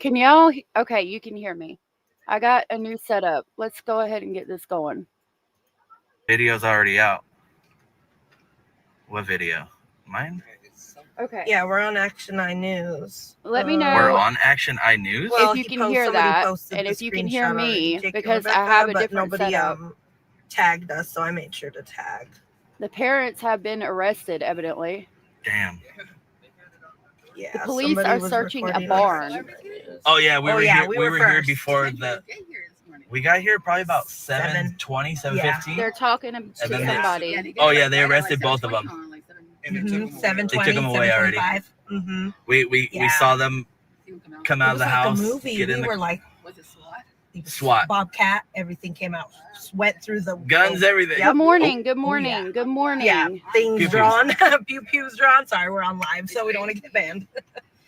Can y'all? Okay, you can hear me. I got a new setup. Let's go ahead and get this going. Video's already out. What video? Mine? Okay. Yeah, we're on Action Eye News. Let me know. We're on Action Eye News? Well, if you he can post- hear somebody that, posted and the if you can hear screenshot already, me, Jake and because I Rebecca, have a but different nobody setup. tagged us, so I made sure to tag. The parents have been arrested, evidently. Damn. Yeah, The police somebody are was searching a recording barn. us. Oh yeah, we Oh, were yeah, here. we We were were here first. before the. We got here probably about 7:20, 7:15. They're talking to then somebody. Oh yeah, they arrested both of them. 7:20, They took 'em away already. 7:25. We Yeah. saw them come It out of was the like house. a movie. Get in We the were like, Was it SWAT? SWAT. Bobcat. Everything came out. Went through the Guns, everything. Yep. Good morning. Good Oh, morning. yeah. Good morning. Yeah, things Pew-pews. drawn. Pew-pews drawn. Sorry, we're on live, so we don't want to get banned.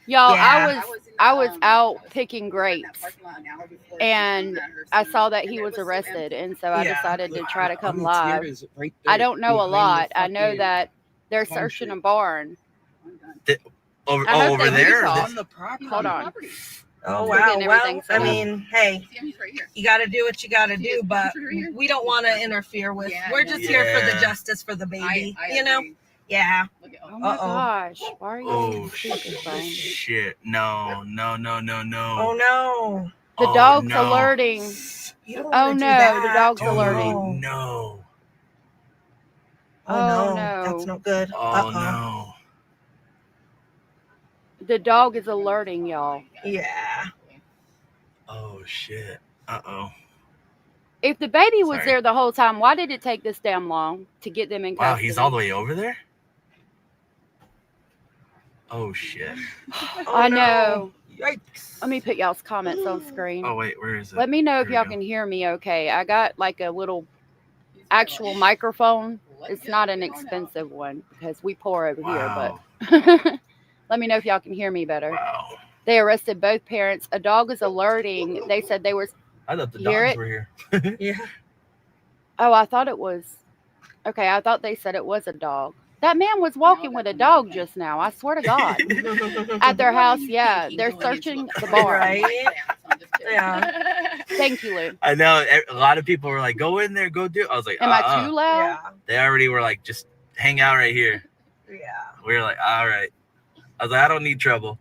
Y'all, Yeah. I was out picking grapes, and I saw that he was arrested, and so I Yeah. decided to try to come live. I don't know a lot. I know that they're searching a barn. Over, I hope over they there. talk. On the property. Hold on. Oh, We're wow. getting Well, everything I set mean, hey, See him? He's right here. you got to do what you got to See do, his but picture here? we don't want to interfere with. Yeah, We're no. just here for the Yeah. justice for the baby. I You know? agree. Yeah. Look at Oh my Uh-oh. gosh! Why are you on Oh speakerphone? shit! No. Oh, no. The Oh, dog's no. alerting. You don't Oh want to no! do that. The dog's Oh alerting. no! Oh, Oh, no. That's no. no good. Oh Uh-oh. no! The dog is alerting y'all. Yeah. Oh shit! Uh-oh. If the baby was Sorry. there the whole time, why did it take this damn long to get them in custody? Wow, he's all the way over there. Oh shit! Oh, I no. know. Yikes. Let me put y'all's comments on screen. Oh wait, where is it? Let me know if Here we y'all go. can hear me okay. I got like a little actual microphone. It's not an expensive one because we pour over Wow! here, but let me know if y'all can hear me better. Wow! They arrested both parents. A dog is alerting. They said they were. I thought the Hear dogs it? were here. Yeah. Oh, I thought it was. Okay, I thought they said it was a dog. That man was walking with a dog just now. I swear to God. At their house, yeah. They're searching the barn. Right? Yeah. Thank you, Lou. I know a lot of people were like, "Go in there, go do." I was like, Am I too loud? Yeah. They already were like, "Just hang out right here." Yeah. We were like, "All right." I was like, "I don't need trouble."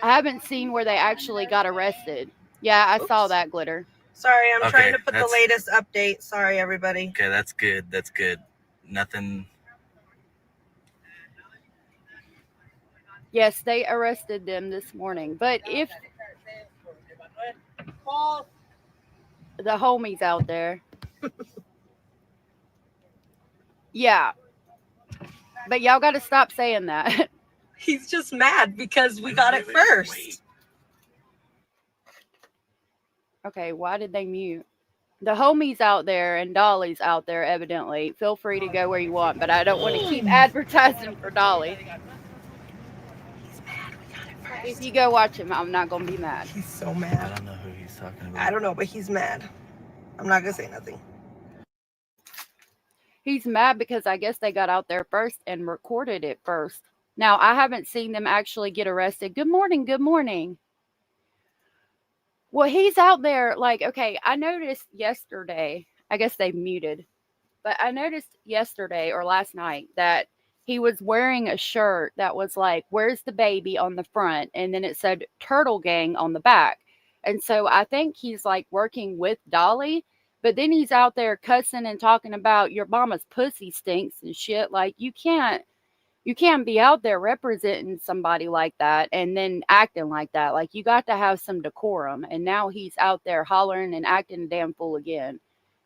I haven't seen where they actually got arrested. Yeah, I saw Oops. that, Glitter. Sorry, I'm Okay, trying to put the that's- latest update. Sorry, everybody. Okay, that's good. That's good. Nothing. Yes, they arrested them this morning. But if the homies out there, yeah. But y'all got to stop saying that. He's just mad because we got it first. Okay, why did they mute? The homies out there and Dolly's out there, evidently. Feel free to go where you want, but I don't want to keep advertising for Dolly. If you go watch him, I'm not going to be mad. He's so I mad. don't know who he's talking about. I don't know, but he's mad. I'm not going to say nothing. He's mad because I guess they got out there first and recorded it first. Now, I haven't seen them actually get arrested. Good morning, good morning. Well, he's out there like, okay, I noticed yesterday, I guess they muted, but I noticed yesterday or last night that he was wearing a shirt that was like, "Where's the baby?" on the front, and then it said Turtle Gang on the back. And so I think he's like working with Dolly, but then he's out there cussing and talking about your mama's pussy stinks and shit. Like you can't be out there representing somebody like that and then acting like that. Like you got to have some decorum. And now he's out there hollering and acting a damn fool again.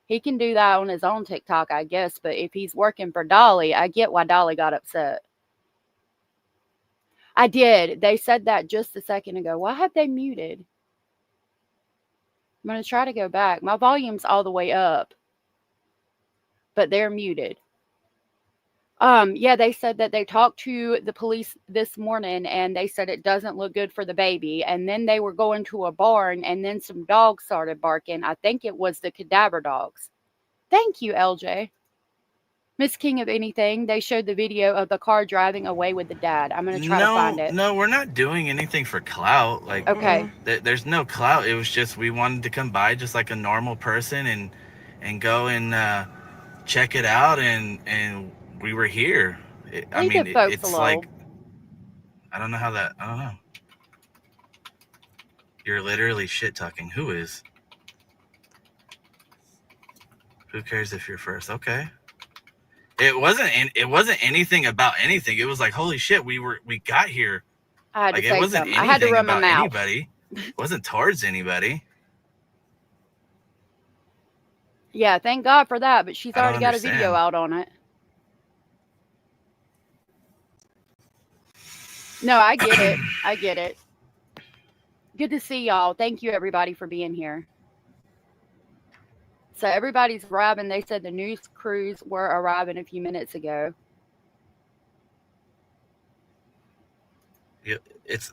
He can do that on his own TikTok, I guess. But if he's working for Dolly, I get why Dolly got upset. I did. They said that just a second ago. Why have they muted? I'm going to try to go back. My volume's all the way up, but they're muted. Yeah, they said that they talked to the police this morning and they said it doesn't look good for the baby. And then they were going to a barn and then some dogs started barking. I think it was the cadaver dogs. Thank you, LJ. Miss King of Anything, they showed the video of the car driving away with the dad. I'm going to try to find it. No, we're not doing anything for clout. Like, okay. There's no clout. It was just we wanted to come by just like a normal person and go and check it out, and we were here. It's alone. like, I don't know. You're literally shit talking. Who is? Who cares if you're first? Okay. It wasn't anything about anything. It was like, holy shit, we got here. I had to say it wasn't something. I had to run my mouth. Anybody. It wasn't towards anybody. Yeah, thank God for that, but she's already got a video out on it. No, I get it. I get it. Good to see y'all. Thank you, everybody, for being here. So everybody's arriving. They said the news crews were arriving a few minutes ago. It's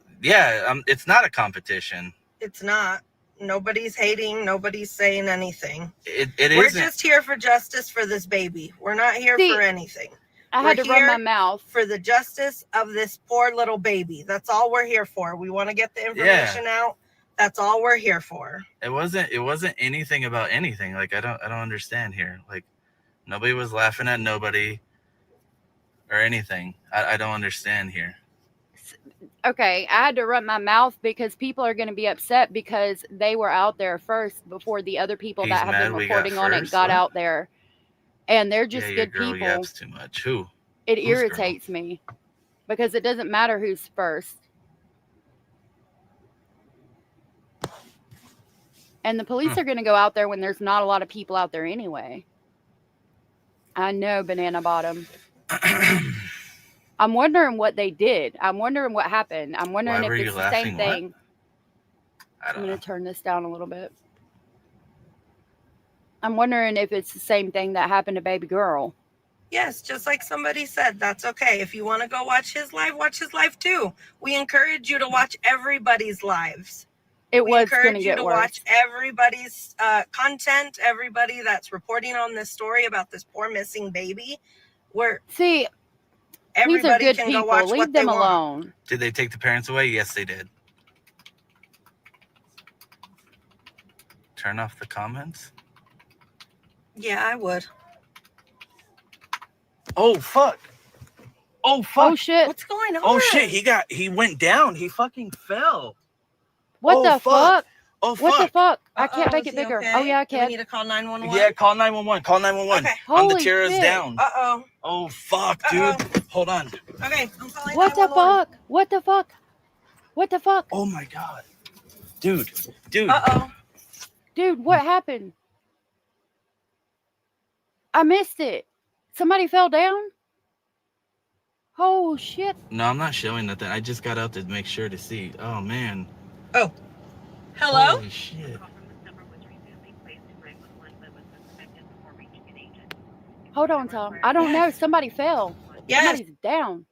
not a competition. It's not. Nobody's hating. Nobody's saying anything. We're just here for justice for this baby. We're not here for anything. I had to run my mouth. For the justice of this poor little baby. That's all we're here for. We want to get the information out. That's all we're here for. It wasn't anything about anything. Like, I don't understand here. Like, nobody was laughing at nobody or anything. I don't understand here. Okay, I had to run my mouth because people are going to be upset because they were out there first before the other people that have been reporting on it got out there. And they're just good people. Yaps too much. Who? It irritates me because it doesn't matter who's first. And the police are going to go out there when there's not a lot of people out there anyway. I know, Banana Bottom. I'm wondering what they did. I'm wondering what happened. I'm wondering if it's the same thing. I'm going to turn this down a little bit. I'm wondering if it's the same thing that happened to baby girl. Yes, just like somebody said, that's okay. If you want to go watch his live too. We encourage you to watch everybody's lives. We was going to get worse. Watch everybody's content, everybody that's reporting on this story about this poor missing baby. Everybody these are good people. Go watch Leave them alone. Did they take the parents away? Yes, they did. Turn off the comments? Yeah, I would. Oh, fuck. Oh, fuck. Oh, shit. What's going on? Oh, shit. He went down. He fucking fell. What the fuck? Oh, fuck. What the fuck? I can't make it bigger. Okay? Oh, yeah, I can. We need to call 911? Yeah, call 911. Call 911. Okay. I'm the Tira's down. Uh-oh. Oh, fuck, dude. Hold on. Okay, I'm calling What the fuck? What the fuck? What the fuck? Oh, my God. Dude. Uh-oh. Dude, what happened? I missed it. Somebody fell down? Oh, shit. No, I'm not showing nothing. I just got out to make sure to see. Oh, man. Oh. Hello? Holy shit. Hold on, Tom. I don't know. Somebody fell. Yes. Somebody's down.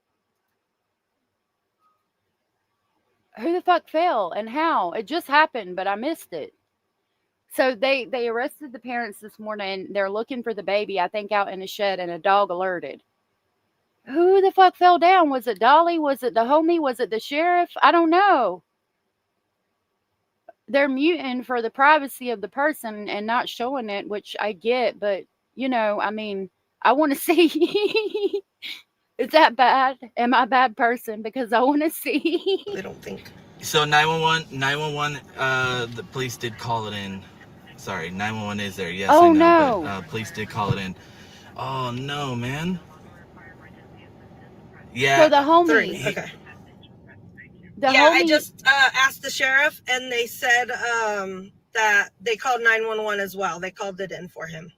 Who the fuck fell and how? It just happened, but I missed it. So they arrested the parents this morning. They're looking for the baby, I think, out in a shed, and a dog alerted. Who the fuck fell down? Was it Dolly? Was it the homie? Was it the sheriff? I don't know. They're muting for the privacy of the person and not showing it, which I get, but, I want to see. Is that bad? Am I a bad person? Because I want to see. I don't think. So 911, the police did call it in. Sorry, 911 is there. Yes, oh, I know, no. But police did call it in. Oh, no, man. Yeah. So the homie. 3. Okay. The yeah, homie, I just asked the sheriff, and they said that they called 911 as well. They called it in for him.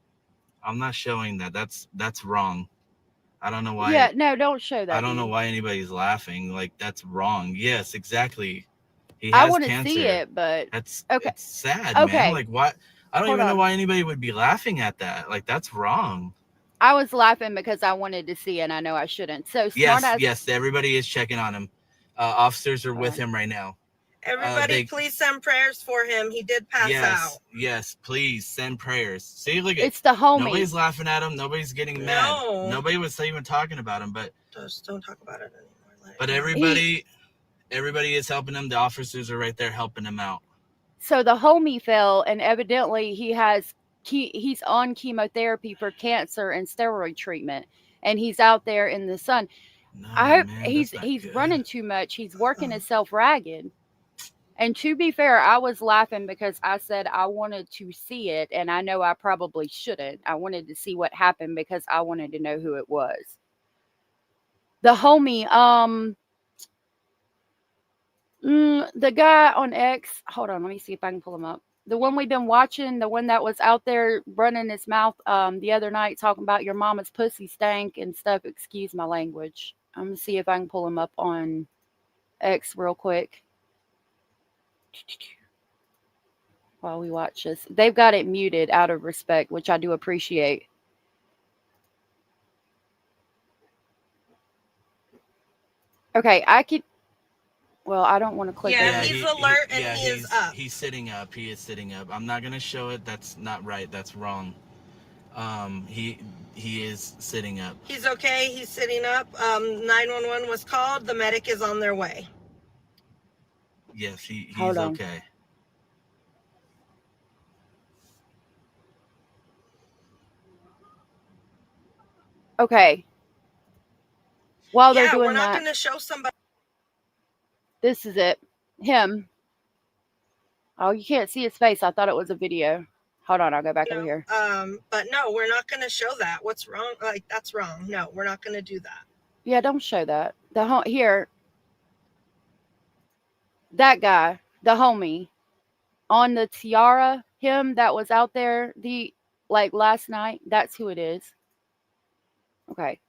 I'm not showing that. That's wrong. I don't know why. Yeah, no, don't show that. I don't know why anybody's laughing. Like, that's wrong. Yes, exactly. He has I want cancer. to see it, but that's okay. It's sad, okay. man. Like, why? I don't even know why anybody would be laughing at that. Like, that's wrong. I was laughing because I wanted to see it, and I know I shouldn't. So yes, everybody is checking on him. Officers are with him right now. Everybody, please send prayers for him. He did pass out. Yes, please send prayers. See, look at It's the homie. Nobody's laughing at him. Nobody's getting mad. Nobody was even talking about him. But just don't talk about it anymore. But everybody is helping him. The officers are right there helping him out. So the homie fell, and evidently he's on chemotherapy for cancer and steroid treatment, and he's out there in the sun. He's running too much. He's working himself ragged. And to be fair, I was laughing because I said I wanted to see it, and I know I probably shouldn't. I wanted to see what happened because I wanted to know who it was. The homie, the guy on X, hold on, let me see if I can pull him up. The one we've been watching, the one that was out there running his mouth the other night talking about your mama's pussy stank and stuff. Excuse my language. I'm going to see if I can pull him up on X real quick while we watch this. They've got it muted out of respect, which I do appreciate. Okay, I could... Well, I don't want to click. Yeah, he's alert and he is up. He's sitting up. He is sitting up. I'm not gonna show it. That's not right. That's wrong. He is sitting up. He's okay. He's sitting up. 911 was called. The medic is on their way. Yes, he's okay. Okay. While they're doing we're not that, going to show somebody. This is it. Him. Oh, you can't see his face. I thought it was a video. Hold on, I'll go back over here. But no, we're not going to show that. What's wrong? Like, that's wrong. No, we're not going to do that. Yeah, don't show that. Here. That guy, the homie, on the tiara, him that was out there last night, that's who it is. Okay.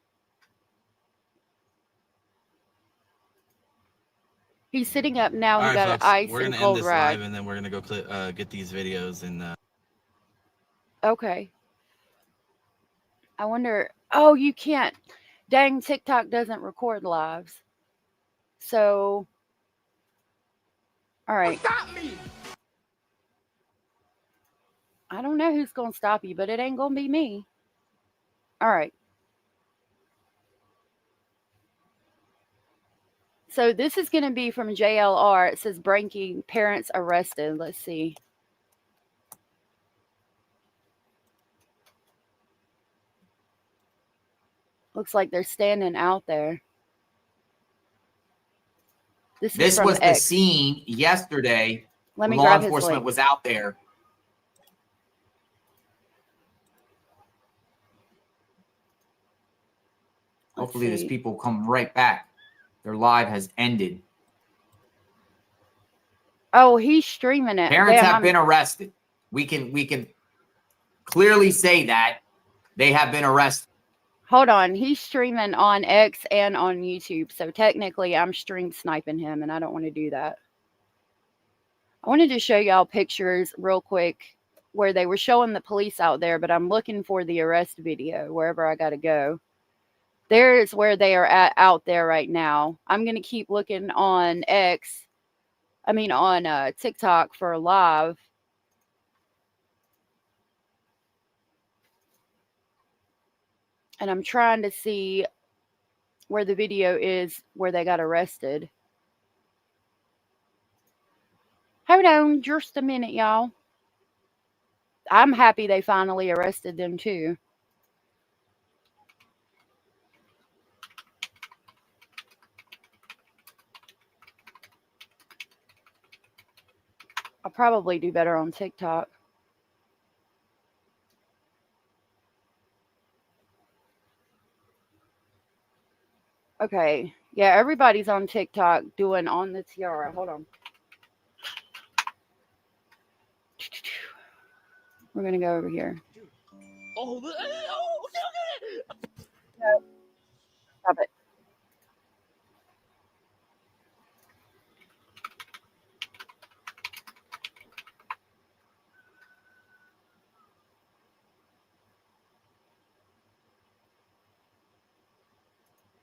He's sitting up now. He got folks, an ice we're and gonna cold end this rag. live, and then we're gonna go get these videos and. Okay. I wonder. Oh, you can't. Dang, TikTok doesn't record lives. So. All right. Stop me. I don't know who's gonna stop you, but it ain't gonna be me. All right. So this is going to be from JLR. It says breaking parents arrested. Let's see. Looks like they're standing out there. This was the scene yesterday. Let me law grab enforcement was out there. Hopefully these people come right back. Their live has ended. Oh, he's streaming it. Parents have been arrested. We can clearly say that they have been arrested. Hold on. He's streaming on X and on YouTube. So technically I'm stream sniping him, and I don't want to do that. I wanted to show y'all pictures real quick where they were showing the police out there, but I'm looking for the arrest video wherever I got to go. There's where they are out there right now. I'm going to keep looking on on TikTok for live. And I'm trying to see where the video is where they got arrested. Hold on just a minute, y'all. I'm happy they finally arrested them too. I'll probably do better on TikTok. Okay. Yeah, everybody's on TikTok doing on the tiara. Hold on. We're going to go over here. Oh, no. Stop it.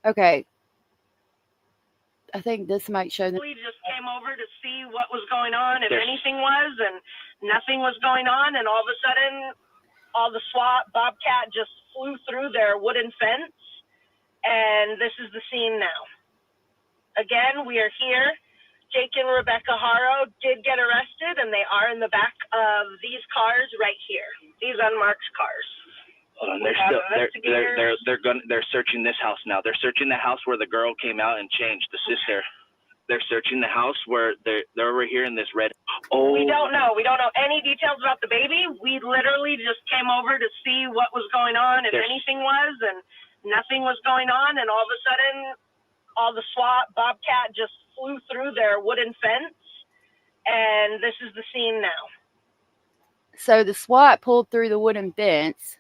Okay. I think this might show them. We just came over to see what was going on, if anything was, and nothing was going on. And all of a sudden, all the SWAT Bobcat just flew through their wooden fence. And this is the scene now. Again, we are here. Jake and Rebecca Haro did get arrested, and they are in the back of these cars right here. These unmarked cars. Hold on, they're searching this house now. They're searching the house where the girl came out and changed, the sister. They're searching the house where they're over here in this red. Oh. We don't know. We don't know any details about the baby. We literally just came over to see what was going on, if anything was, and nothing was going on. And all of a sudden, all the SWAT Bobcat just flew through their wooden fence. And this is the scene now. So the SWAT pulled through the wooden fence.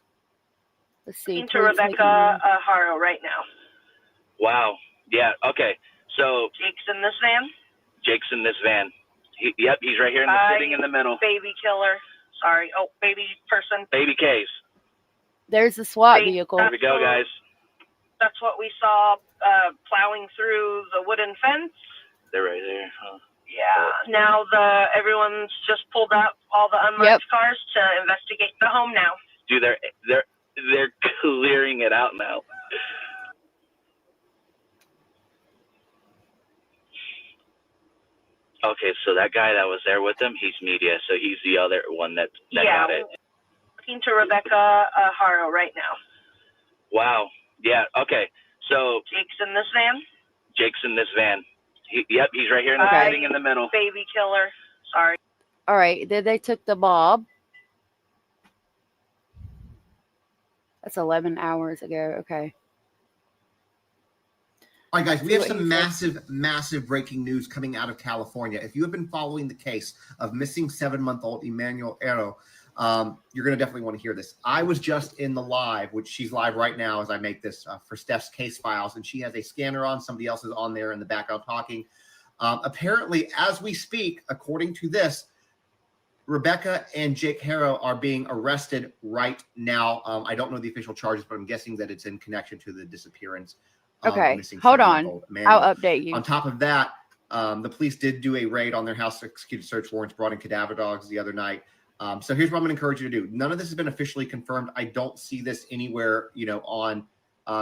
Let's see. To Rebecca Haro right now. Wow. Yeah. Okay. So Jake's in this van. Jake's in this van. He's right here sitting in the middle. Baby killer. Sorry. Oh, baby person. Baby case. There's the SWAT vehicle. Here we go, guys. That's what we saw plowing through the wooden fence. They're right there, huh? Yeah. Now everyone's just pulled up all the unmarked cars to investigate the home now. Dude, they're clearing it out now. Okay, so that guy that was there with them, he's media, so he's the other one that got it. Talking to Rebecca Haro right now. Wow. Yeah. Okay. So Jake's in this van. Jake's in this van. He's right here sitting in the middle. Baby killer. Sorry. All right. Then they took the Bob. That's 11 hours ago. Okay. All right, guys, we have some massive breaking news coming out of California. If you have been following the case of missing 7-month-old Emmanuel Haro, you're going to definitely want to hear this. I was just in the live, which she's live right now as I make this for Steph's case files, and she has a scanner on. Somebody else is on there in the background talking. Apparently, as we speak, according to this, Rebecca and Jake Haro are being arrested right now. I don't know the official charges, but I'm guessing that it's in connection to the disappearance. Okay, hold on. I'll update you. On top of that, the police did do a raid on their house, executed search warrants, brought in cadaver dogs the other night. So here's what I'm going to encourage you to do. None of this has been officially confirmed. I don't see this anywhere, on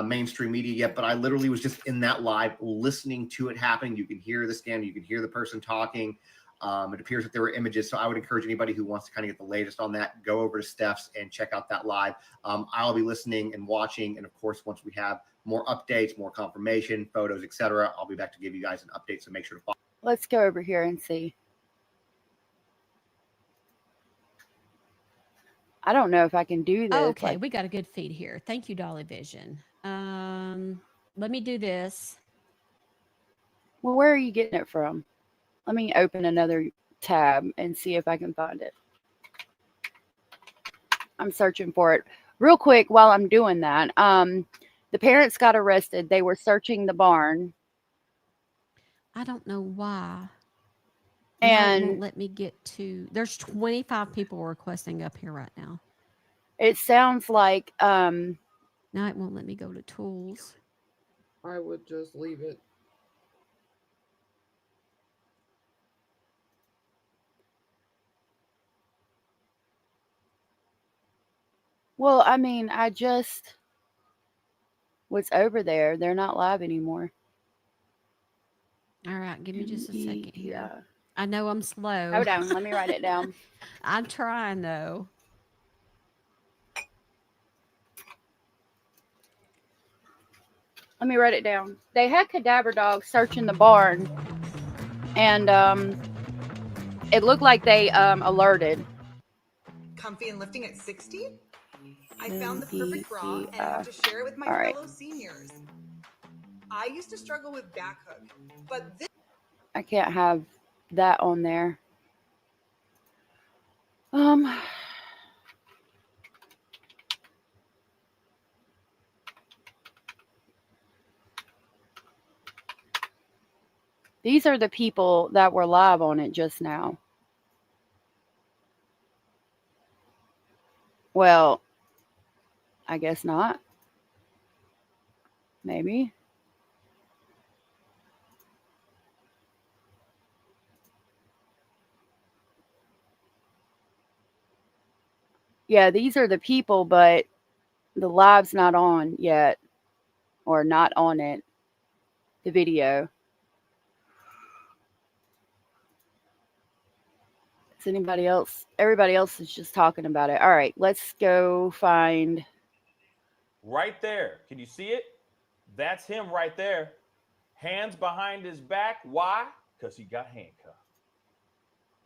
mainstream media yet, but I literally was just in that live listening to it happening. You can hear the scanner, you can hear the person talking. It appears that there were images. So I would encourage anybody who wants to kind of get the latest on that, go over to Steph's and check out that live. I'll be listening and watching. And of course, once we have more updates, more confirmation, photos, etc., I'll be back to give you guys an update. So make sure to follow. Let's go over here and see. I don't know if I can do this. Okay, we got a good feed here. Thank you, Dolly Vision. Let me do this. Well, where are you getting it from? Let me open another tab and see if I can find it. I'm searching for it. Real quick, while I'm doing that, the parents got arrested. They were searching the barn. I don't know why. And it won't let me get to. There's 25 people requesting up here right now. It sounds like now it won't let me go to tools. I would just leave it. Well, I mean, I just was over there. They're not live anymore. All right, give me just a second here. Yeah. I know I'm slow. Hold on, let me write it down. I'm trying though. Let me write it down. They had cadaver dogs searching the barn, and it looked like they alerted. Comfy and lifting at 60? I found the perfect bra and have to share it with my fellow seniors. I used to struggle with back hook, but this... I can't have that on there. These are the people that were live on it just now. Well, I guess not. Maybe. Yeah, these are the people, but the live's not on yet, or not on it. The video. Is anybody else? Everybody else is just talking about it. All right, let's go find. Right there. Can you see it? That's him right there. Hands behind his back. Why? Because he got handcuffed.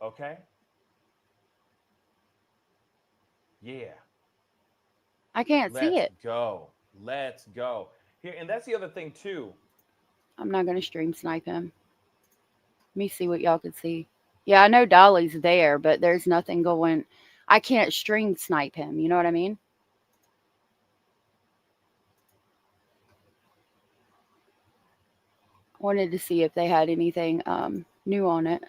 Okay? Yeah. I can't see it. Let's go. Let's go. Here, and that's the other thing too. I'm not going to stream snipe him. Let me see what y'all can see. Yeah, I know Dolly's there, but there's nothing going. I can't stream snipe him. You know what I mean? Wanted to see if they had anything new on it.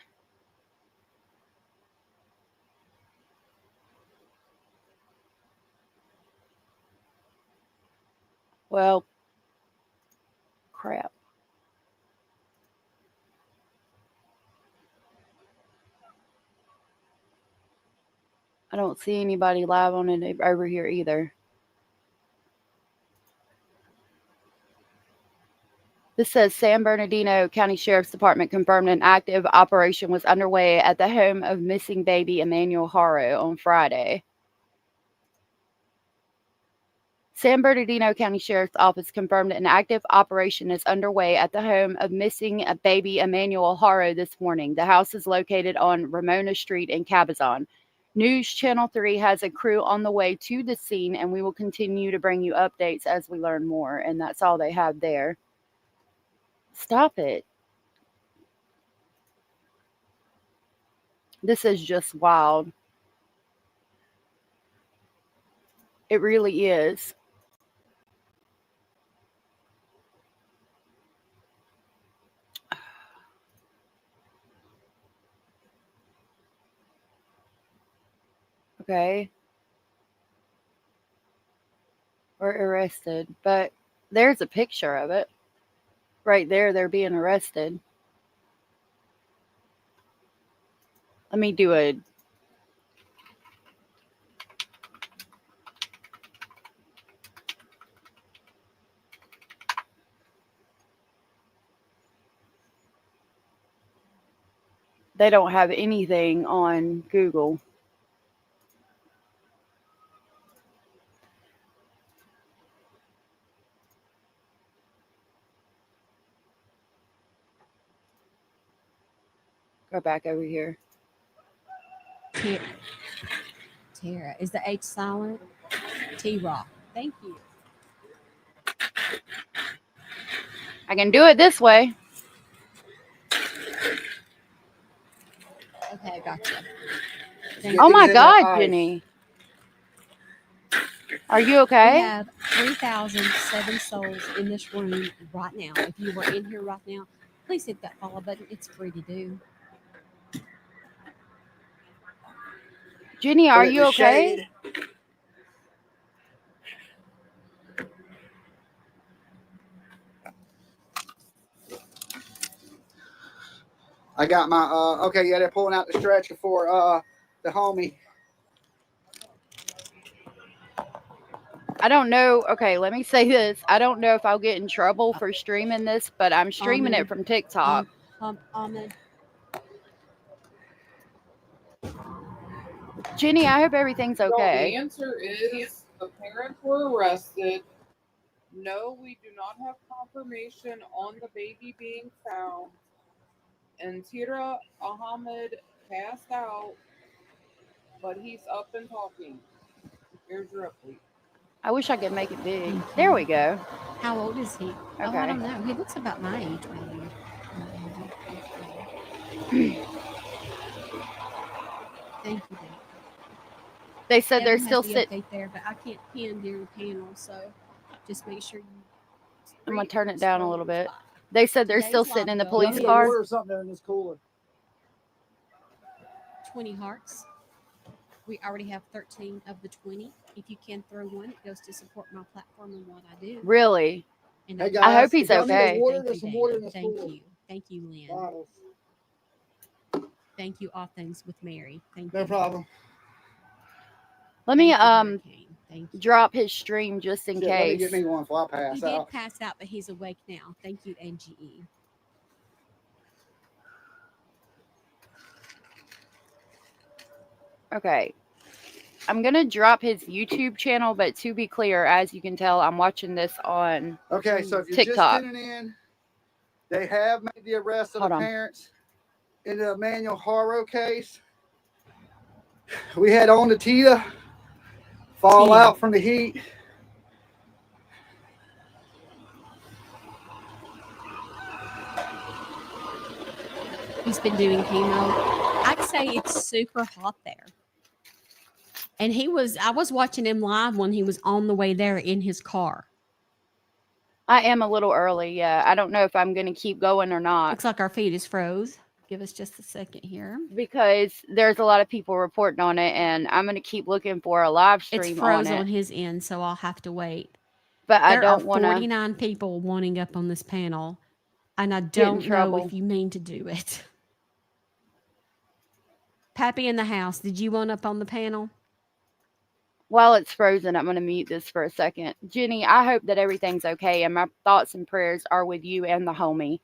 Well, crap. I don't see anybody live on it over here either. This says San Bernardino County Sheriff's Department confirmed an active operation was underway at the home of missing baby Emmanuel Haro on Friday. San Bernardino County Sheriff's Office confirmed an active operation is underway at the home of missing baby Emmanuel Haro this morning. The house is located on Ramona Street in Cabazon. News Channel 3 has a crew on the way to the scene, and we will continue to bring you updates as we learn more. And that's all they have there. Stop it. This is just wild. It really is. Okay. We're arrested, but there's a picture of it. Right there, they're being arrested. Let me do a... They don't have anything on Google. Go back over here. Tara. Is the H silent? T-Rock. Thank you. I can do it this way. Okay, gotcha. Oh my God, Jenny. Are you okay? We have 3,007 souls in this room right now. If you were in here right now, please hit that follow button. It's free to do. Jenny, are you okay? I got my okay, yeah, they're pulling out the stretcher for the homie. I don't know. Okay, let me say this. I don't know if I'll get in trouble for streaming this, but I'm streaming it from TikTok. Jenny, I hope everything's okay. The answer is the parents were arrested. No, we do not have confirmation on the baby being found. And Tira Ahmed passed out, but he's up and talking. Here's your update. I wish I could make it big. There we go. How old is he? Okay. Oh, I don't know. He looks about my age. Thank you. They said they're still sitting there, but I can't pin during the panel, so just make sure you. I'm gonna turn it down a little bit. They said they're still sitting in the police Y'all car. order something in this cooler. 20 hearts. We already have 13 of the 20. If you can throw one, it goes to support my platform and what I do. Really? And Hey guys, I hope he's okay. Thank you, Lynn. Bottles. Thank you, All Things with Mary. Thank No you. problem. Let me Thank you. drop his stream just in Shit, let me case. get me one before I pass He out. did pass out, but he's awake now. Thank you, NGE. Okay. I'm going to drop his YouTube channel, but to be clear, as you can tell, I'm watching this on Okay, so if you're TikTok. just tuning in, they have made the arrest of Hold the on. parents in the Emmanuel Haro case. We had on the Tita fall out from the heat. He's been doing chemo. I'd say it's super hot there. And I was watching him live when he was on the way there in his car. I am a little early, yeah. I don't know if I'm going to keep going or not. Looks like our feed is froze. Give us just a second here. Because there's a lot of people reporting on it, and I'm going to keep looking for a live stream It's froze on it. on his end, so I'll have to wait. But I There don't are want to 49 people wanting up on this panel, and I get in don't know trouble. if you mean to do it. Pappy in the house, did you want up on the panel? While it's frozen, I'm going to mute this for a second. Jenny, I hope that everything's okay, and my thoughts and prayers are with you and the homie.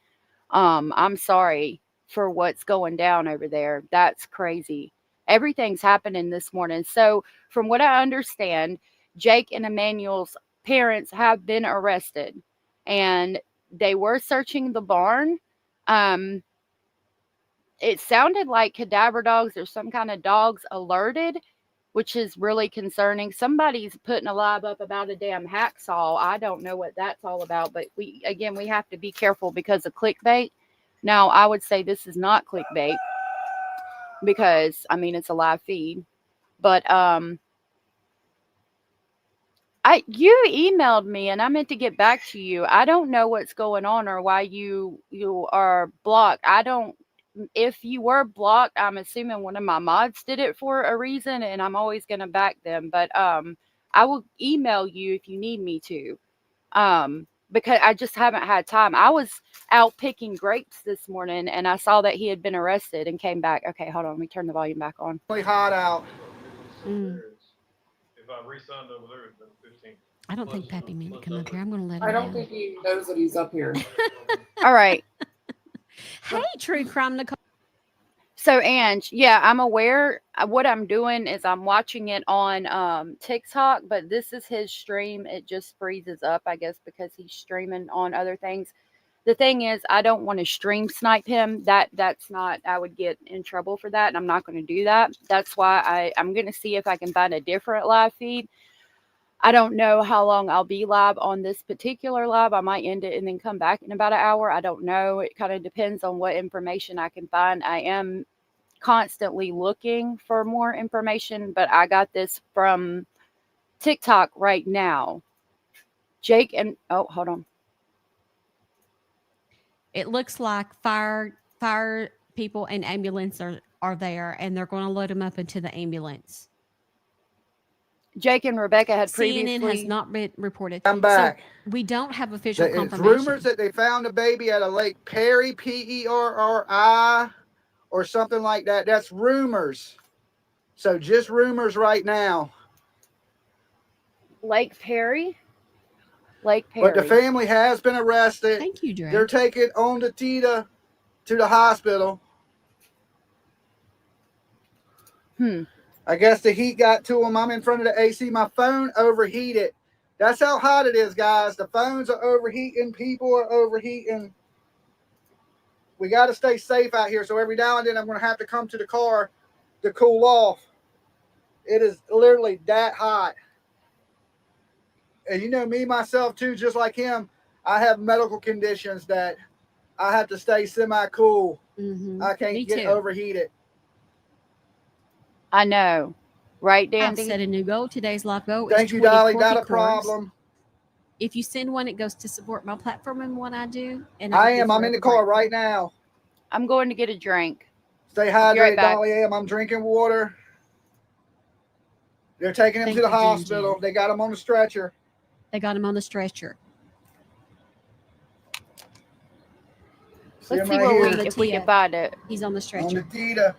I'm sorry for what's going down over there. That's crazy. Everything's happening this morning. So, from what I understand, Jake and Emmanuel's parents have been arrested, and they were searching the barn. It sounded like cadaver dogs or some kind of dogs alerted, which is really concerning. Somebody's putting a live up about a damn hacksaw. I don't know what that's all about, but we have to be careful because of clickbait. Now, I would say this is not clickbait because, I mean, it's a live feed. But you emailed me and I meant to get back to you. I don't know what's going on or why you are blocked. If you were blocked, I'm assuming one of my mods did it for a reason, and I'm always going to back them. But I will email you if you need me to, because I just haven't had time. I was out picking grapes this morning, and I saw that he had been arrested and came back. Okay, hold on. Let me turn the volume back on. Really hot out. If I re-signed over there, it's been 15. I don't think Pappy meant to come up here. I'm going to let him I don't down. think he knows that he's up here. All right. Hey, True Crime Nicole. So, Ange, yeah, I'm aware. What I'm doing is I'm watching it on TikTok, but this is his stream. It just freezes up, I guess, because he's streaming on other things. The thing is, I don't want to stream snipe him. That's not, I would get in trouble for that, and I'm not going to do that. That's why I'm going to see if I can find a different live feed. I don't know how long I'll be live on this particular live. I might end it and then come back in about an hour. I don't know. It kind of depends on what information I can find. I am constantly looking for more information, but I got this from TikTok right now. Jake and, oh, hold on. It looks like fire people and ambulance are there, and they're going to load them up into the ambulance. Jake and Rebecca had CNN previously... has not been reported. I'm back. So we don't have official confirmation. It's rumors that they found a baby at a Lake Perry, Perri, or something like that. That's rumors. So just rumors right now. Lake Perry? Lake Perry. But the family has been arrested. Thank you, Dre. They're taking on the Tita to the hospital. I guess the heat got to them. I'm in front of the AC. My phone overheated. That's how hot it is, guys. The phones are overheating. People are overheating. We got to stay safe out here. So every now and then I'm going to have to come to the car to cool off. It is literally that hot. And you know me, myself, too, just like him, I have medical conditions that I have to stay semi-cool. I can't get overheated. I know. Right, Dandy? I've set a new goal. Today's live goal Thank is you, 20 Dolly. corky Not a cords. problem. If you send one, it goes to support my platform and what I do. And I am. I'm in the car right now. I'm going to get a drink. Stay hydrated, Dolly. I'm drinking water. They're taking him to the hospital. They got him on the stretcher. They got him on the stretcher. Let's see if we can find it. He's on the stretcher. On the Tita.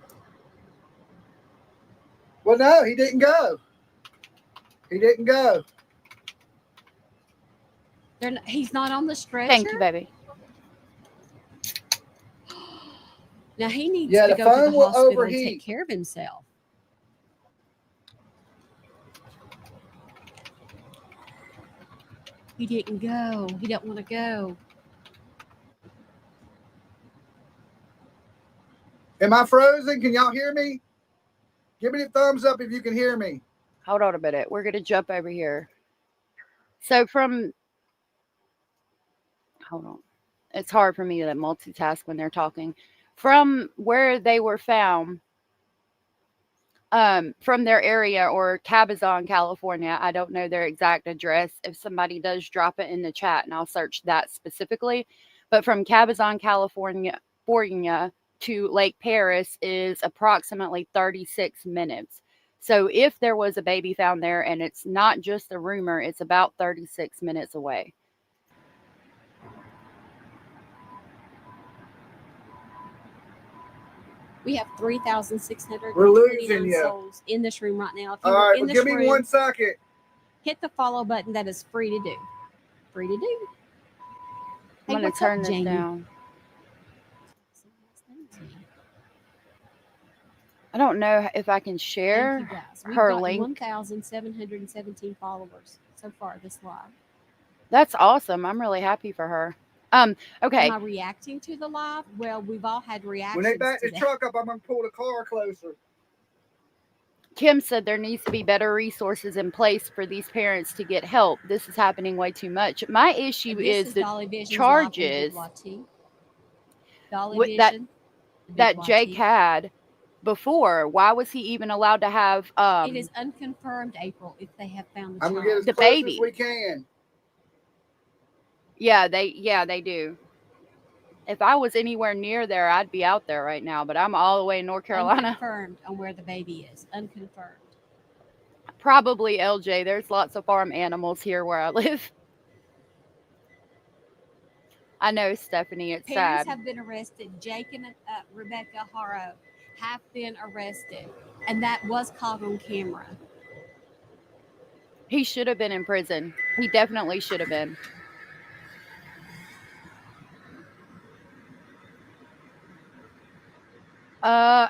Well, no, he didn't go. He didn't go. He's not on the stretcher. Thank you, baby. Now he needs Yeah, to the go to phone the will hospital and overheat. take care of himself. He didn't go. He don't want to go. Am I frozen? Can y'all hear me? Give me the thumbs up if you can hear me. Hold on a minute. We're going to jump over here. So hold on. It's hard for me to multitask when they're talking. From where they were found, from their area or Cabazon, California. I don't know their exact address. If somebody does, drop it in the chat and I'll search that specifically. But from Cabazon, California to Lake Paris is approximately 36 minutes. So if there was a baby found there and it's not just a rumor, it's about 36 minutes away. We have 3,629 We're losing you. souls in this room right now. If you All were right, in well, this give me room, 1 second. hit the follow button. That is free to do. Free to do. I'm going to turn this down. I don't know if I can share her link. 1,717 followers so far this live. That's awesome. I'm really happy for her. Okay. Am I reacting to the live? Well, we've all had reactions. When they back the truck up, I'm going to pull the car closer. Kim said there needs to be better resources in place for these parents to get help. This is happening way too much. My issue is the charges that Jake had before. Why was he even allowed to have it is unconfirmed, April, if they have found the I'm child. gonna get as the close baby as we can. Yeah, they do. If I was anywhere near there, I'd be out there right now, but I'm all the way in North Carolina. Unconfirmed on where the baby is. Unconfirmed. Probably LJ. There's lots of farm animals here where I live. I know, Stephanie, it's Parents sad. have been arrested. Jake and Rebecca Haro have been arrested, and that was caught on camera. He should have been in prison. He definitely should have been.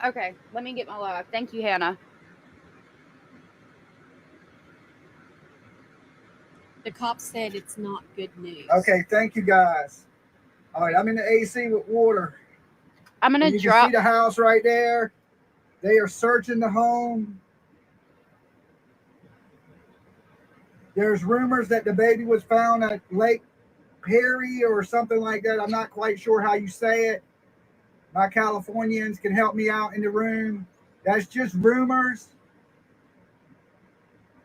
Okay. Let me get my live. Thank you, Hannah. The cops said it's not good news. Okay, thank you guys. All right, I'm in the AC with water. I'm gonna you drop. can see the house right there. They are searching the home. There's rumors that the baby was found at Lake Perry or something like that. I'm not quite sure how you say it. My Californians can help me out in the room. That's just rumors.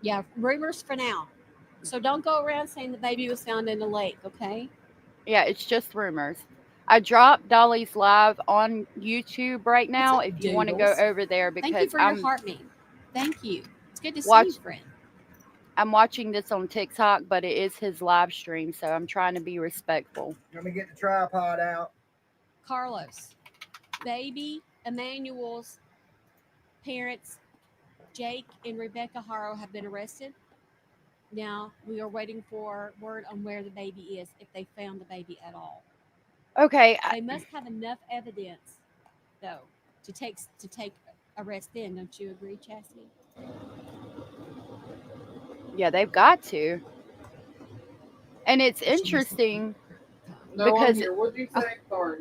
Yeah, rumors for now. So don't go around saying the baby was found in the lake, okay? Yeah, it's just rumors. I dropped Dolly's live on YouTube right now. If you want to go over there, because thank you for your heart meme. Thank you. It's good to see you, friend. I'm watching this on TikTok, but it is his live stream, so I'm trying to be respectful. Let me get the tripod out. Carlos, baby Emmanuel's parents, Jake and Rebecca Haro, have been arrested. Now we are waiting for word on where the baby is, if they found the baby at all. Okay. They must have enough evidence, though, to take arrest in. Don't you agree, Chastity? Yeah, they've got to. And it's interesting because what'd you say? Sorry.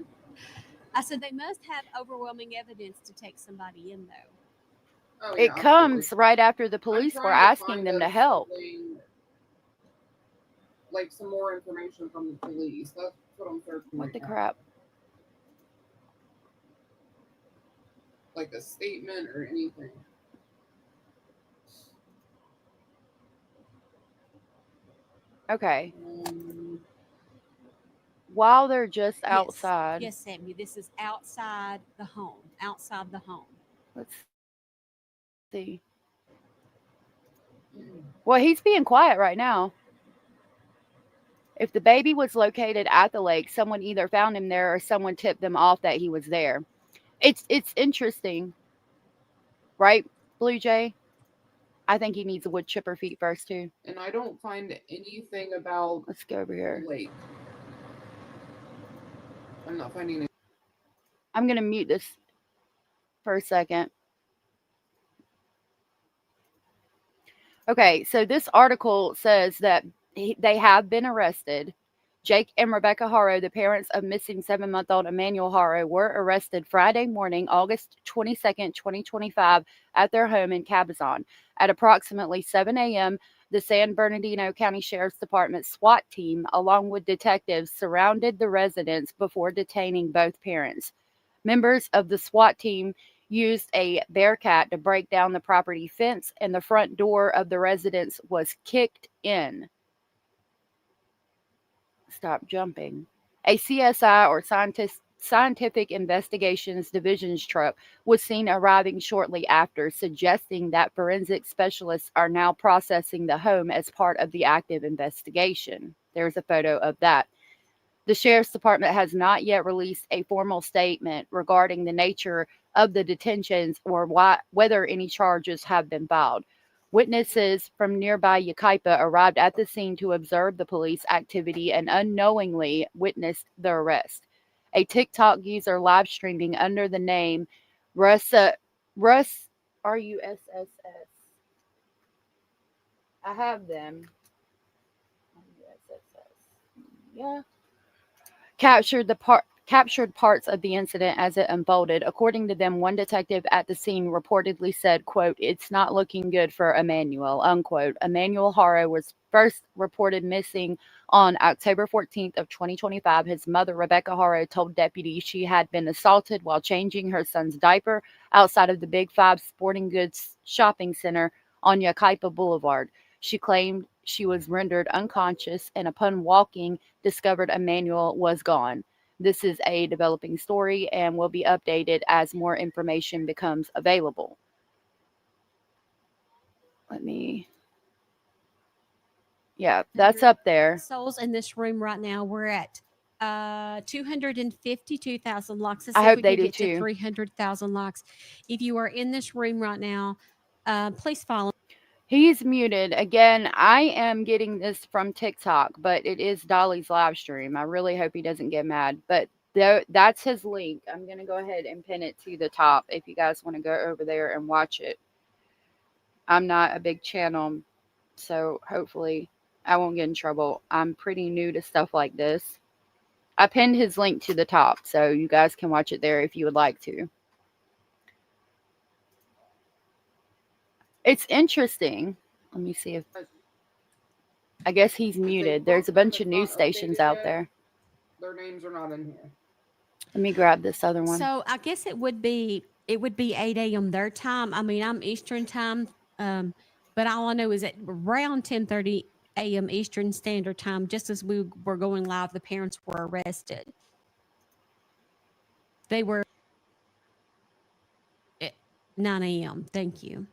I said they must have overwhelming evidence to take somebody in, though. Oh, it comes right after the police were asking them to help. Like some more information from the police. That's what I'm searching. What the crap? Like a statement or anything. Okay. While they're just outside. Yes, Sammy. This is outside the home. Outside the home. Let's see. Well, he's being quiet right now. If the baby was located at the lake, someone either found him there or someone tipped them off that he was there. It's interesting. Right, Blue Jay? I think he needs a wood chipper feet first too. And I don't find anything about Let's go over here. lake. I'm not finding it. I'm going to mute this for a second. Okay, so this article says that they have been arrested. Jake and Rebecca Haro, the parents of missing 7-month-old Emmanuel Haro, were arrested Friday morning, August 22nd, 2025, at their home in Cabazon. At approximately 7 a.m., the San Bernardino County Sheriff's Department SWAT team, along with detectives, surrounded the residence before detaining both parents. Members of the SWAT team used a Bearcat to break down the property fence, and the front door of the residence was kicked in. Stop jumping. A CSI or Scientific Investigations Division's truck was seen arriving shortly after, suggesting that forensic specialists are now processing the home as part of the active investigation. There's a photo of that. The Sheriff's Department has not yet released a formal statement regarding the nature of the detentions or whether any charges have been filed. Witnesses from nearby Yucaipa arrived at the scene to observe the police activity and unknowingly witnessed the arrest. A TikTok user live streaming under the name Russ RUSSS. I have them. Yeah. Captured parts of the incident as it unfolded. According to them, one detective at the scene reportedly said, quote, "It's not looking good for Emmanuel," unquote. Emmanuel Haro was first reported missing on October 14th of 2025. His mother, Rebecca Haro, told deputies she had been assaulted while changing her son's diaper outside of the Big Five Sporting Goods shopping center on Yucaipa Boulevard. She claimed she was rendered unconscious and upon walking, discovered Emmanuel was gone. This is a developing story and will be updated as more information becomes available. Yeah, that's up there. Souls in this room right now. We're at 252,000 likes. Let's I see if hope we they can do get to too. 300,000 likes. If you are in this room right now, please follow. He's muted. Again, I am getting this from TikTok, but it is Dolly's live stream. I really hope he doesn't get mad. But that's his link. I'm going to go ahead and pin it to the top if you guys want to go over there and watch it. I'm not a big channel, so hopefully I won't get in trouble. I'm pretty new to stuff like this. I pinned his link to the top, so you guys can watch it there if you would like to. It's interesting. Let me see if... I guess he's muted. There's a bunch of news stations out there. Their names are not in here. Let me grab this other one. So I guess it would be 8 a.m. their time. I mean, I'm Eastern time, but all I know is at around 10:30 a.m. Eastern Standard Time, just as we were going live, the parents were arrested. They were at 9 a.m. Thank you.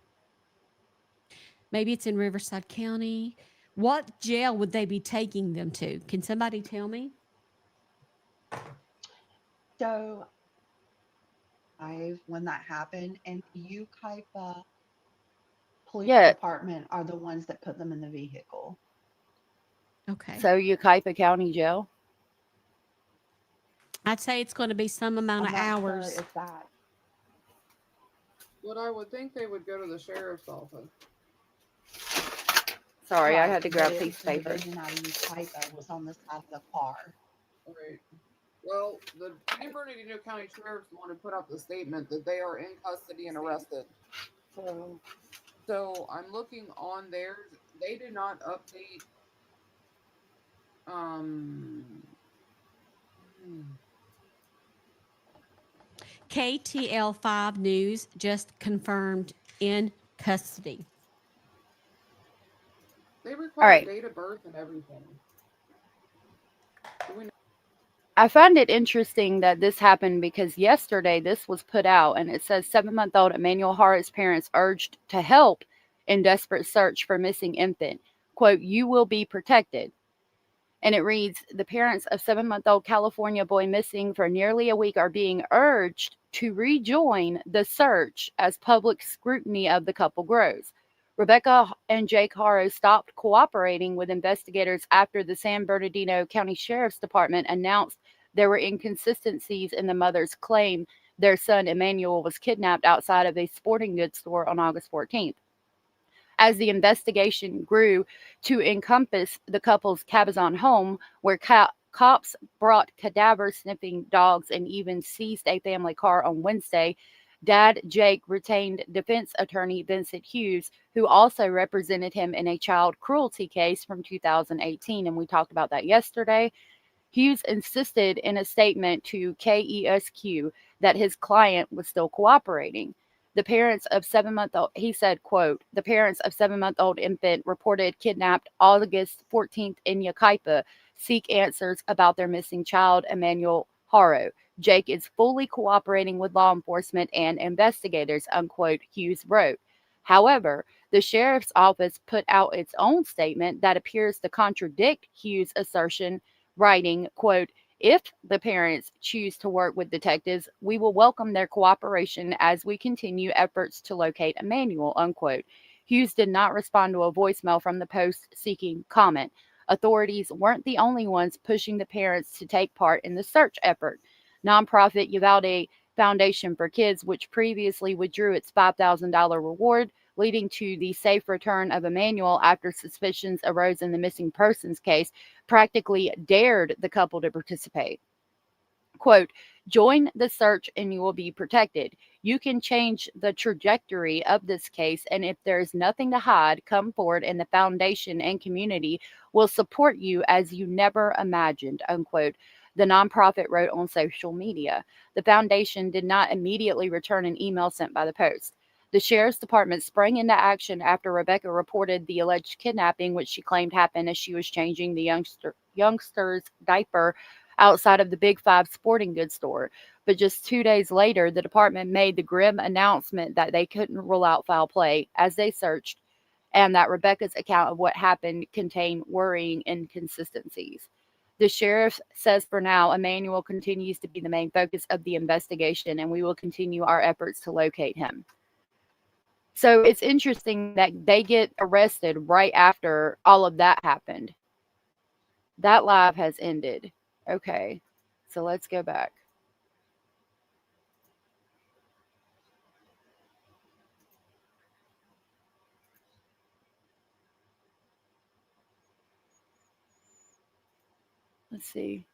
Maybe it's in Riverside County. What jail would they be taking them to? Can somebody tell me? So, when that happened, and Yucaipa Police Department are the ones that put them in the vehicle. Okay. So Yucaipa County Jail? I'd say it's going to be some amount of hours. Sure if that. But I would think they would go to the sheriff's office. Sorry, I had to grab a piece of paper. Yucaipa was on the side of the car. Right. Well, the San Bernardino County Sheriff's the one who put out the statement that they are in custody and arrested. So I'm looking on theirs. They did not update. KTL5 News just confirmed in custody. They require date of birth and everything. I find it interesting that this happened because yesterday this was put out and it says 7-month-old Emmanuel Haro's parents urged to help in desperate search for missing infant. Quote, "You will be protected." And it reads, the parents of 7-month-old California boy missing for nearly a week are being urged to rejoin the search as public scrutiny of the couple grows. Rebecca and Jake Haro stopped cooperating with investigators after the San Bernardino County Sheriff's Department announced there were inconsistencies in the mother's claim their son Emmanuel was kidnapped outside of a sporting goods store on August 14th. As the investigation grew to encompass the couple's Cabazon home, where cops brought cadaver-sniffing dogs and even seized a family car on Wednesday, Dad Jake retained defense attorney Vincent Hughes, who also represented him in a child cruelty case from 2018, and we talked about that yesterday. Hughes insisted in a statement to KESQ that his client was still cooperating. The parents of 7-month-old, he said, quote, the parents of 7-month-old infant reported kidnapped August 14th in Yucaipa seek answers about their missing child, Emmanuel Haro. Jake is fully cooperating with law enforcement and investigators, unquote, Hughes wrote. However, the sheriff's office put out its own statement that appears to contradict Hughes' assertion, writing, quote, if the parents choose to work with detectives, we will welcome their cooperation as we continue efforts to locate Emmanuel, unquote. Hughes did not respond to a voicemail from the Post seeking comment. Authorities weren't the only ones pushing the parents to take part in the search effort. Nonprofit Uvalde Foundation for Kids, which previously withdrew its $5,000 reward, leading to the safe return of Emmanuel after suspicions arose in the missing persons case, practically dared the couple to participate. Quote, join the search and you will be protected. You can change the trajectory of this case, and if there is nothing to hide, come forward and the foundation and community will support you as you never imagined, unquote. The nonprofit wrote on social media. The foundation did not immediately return an email sent by the Post. The sheriff's department sprang into action after Rebecca reported the alleged kidnapping, which she claimed happened as she was changing the youngster's diaper outside of the Big Five sporting goods store. But just 2 days later, the department made the grim announcement that they couldn't rule out foul play as they searched, and that Rebecca's account of what happened contained worrying inconsistencies. The sheriff says for now, Emmanuel continues to be the main focus of the investigation, and we will continue our efforts to locate him. So it's interesting that they get arrested right after all of that happened. That live has ended. Okay, so let's go back. Let's see.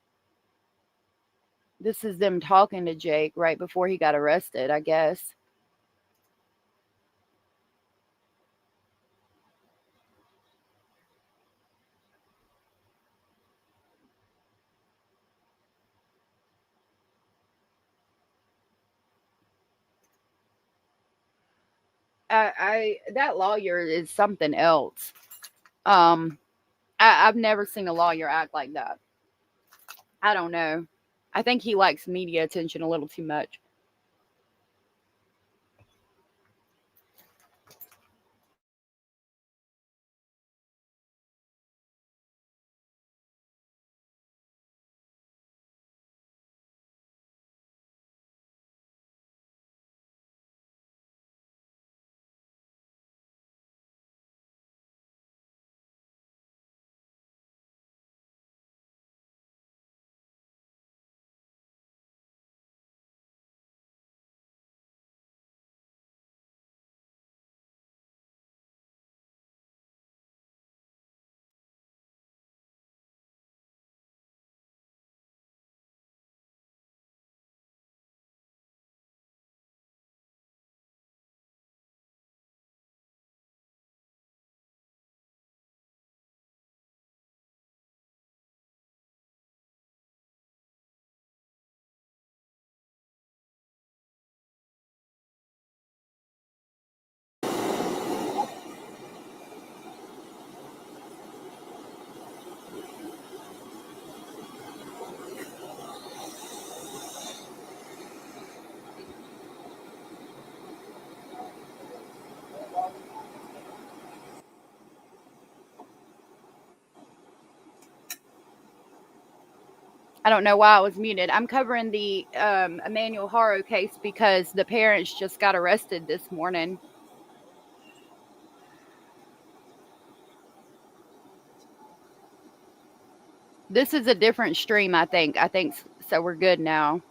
This is them talking to Jake right before he got arrested, I guess. That lawyer is something else. I've never seen a lawyer act like that. I don't know. I think he likes media attention a little too much. I don't know why I was muted. I'm covering the Emmanuel Haro case because the parents just got arrested this morning. This is a different stream, I think. So. We're good now.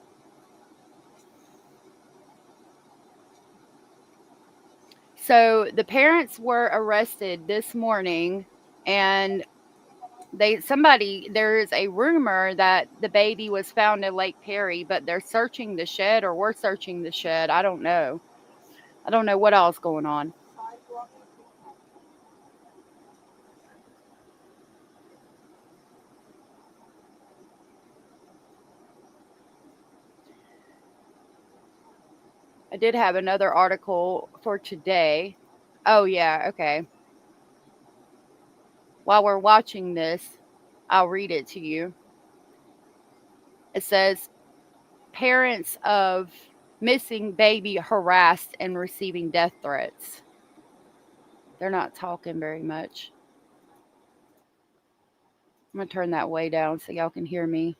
So the parents were arrested this morning, and there's a rumor that the baby was found in Lake Perry, but they're searching the shed, or we're searching the shed. I don't know. I don't know what else going on. I did have another article for today. Oh, yeah, okay. While we're watching this, I'll read it to you. It says, parents of missing baby harassed and receiving death threats. They're not talking very much. I'm going to turn that way down so y'all can hear me.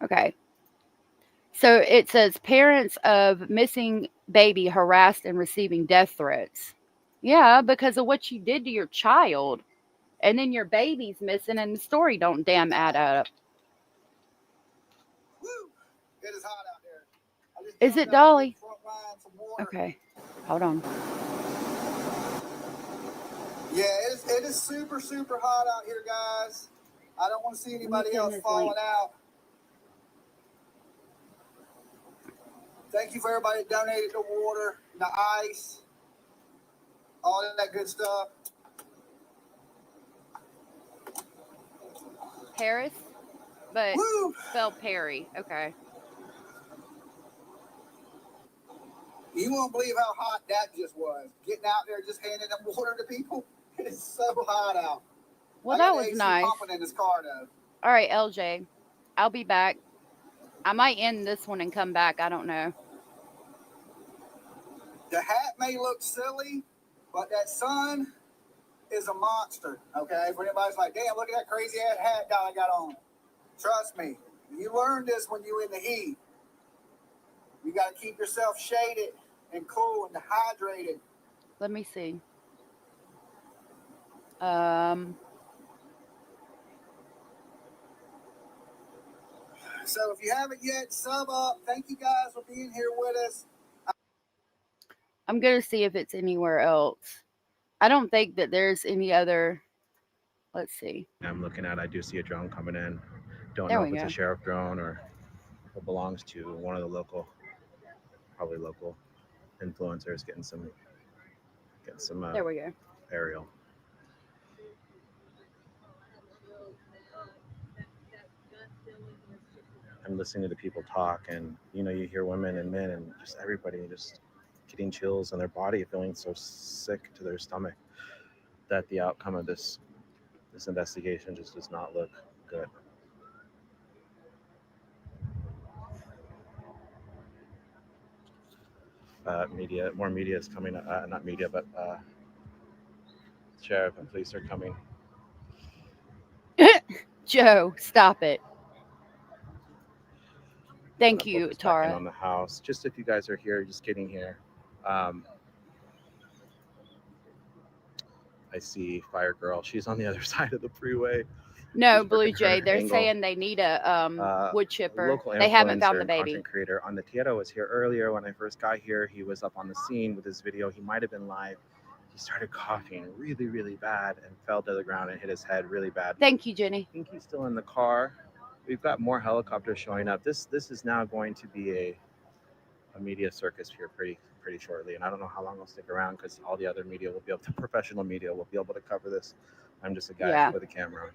Okay. So it says parents of missing baby harassed and receiving death threats. Yeah, because of what you did to your child. And then your baby's missing and the story don't damn add up. Woo! It is hot out there. Is it Dolly? Okay. Hold on. Yeah, it is super, super hot out here, guys. I don't want to see anybody else falling out. Thank you for everybody that donated the water, the ice, all that good stuff. Paris, but spelled Perry. Okay. You won't believe how hot that just was. Getting out there, just handing them water to people. It is so hot out. Well, that was AC nice. pumping in this car, though. All right, LJ. I'll be back. I might end this one and come back. I don't know. The hat may look silly, but that sun is a monster, okay? If anybody's like, damn, look at that crazy ass hat I got on. Trust me, you learn this when you're in the heat. You got to keep yourself shaded and cool and hydrated. Let me see. So if you haven't yet, sub up. Thank you guys for being here with us. I'm going to see if it's anywhere else. I don't think that there's any other. Let's see. I'm looking at, I do see a drone coming in. Don't There know we if it's go. a sheriff drone or it belongs to one of the probably local influencers getting some There we go. aerial. I'm listening to the people talk, and you hear women and men and just everybody just getting chills in their body, feeling so sick to their stomach that the outcome of this investigation just does not look good. More media is coming. Not media, but sheriff and police are coming. Joe, stop it. Thank you, Tara. On the house, just if you guys are here, just getting here. I see Fire Girl. She's on the other side of the freeway. No, Blue Jay. They're saying they need a wood chipper. Local They haven't found the and baby. Content creator on the Tierra was here earlier. When I first got here, he was up on the scene with his video. He might have been live. He started coughing really, really bad and fell to the ground and hit his head really bad. Thank you, Jenny. I think he's still in the car. We've got more helicopters showing up. This is now going to be a media circus here pretty shortly, and I don't know how long I'll stick around because all the other media will be able to, professional media will be able to cover this. I'm just a guy with a camera.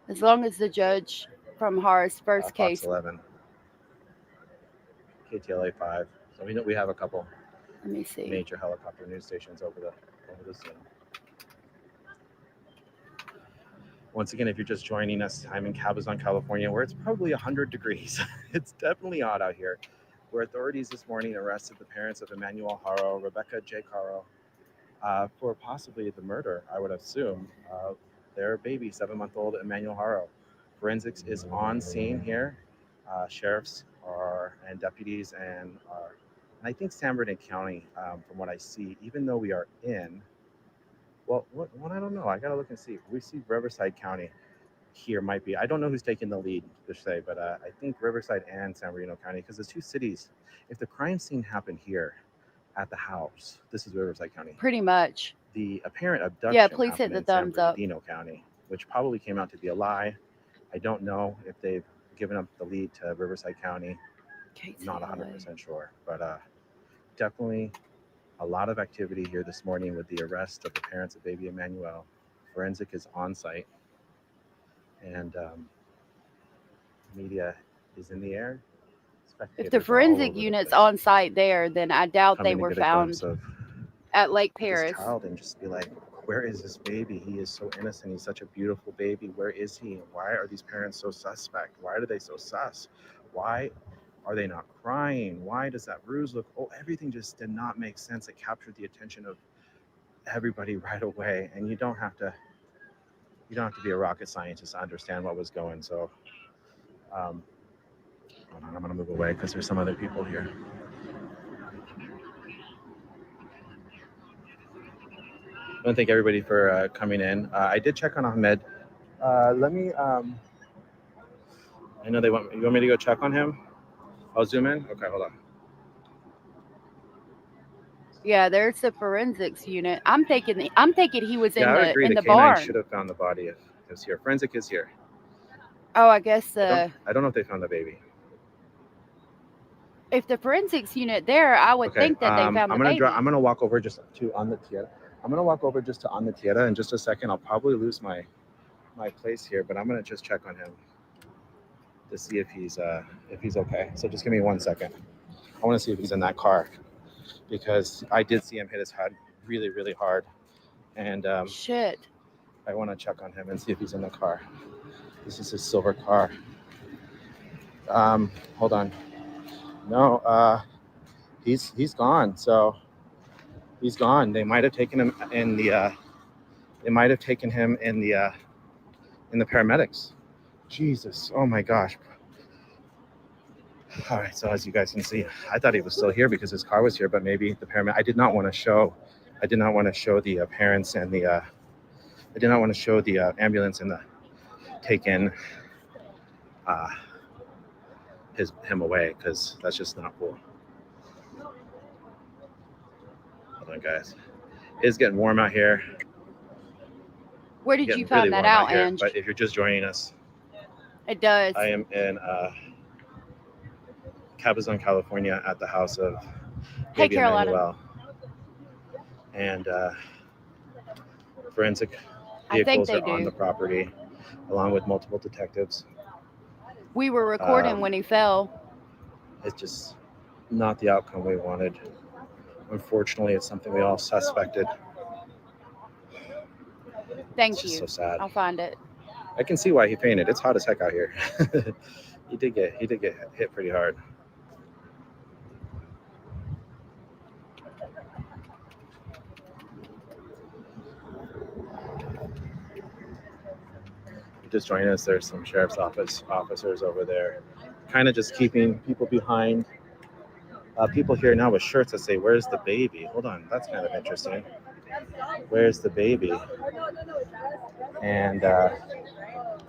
As long as the judge from Haro's first case. Fox 11, KTLA 5. So we have a couple. Let me see. Major helicopter news stations over the scene. Once again, if you're just joining us, I'm in Cabazon, California, where it's probably 100 degrees. It's definitely hot out here. Where authorities this morning arrested the parents of Emmanuel Haro, Rebecca Jake Haro, for possibly the murder, I would assume, of their baby, 7-month-old Emmanuel Haro. Forensics is on scene here. Sheriffs and deputies and I think San Bernardino County, from what I see, even though we are in Well, I don't know. I gotta look and see. We see Riverside County here might be. I don't know who's taking the lead per se, but I think Riverside and San Bernardino County, because the two cities. If the crime scene happened here at the house, this is Riverside County. Pretty much. The apparent abduction Yeah, please hit happened the in San thumbs up. Bernardino County, which probably came out to be a lie. I don't know if they've given up the lead to Riverside County. Not 100% sure, but definitely a lot of activity here this morning with the arrest of the parents of baby Emmanuel. Forensic is on site, and media is in the air. If the forensic unit's on site there, then I doubt they were found at Lake Paris. Child and just be like, where is this baby? He is so innocent. He's such a beautiful baby. Where is he? Why are these parents so suspect? Why are they so sus? Why are they not crying? Why does that bruise look? Oh, everything just did not make sense. It captured the attention of everybody right away. And you don't have to be a rocket scientist to understand what was going. So, hold on, I'm gonna move away because there's some other people here. I want to thank everybody for coming in. I did check on Ahmed. Let me. I know they want. You want me to go check on him? I'll zoom in. Okay, hold on. Yeah, there's the forensics unit. I'm thinking he was in the K9 barn. Should have found the body if it was here. Forensic is here. Oh, I guess I don't know if they found the baby. If the forensics unit there, I would think that they found the baby. I'm gonna walk over just to on the Tierra. I'm gonna walk over just to on the Tierra in just a second. I'll probably lose my place here, but I'm gonna just check on him to see if he's okay. So just give me 1 second. I want to see if he's in that car because I did see him hit his head really, really hard, and shit. I want to check on him and see if he's in the car. This is his silver car. Hold on. No, he's gone. So he's gone. They might have taken him in the. They might have taken him in the paramedics. Jesus. Oh my gosh. All right. So as you guys can see, I thought he was still here because his car was here, but maybe the paramedic. I did not want to show the parents and the. I did not want to show the ambulance and the taken. Him away because that's just not cool. Hold on, guys. It's getting warm out here. Where did you find that out, Ange? But if you're just joining us, it does. I am in Cabazon, California, at the house of baby Emmanuel, and forensic vehicles are on the property, along with multiple detectives. We were recording when he fell. It's just not the outcome we wanted. Unfortunately, it's something we all suspected. Thank you. So sad. I'll find it. I can see why he fainted. It's hot as heck out here. He did get hit pretty hard. Just join us. There's some sheriff's office officers over there, kind of just keeping people behind. People here now with shirts that say, "Where's the baby?" Hold on, that's kind of interesting. Where's the baby? And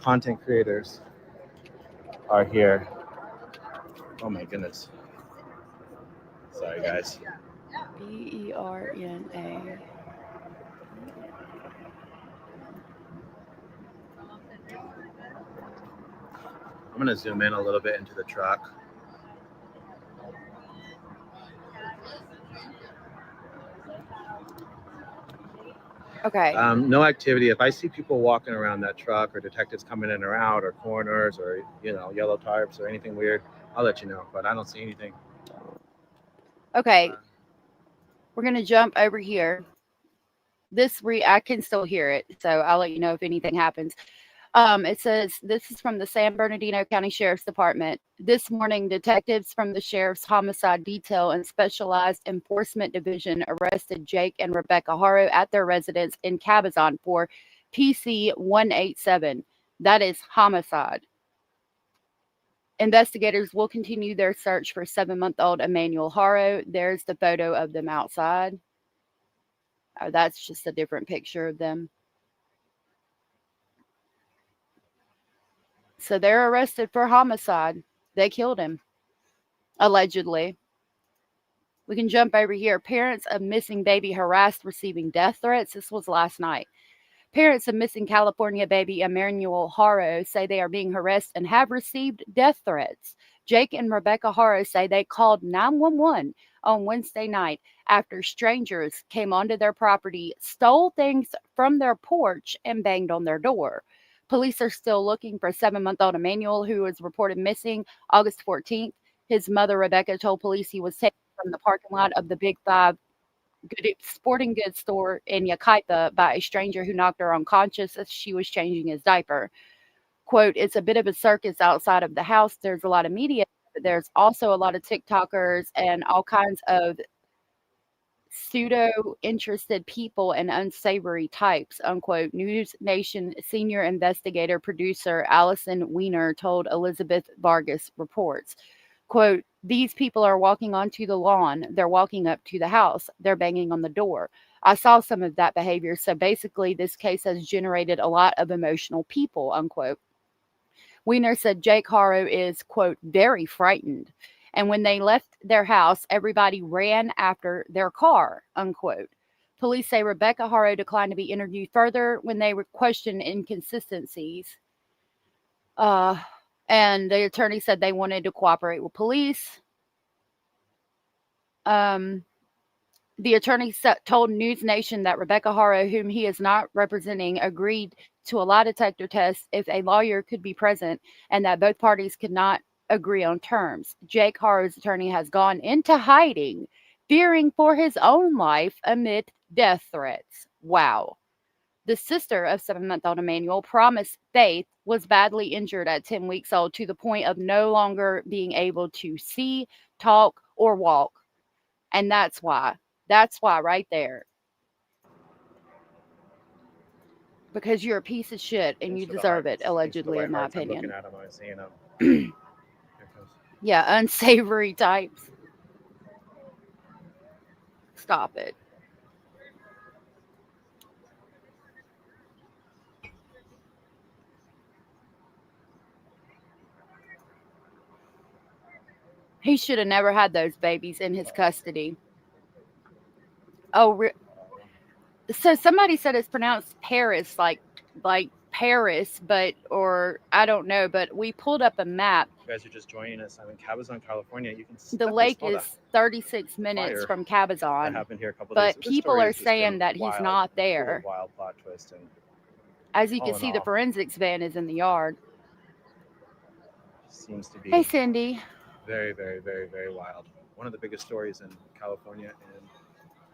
content creators are here. Oh my goodness. Sorry, guys. BERNA. I'm going to zoom in a little bit into the truck. Okay. No activity. If I see people walking around that truck or detectives coming in or out or coroners or, yellow tarps or anything weird, I'll let you know. But I don't see anything. Okay. We're going to jump over here. I can still hear it, so I'll let you know if anything happens. It says, this is from the San Bernardino County Sheriff's Department. This morning, detectives from the Sheriff's Homicide Detail and Specialized Enforcement Division arrested Jake and Rebecca Haro at their residence in Cabazon for PC 187. That is homicide. Investigators will continue their search for 7-month-old Emmanuel Haro. There's the photo of them outside. Oh, that's just a different picture of them. So they're arrested for homicide. They killed him, allegedly. We can jump over here. Parents of missing baby harassed receiving death threats. This was last night. Parents of missing California baby Emmanuel Haro say they are being harassed and have received death threats. Jake and Rebecca Haro say they called 911 on Wednesday night after strangers came onto their property, stole things from their porch, and banged on their door. Police are still looking for 7-month-old Emmanuel, who was reported missing August 14th. His mother, Rebecca, told police he was taken from the parking lot of the Big Five sporting goods store in Yucaipa by a stranger who knocked her unconscious as she was changing his diaper. Quote, it's a bit of a circus outside of the house. There's a lot of media, but there's also a lot of TikTokers and all kinds of pseudo-interested people and unsavory types, unquote. News Nation senior investigator producer Allison Weiner told Elizabeth Vargas reports. Quote, these people are walking onto the lawn. They're walking up to the house. They're banging on the door. I saw some of that behavior. So basically, this case has generated a lot of emotional people, unquote. Weiner said Jake Haro is, quote, very frightened. And when they left their house, everybody ran after their car, unquote. Police say Rebecca Haro declined to be interviewed further when they questioned inconsistencies. And the attorney said they wanted to cooperate with police. The attorney told News Nation that Rebecca Haro, whom he is not representing, agreed to a lie detector test if a lawyer could be present and that both parties could not agree on terms. Jake Haro's attorney has gone into hiding, fearing for his own life amid death threats. Wow. The sister of 7-month-old Emmanuel, Promise Faith, was badly injured at 10 weeks old to the point of no longer being able to see, talk, or walk. And that's why. That's why right there. Because you're a piece of shit and you deserve it, allegedly, in my opinion. I'm looking at him, I was seeing him. Yeah, unsavory types. Stop it. He should have never had those babies in his custody. Oh, so somebody said it's pronounced Paris, like Paris, but, or I don't know, but we pulled up a map. You guys are just joining us. I'm in Cabazon, California. You can the lake is 36 minutes from Cabazon, happened here a couple but days. people are saying that he's not there. Wild plot twist. And as you can see, the forensics van is in the yard. Seems to be. Hey, Cindy. Very, very, very, very wild. One of the biggest stories in California, and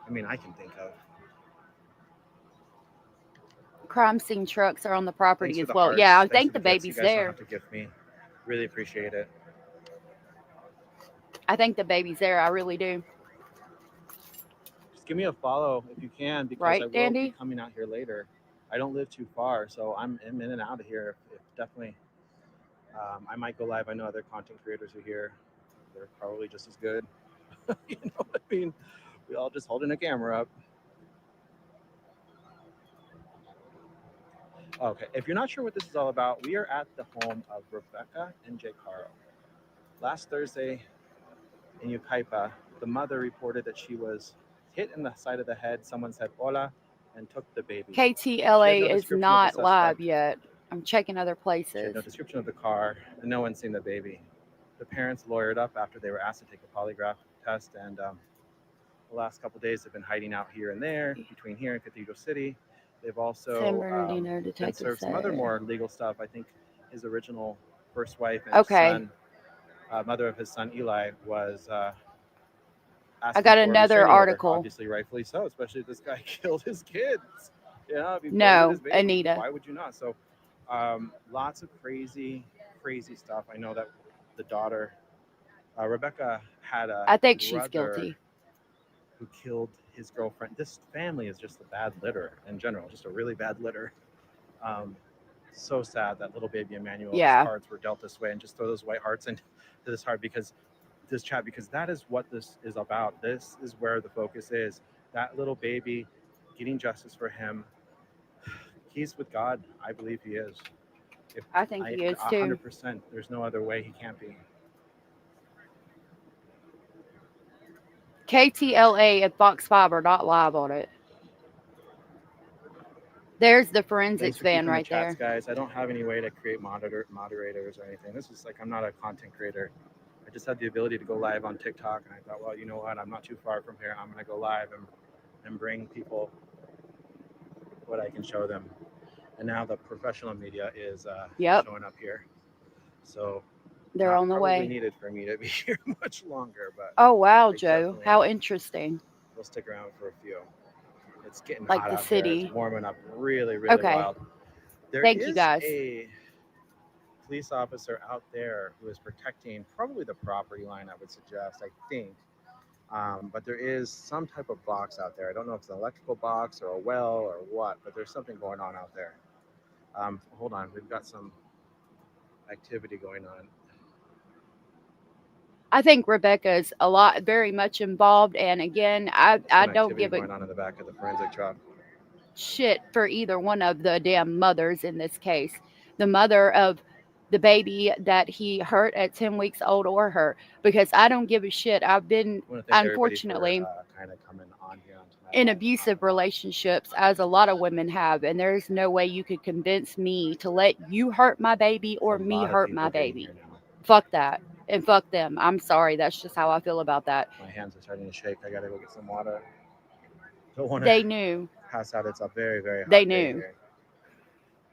I mean, I can think of. Crime scene trucks are on the property as well. Yeah, I think the baby's there. Have to gift me. Really appreciate it. I think the baby's there. I really do. Just give me a follow if you can, because I will be coming out here later. I don't live too far, so I'm in and out of here. If definitely, I might go live. I know other content creators are here. They're probably just as good. You know what I mean? We all just holding a camera up. Okay, if you're not sure what this is all about, we are at the home of Rebecca and Jake Haro. Last Thursday in Yucaipa, the mother reported that she was hit in the side of the head. Someone said hola and took the baby. KTLA is not live yet. I'm checking other places. She had no description of the car, and no one's seen the baby. The parents lawyered up after they were asked to take a polygraph test, and the last couple of days they've been hiding out here and there, between here and Cathedral City. They've also been served some other more legal stuff. I think his original first wife and son, mother of his son Eli, was I got another article. Obviously, rightfully so, especially if this guy killed his kids. Yeah, no, Anita. Why would you not? So, lots of crazy stuff. I know that the daughter, Rebecca, had a. I think she's guilty. Who killed his girlfriend. This family is just a bad litter in general, just a really bad litter. So sad that little baby Emmanuel, his hearts were dealt this way, and just throw those white hearts into this heart because that is what this is about. This is where the focus is. That little baby getting justice for him. He's with God. I believe he is. I think he is too. 100%. There's no other way he can't be. KTLA at Fox 5 are not live on it. There's the forensics van right the chats, there. Guys, I don't have any way to create moderators or anything. This is like, I'm not a content creator. I just had the ability to go live on TikTok, and I thought, well, you know what? I'm not too far from here. I'm going to go live and bring people what I can show them. And now the professional media is showing up here. So they're on the way. Needed for me to be here much longer, but oh wow, Joe, how interesting. We'll stick around for a few. It's getting like hot the out city. Here. It's warming up really wild. Thank you guys. A police officer out there who is protecting probably the property line, I would suggest, I think. But there is some type of box out there. I don't know if it's an electrical box or a well or what, but there's something going on out there. Hold on, we've got some activity going on. I think Rebecca's very much involved, and again, I don't give going on in the back of the forensic truck. Shit for either one of the damn mothers in this case. The mother of the baby that he hurt at 10 weeks old or her, because I don't give a shit. I've been, unfortunately, kind of coming on here in abusive relationships, as a lot of women have, and there's no way you could convince me to let you hurt my baby or me hurt my baby. Fuck that. And fuck them. I'm sorry. That's just how I feel about that. My hands are starting to shake. I gotta go get some water. Don't want They knew. Pass out. It's a very, very hot They day knew. here.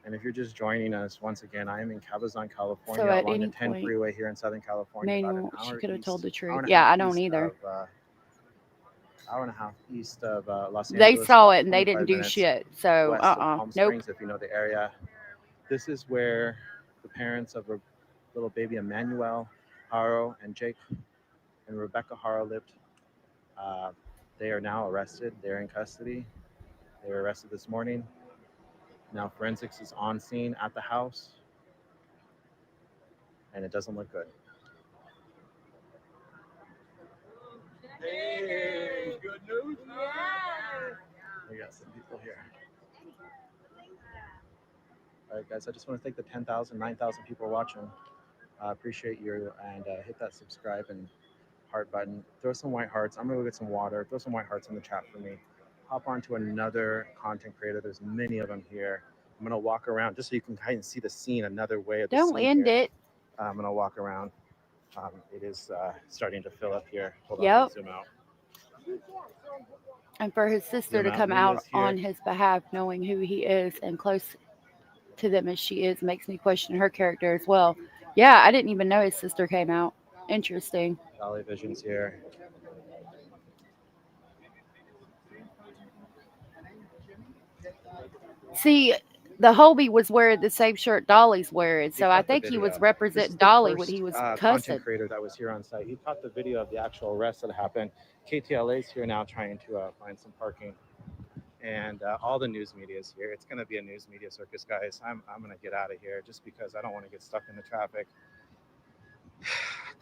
And if you're just joining us, once again, I am in Cabazon, California, So along the 10 freeway here in Southern California. Manuel, she could have told the truth. Yeah, I don't either. Hour and a half east of Los Angeles. They saw it and they didn't do minutes shit. So, Palm nope. Springs, if you know the area. This is where the parents of a little baby, Emmanuel Haro and Jake and Rebecca Haro lived. They are now arrested. They're in custody. They were arrested this morning. Now forensics is on scene at the house, and it doesn't look good. Hey, good news. Yeah. We got some people here. All right, guys, I just want to thank the 10,000, 9,000 people watching. I appreciate you, and hit that subscribe and heart button. Throw some white hearts. I'm going to go get some water. Throw some white hearts in the chat for me. Hop on to another content creator. There's many of them here. I'm going to walk around just so you can kind of see the scene another way. Of the Don't end here. it. I'm going to walk around. It is starting to fill up here. Hold yep. on, zoom out. And for his sister to come out on his behalf, knowing who he is and close to them as she is, makes me question her character as well. Yeah, I didn't even know his sister came out. Interesting. Dolly Vision's here. See, the Hobie was wearing the same shirt Dolly's wearing, so I think he was representing Dolly when he was cussing. Content creator that was here on site. He caught the video of the actual arrest that happened. KTLA's here now trying to find some parking, and all the news media is here. It's going to be a news media circus, guys. I'm going to get out of here just because I don't want to get stuck in the traffic.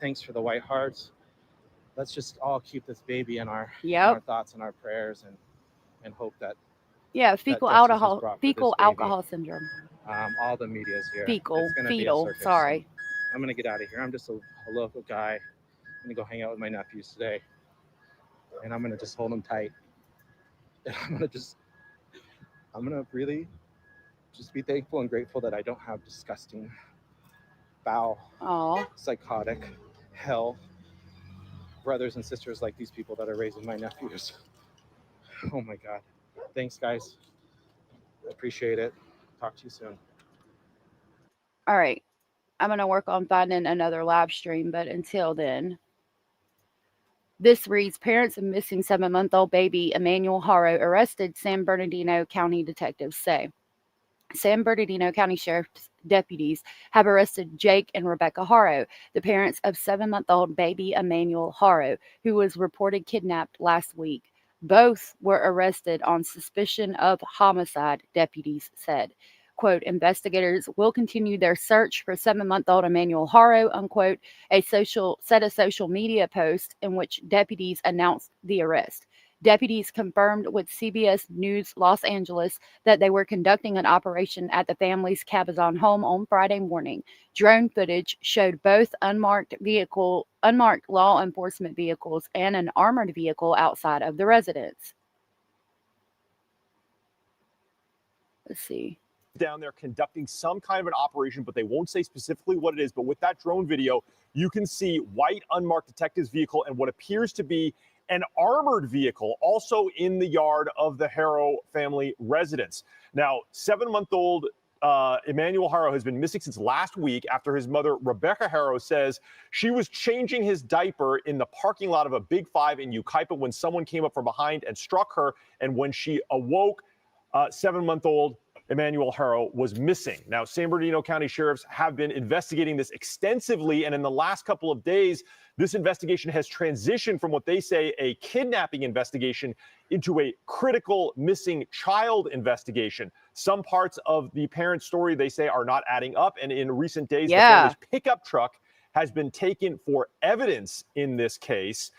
Thanks for the white hearts. Let's just all keep this baby in our thoughts and our prayers, and hope that. Yeah, fecal alcohol syndrome. All the media's here. Fetal. Sorry. I'm gonna get out of here. I'm just a local guy. I'm gonna go hang out with my nephews today, and I'm gonna just hold them tight. And I'm gonna really just be thankful and grateful that I don't have disgusting, foul, psychotic, hell brothers and sisters like these people that are raising my nephews. Oh my God. Thanks, guys. I appreciate it. Talk to you soon. All right. I'm going to work on finding another live stream, but until then, this reads, parents of missing 7-month-old baby Emmanuel Haro arrested, San Bernardino County detectives say. San Bernardino County Sheriff's deputies have arrested Jake and Rebecca Haro, the parents of 7-month-old baby Emmanuel Haro, who was reported kidnapped last week. Both were arrested on suspicion of homicide, deputies said. Quote, investigators will continue their search for 7-month-old Emmanuel Haro, unquote, a social media post in which deputies announced the arrest. Deputies confirmed with CBS News Los Angeles that they were conducting an operation at the family's Cabazon home on Friday morning. Drone footage showed both unmarked law enforcement vehicles and an armored vehicle outside of the residence. Let's see. Down there conducting some kind of an operation, but they won't say specifically what it is. But with that drone video, you can see white unmarked detective's vehicle and what appears to be an armored vehicle also in the yard of the Haro family residence. Now, 7-month-old Emmanuel Haro has been missing since last week after his mother, Rebecca Haro, says she was changing his diaper in the parking lot of a Big Five in Yucaipa when someone came up from behind and struck her. And when she awoke, 7-month-old Emmanuel Haro was missing. Now, San Bernardino County sheriffs have been investigating this extensively, and in the last couple of days, this investigation has transitioned from what they say a kidnapping investigation into a critical missing child investigation. Some parts of the parent's story, they say, are not adding up, and in recent days, the family's pickup truck has been taken for evidence in this case.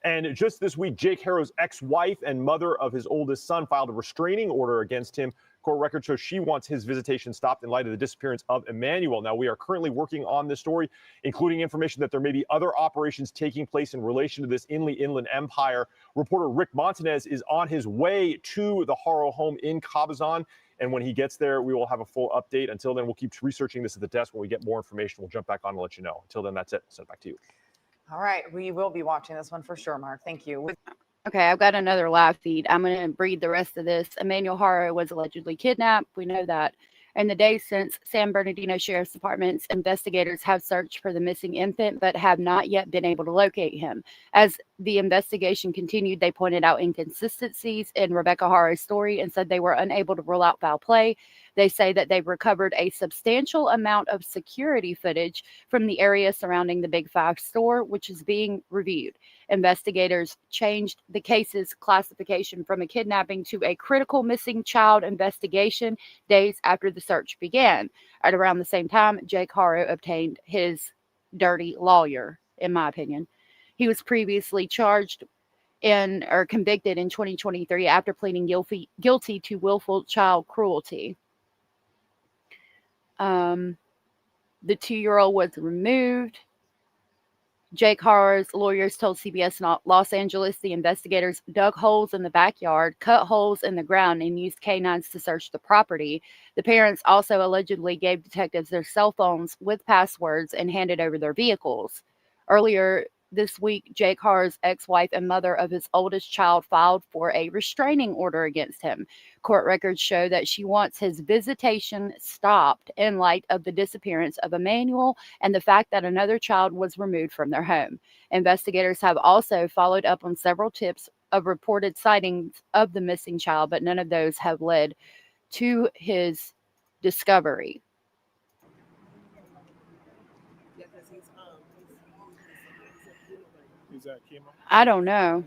And just this week, Jake Haro's ex-wife and mother of his oldest son filed a restraining order against him. Court record shows she wants his visitation stopped in light of the disappearance of Emmanuel. Now, we are currently working on this story, including information that there may be other operations taking place in relation to this Inland Empire. Reporter Rick Montanez is on his way to the Haro home in Cabazon. And when he gets there, we will have a full update. Until then, we'll keep researching this at the desk. When we get more information, we'll jump back on and let you know. Until then, that's it. Send it back to you. All right. We will be watching this one for sure, Mark. Thank you. Okay, I've got another live feed. I'm going to read the rest of this. Emmanuel Haro was allegedly kidnapped. We know that. In the days since, San Bernardino Sheriff's Department's investigators have searched for the missing infant, but have not yet been able to locate him. As the investigation continued, they pointed out inconsistencies in Rebecca Haro's story and said they were unable to rule out foul play. They say that they've recovered a substantial amount of security footage from the area surrounding the Big Five store, which is being reviewed. Investigators changed the case's classification from a kidnapping to a critical missing child investigation days after the search began. At around the same time, Jake Haro obtained his dirty lawyer, in my opinion. He was previously convicted in 2023 after pleading guilty to willful child cruelty. The 2-year-old was removed. Jake Haro's lawyers told CBS Los Angeles the investigators dug holes in the backyard, cut holes in the ground, and used canines to search the property. The parents also allegedly gave detectives their cell phones with passwords and handed over their vehicles. Earlier this week, Jake Haro's ex-wife and mother of his oldest child filed for a restraining order against him. Court records show that she wants his visitation stopped in light of the disappearance of Emmanuel and the fact that another child was removed from their home. Investigators have also followed up on several tips of reported sightings of the missing child, but none of those have led to his discovery. I don't know.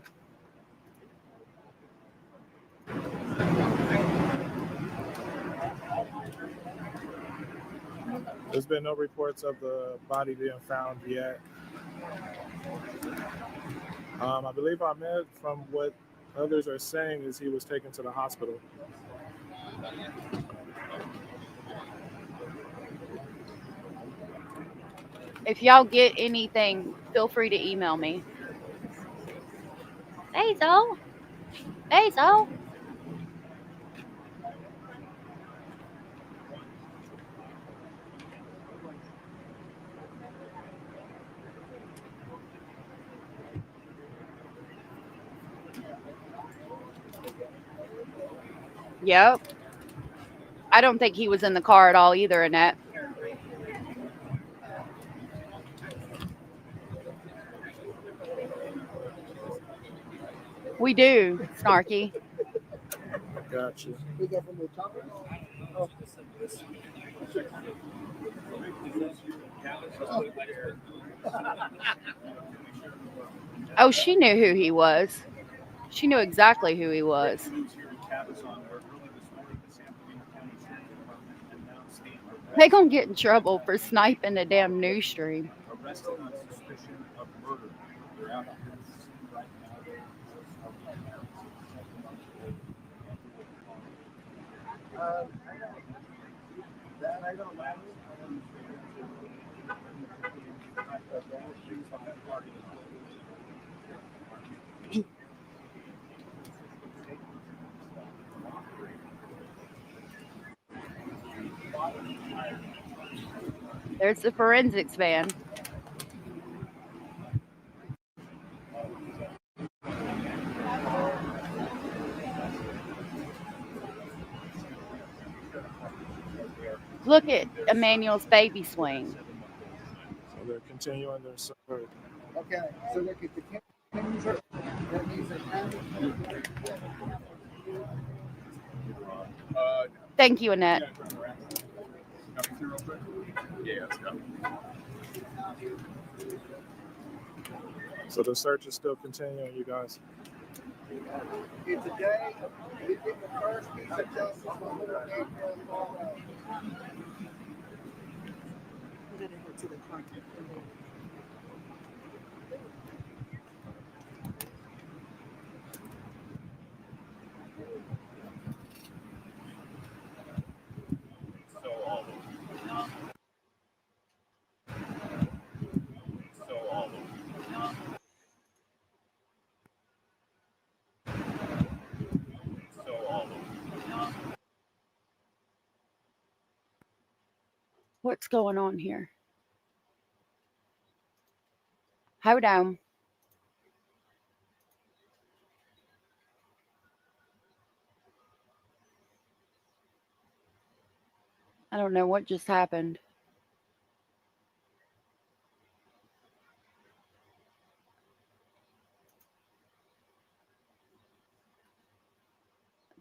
There's been no reports of the body being found yet. I believe Ahmed, from what others are saying, is he was taken to the hospital. If y'all get anything, feel free to email me. Hazel. Yep. I don't think he was in the car at all either, Annette. We do, Snarky. Gotcha. Oh, she knew who he was. She knew exactly who he was. They gonna get in trouble for sniping the damn news stream. There's the forensics van. Look at Emmanuel's baby swing. So they're continuing their search. Okay, so look at the cameras. That means they Thank you, Annette. Yeah, let's go. So the search is still continuing, you guys. It's a day. We get the first piece of justice on Little Emmanuel Haro. We're gonna head to the contact. What's going on here? Hold on. I don't know what just happened.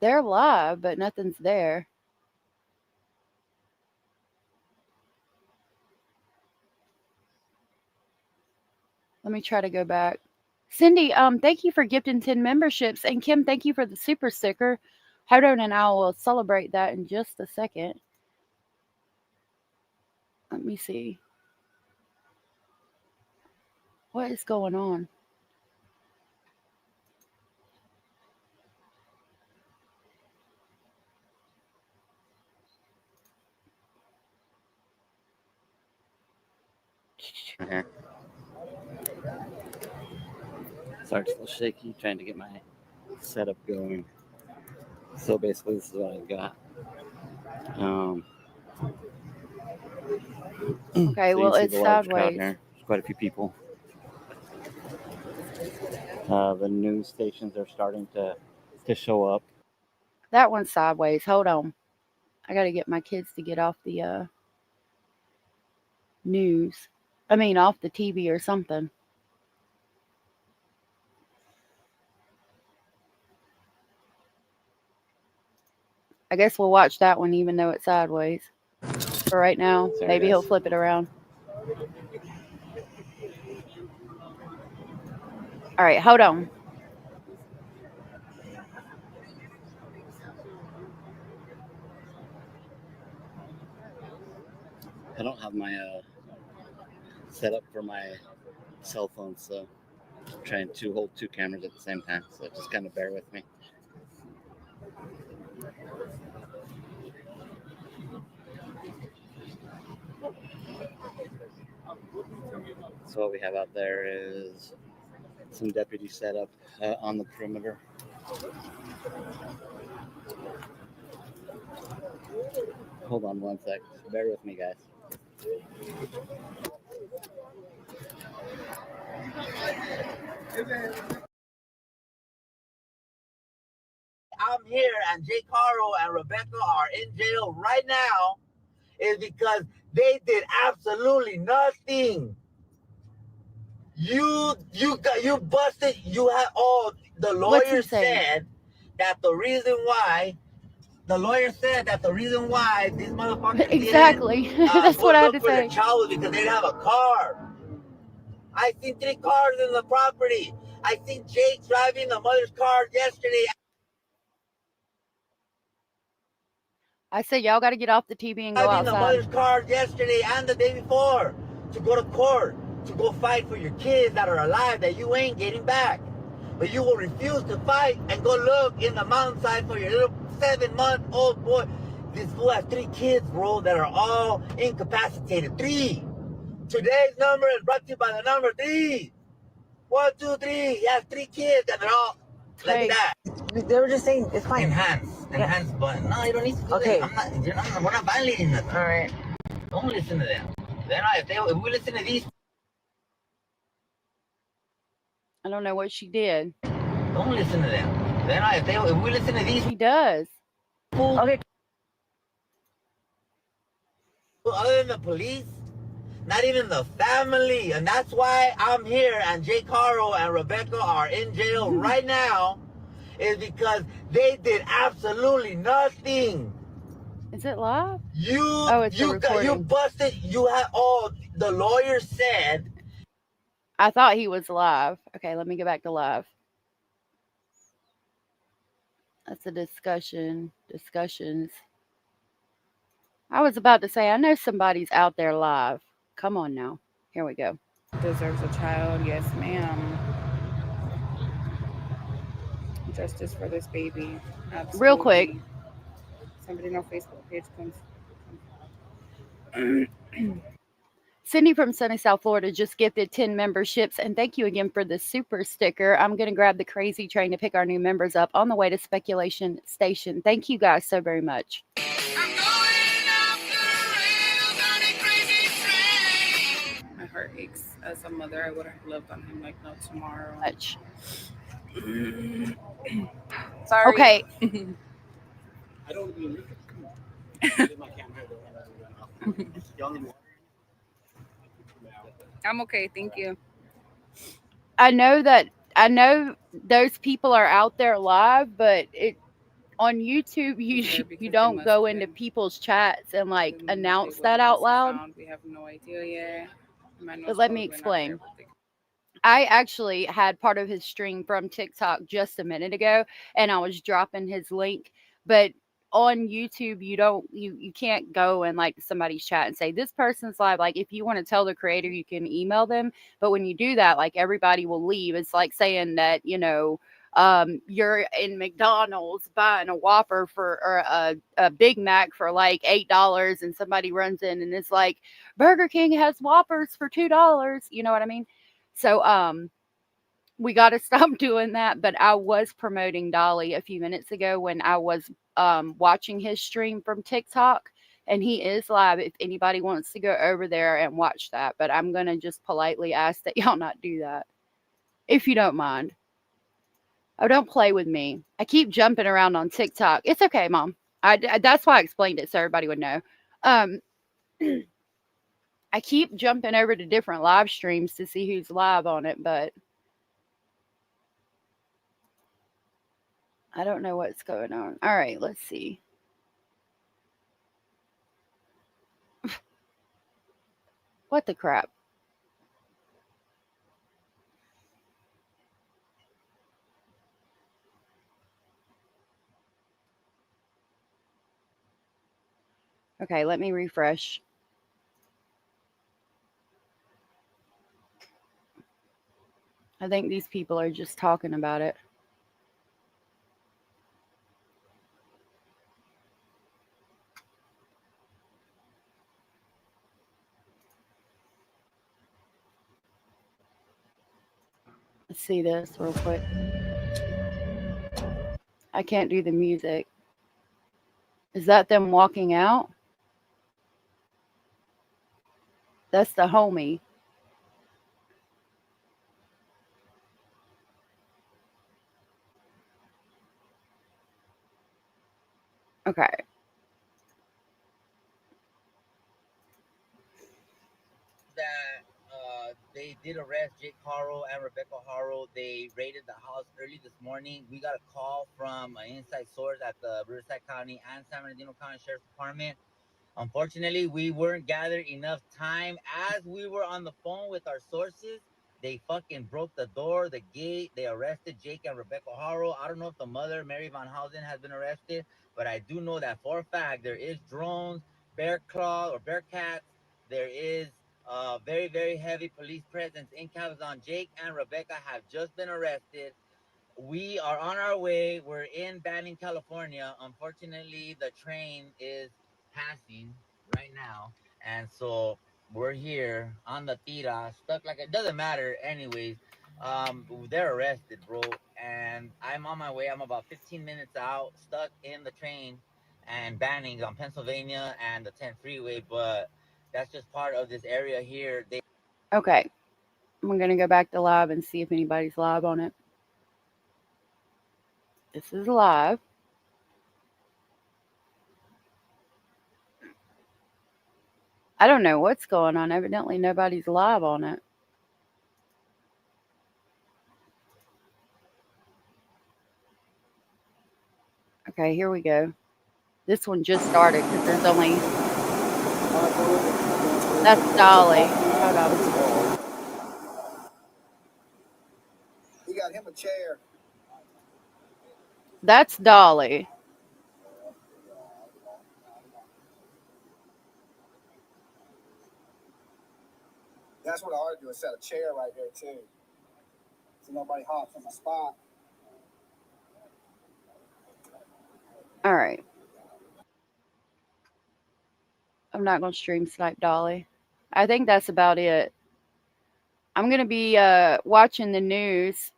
They're live, but nothing's there. Let me try to go back. Cindy, thank you for gifting 10 memberships. And Kim, thank you for the super sticker. Hold on, and I will celebrate that in just a second. Let me see. What is going on? Okay. Sorry, it's a little shaky, trying to get my setup going. So basically, this is what I've got. Okay, so well, you can see it's the large crowd sideways. here. There's quite a few people. The news stations are starting to show up. That one's sideways. Hold on. I got to get my kids to get off the news. I mean, off the TV or something. I guess we'll watch that one even though it's sideways. For right now, Sorry, maybe guys. he'll flip it around. All right, hold on. I don't have my set up for my cell phone, so I'm trying to hold two cameras at the same time. So just kind of bear with me. So what we have out there is some deputies set up on the perimeter. Hold on one sec. Bear with me, guys. I'm here and Jake Haro and Rebecca are in jail right now is because they did absolutely nothing. You busted. You had the lawyer said that the reason why these motherfuckers exactly. didn't That's what I had to look for say. their child was because they didn't have a car. I seen 3 cars in the property. I seen Jake driving the mother's car yesterday. I said y'all got to get off the TV and go Driving the mother's outside. car yesterday and the day before to go to court, to go fight for your kids that are alive that you ain't getting back. but you will refuse to fight and go look in the mountainside for your little 7-month-old boy. This fool has 3 kids, bro, that are all incapacitated. 3. Today's number is brought to you by the number 3. 1, 2, 3. He has 3 kids, and they're all like that. They were just saying it's fine. Enhance button. No, you don't need to do that. We're not violating nothing. All right. Don't listen to them. If we listen to these, I don't know what she did. don't listen to them. If we listen to these, She does. Okay. Other than the police, not even the family, and that's why I'm here and Jake Haro and Rebecca are in jail right now, is because they did absolutely nothing. Is it live? It's you busted. You had the lawyer said. I thought he was live. Okay, let me go back to live. That's a discussion. Discussions. I was about to say, I know somebody's out there live. Come on now. Here we go. Deserves a child. Yes, ma'am. Justice for this baby. Absolutely. Real quick. Somebody on Facebook page comes. Cindy from sunny South Florida just gifted 10 memberships, and thank you again for the super sticker. I'm going to grab the crazy train to pick our new members up on the way to Speculation Station. Thank you guys so very much. My heart aches. As a mother, I would have loved on him like no tomorrow. Much. Sorry. Okay. I don't believe my camera. I'm okay, thank you. I know those people are out there live, but on YouTube you don't go into people's chats and like announce that out loud. We have no idea yet. But let me explain. I actually had part of his stream from TikTok just a minute ago, and I was dropping his link, but on YouTube, you can't go in like somebody's chat and say this person's live. Like if you want to tell the creator, you can email them. But when you do that, like everybody will leave. It's like saying that, you're in McDonald's buying a Whopper or a Big Mac for like $8, and somebody runs in and it's like Burger King has Whoppers for $2. You know what I mean? So we got to stop doing that. But I was promoting Dolly a few minutes ago when I was watching his stream from TikTok, and he is live if anybody wants to go over there and watch that. But I'm going to just politely ask that y'all not do that, if you don't mind. Oh, don't play with me. I keep jumping around on TikTok. It's okay, Mom. That's why I explained it so everybody would know. I keep jumping over to different live streams to see who's live on it, but I don't know what's going on. All right, let's see. What the crap? Okay, let me refresh. I think these people are just talking about it. Let's see this real quick. I can't do the music. Is that them walking out? That's the homie. Okay. That they did arrest Jake Haro and Rebecca Haro. They raided the house early this morning. We got a call from an inside source at the Riverside County and San Bernardino County Sheriff's Department. Unfortunately, we weren't gathered enough time. As we were on the phone with our sources, they fucking broke the door, the gate. They arrested Jake and Rebecca Haro. I don't know if the mother, Mary Van Housen, has been arrested, but I do know that for a fact there is drones, bear claw or bear cats. There is very, very heavy police presence in Cabazon. Jake and Rebecca have just been arrested. we are on our way. We're in Banning, California. Unfortunately, the train is passing right now. And so we're here on the tira, stuck like it doesn't matter anyways. They're arrested, bro. And I'm on my way. I'm about 15 minutes out, stuck in the train and Banning on Pennsylvania and the 10 freeway. But that's just part of this area here. Okay. I'm going to go back to live and see if anybody's live on it. This is live. I don't know what's going on. Evidently, nobody's live on it. Okay, here we go. This one just started because there's only... That's Dolly. Hold on. He got him a chair. That's Dolly. That's what I ought to do, is set a chair right there, too. So nobody hops on my spot. All right. I'm not going to stream snipe Dolly. I think that's about it. I'm going to be watching the news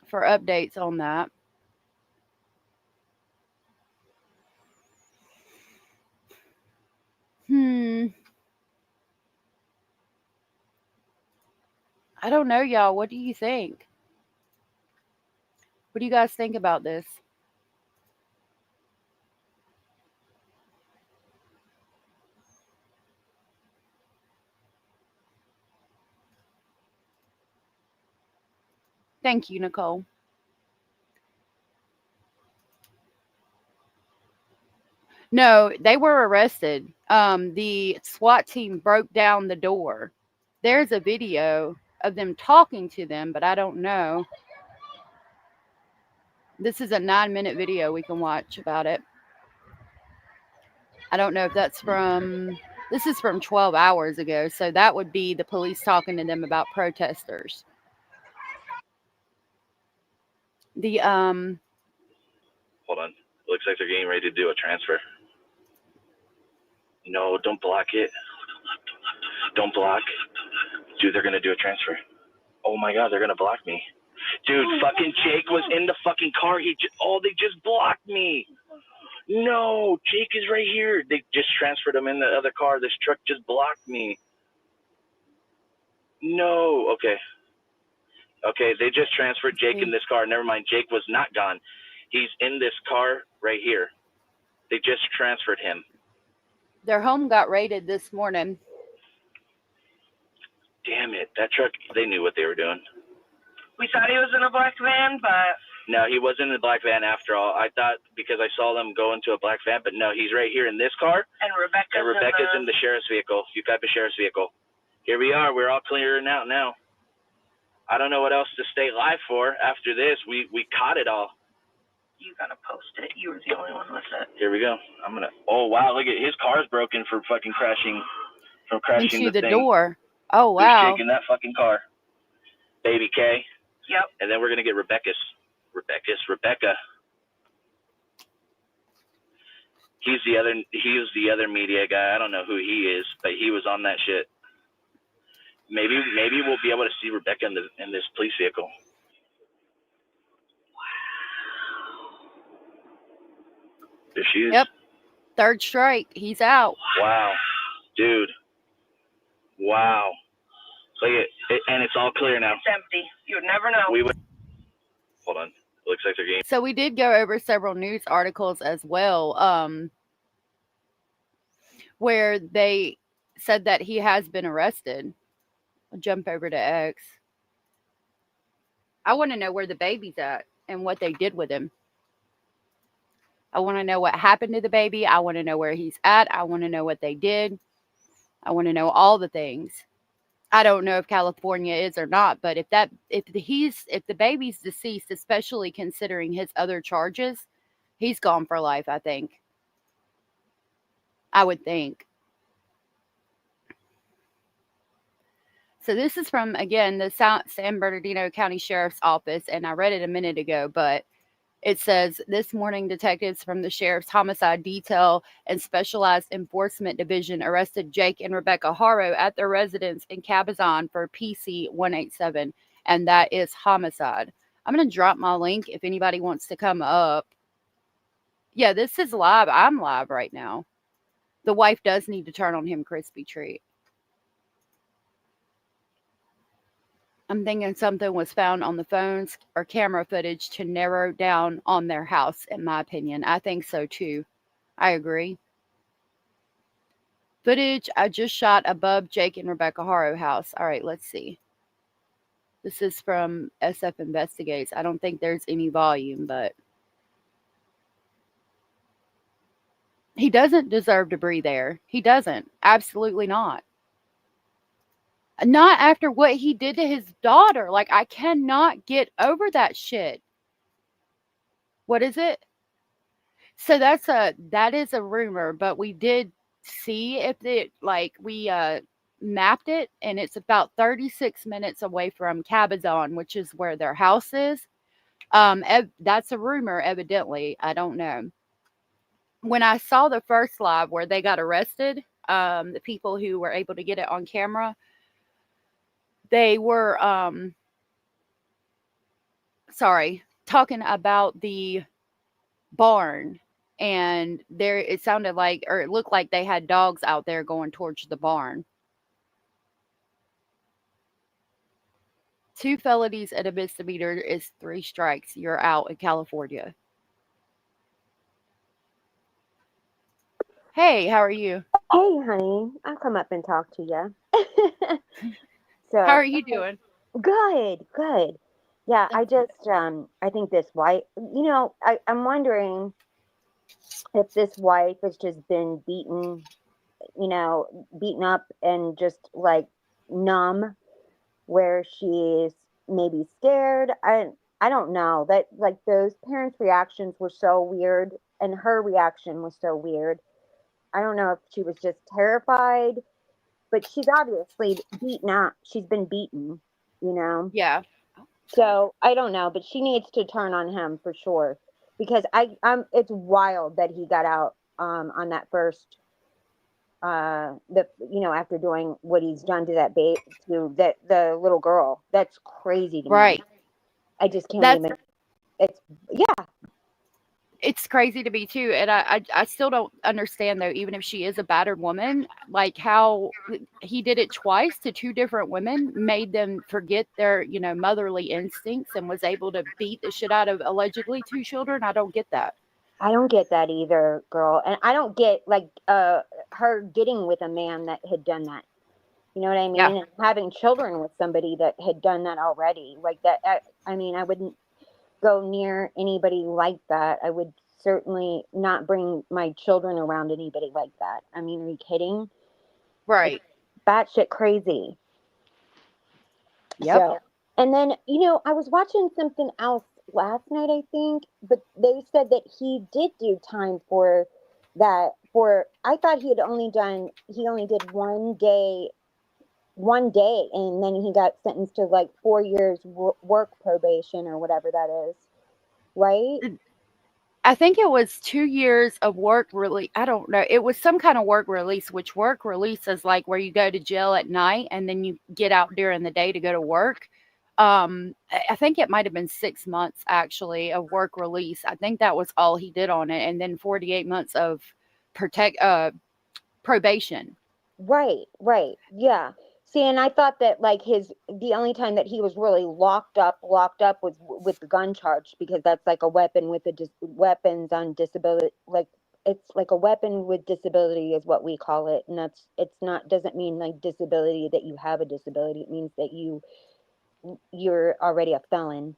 for updates on that. I don't know, y'all. What do you think? What do you guys think about this? Thank you, Nicole. No, they were arrested. The SWAT team broke down the door. There's a video of them talking to them, but I don't know. This is a 9-minute video we can watch about it. I don't know if that's from... This is from 12 hours ago, so that would be the police talking to them about protesters. The Hold on. Looks like they're getting ready to do a transfer. No, don't block it. Don't block. Dude, they're gonna do a transfer. Oh my god, they're gonna block me. Dude, fucking Jake was in the fucking car. They just blocked me. No, Jake is right here. They just transferred him in the other car. This truck just blocked me. No, okay. Okay, they just transferred Jake in this car. Never mind, Jake was not gone. He's in this car right here. They just transferred him. Their home got raided this morning. Damn it, that truck, they knew what they were doing. We thought he was in a black van, but... No, he wasn't in the black van after all. I thought because I saw them go into a black van, but no, he's right here in this car. And Rebecca's in the sheriff's vehicle. You type of sheriff's vehicle. Here we are. We're all clearing out now. I don't know what else to stay live for after this. We caught it all. You gotta post it. You were the only one with it. Here we go. I'm gonna... Oh, wow. Look at his car's broken for fucking crashing. From crashing into the thing. door. Oh, There's wow. Jake in that fucking car. Baby K. Yep. And then we're going to get Rebecca. He's the other media guy. I don't know who he is, but he was on that shit. Maybe we'll be able to see Rebecca in this police vehicle. There she is. Yep. Third strike. He's out. Wow. Dude. Wow. Look at it, and it's all clear now. It's empty. You would never know. Hold on. Looks like they're getting... So we did go over several news articles as well, where they said that he has been arrested. I'll jump over to X. I want to know where the baby's at and what they did with him. I want to know what happened to the baby. I want to know where he's at. I want to know what they did. I want to know all the things. I don't know if California is or not, but if the baby's deceased, especially considering his other charges, he's gone for life, I think. I would think. So this is from, again, the San Bernardino County Sheriff's Office, and I read it a minute ago, but it says, this morning, detectives from the Sheriff's Homicide Detail and Specialized Enforcement Division arrested Jake and Rebecca Haro at their residence in Cabazon for PC 187, and that is homicide. I'm going to drop my link if anybody wants to come up. Yeah, this is live. I'm live right now. The wife does need to turn on him crispy treat. I'm thinking something was found on the phones or camera footage to narrow down on their house, in my opinion. I think so too. I agree. Footage I just shot above Jake and Rebecca Haro house. All right, let's see. This is from SF Investigates. I don't think there's any volume, but he doesn't deserve to be there. He doesn't. Absolutely not. Not after what he did to his daughter. Like, I cannot get over that shit. What is it? So that is a rumor, but we did see if it, like, we mapped it, and it's about 36 minutes away from Cabazon, which is where their house is. That's a rumor, evidently. I don't know. When I saw the first live where they got arrested, the people who were able to get it on camera, they were talking about the barn, and there it sounded like, or it looked like they had dogs out there going towards the barn. 2 felonies and a misdemeanor is 3 strikes. You're out in California. Hey, how are you? Hey, honey, I'll come up and talk to you. So, How are you doing? Good, good. Yeah, I just, I think this wife, I'm wondering if this wife has just been beaten up and just like numb, where she's maybe scared. I don't know. That, like, those parents' reactions were so weird, and her reaction was so weird. I don't know if she was just terrified, but she's obviously beaten up. She's been beaten, Yeah. So I don't know, but she needs to turn on him for sure, because it's wild that he got out on that first after doing what he's done to the little girl. That's crazy to me. Right. I just can't even. It's crazy to me too, and I still don't understand, though, even if she is a battered woman, like how he did it twice to 2 different women, made them forget their motherly instincts, and was able to beat the shit out of allegedly 2 children. I don't get that. I don't get that either, girl, and I don't get her getting with a man that had done that. You know what I mean? Yeah. And having children with somebody that had done that already, like that. I mean, I wouldn't go near anybody like that. I would certainly not bring my children around anybody like that. I mean, are you kidding? Right. It's batshit crazy. Yep. So, and then, I was watching something else last night, I think, but they said that he did do time for that. I thought he only did 1 day, and then he got sentenced to like 4 years work probation or whatever that is, right? I think it was 2 years of work release. I don't know. It was some kind of work release, which work release is like where you go to jail at night and then you get out during the day to go to work. I think it might have been 6 months actually of work release. I think that was all he did on it, and then 48 months of probation. Right. Yeah. See, and I thought that the only time that he was really locked up was with the gun charge, because that's like a weapon with weapons on disability. Like, it's like a weapon with disability is what we call it. And doesn't mean like disability that you have a disability. It means that you're already a felon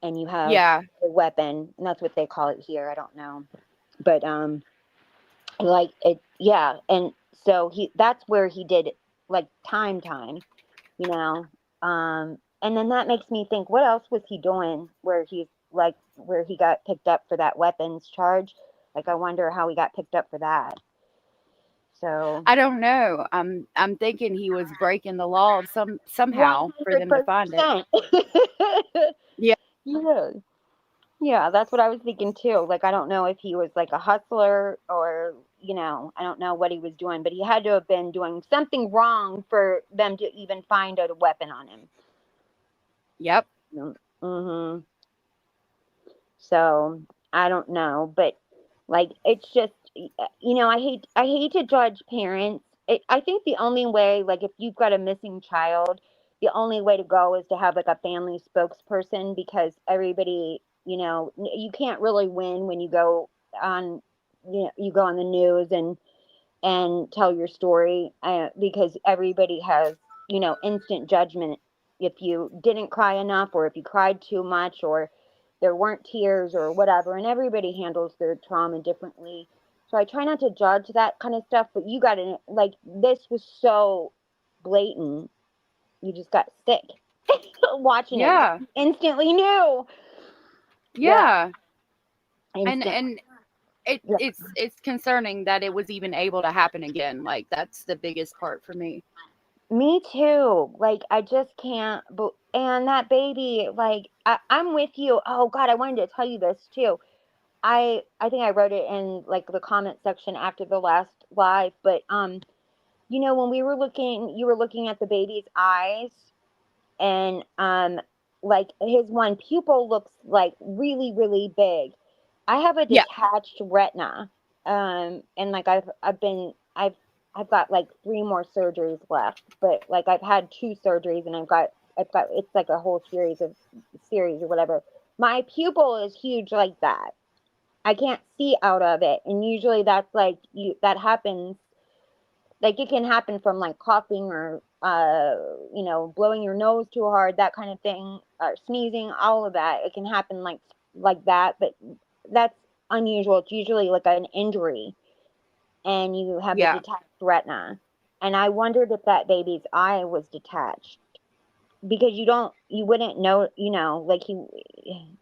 and you have a weapon, and that's what they call it here. I don't know. But, and so that's where he did like time, and then that makes me think, what else was he doing where he got picked up for that weapons charge? Like, I wonder how he got picked up for that. So I don't know. I'm thinking he was breaking the law somehow for them to find it. 100%. Yeah. Yeah. Yeah, that's what I was thinking too. Like, I don't know if he was like a hustler or, I don't know what he was doing, but he had to have been doing something wrong for them to even find a weapon on him. Yep. Mm-hmm. So I don't know, but like, it's just, I hate to judge parents. I think the only way, like, if you've got a missing child, the only way to go is to have like a family spokesperson, because everybody, you can't really win when you go on, you go on the news and tell your story, because everybody has, instant judgment if you didn't cry enough, or if you cried too much, or there weren't tears or whatever, and everybody handles their trauma differently. So I try not to judge that kind of stuff, but you got to, like, this was so blatant. You just got sick watching it. Yeah. You instantly knew. Yeah. Instant. And it's concerning that it was even able to happen again. Like, that's the biggest part for me. Me too. Like, I just can't. And that baby, like, I'm with you. Oh God, I wanted to tell you this too. I think I wrote it in like the comment section after the last live, but when we were looking, you were looking at the baby's eyes, and like, his one pupil looks like really, really big. I have a Yeah. detached retina, and like I've got like 3 more surgeries left, but like I've had 2 surgeries, and I've got it's like a whole series or whatever. My pupil is huge like that. I can't see out of it, and usually that's like that happens. Like, it can happen from like coughing or blowing your nose too hard, that kind of thing, or sneezing, all of that. It can happen like that, but that's unusual. It's usually like an injury, and you have a Yeah. detached retina. And I wondered if that baby's eye was detached, because you wouldn't know, like, you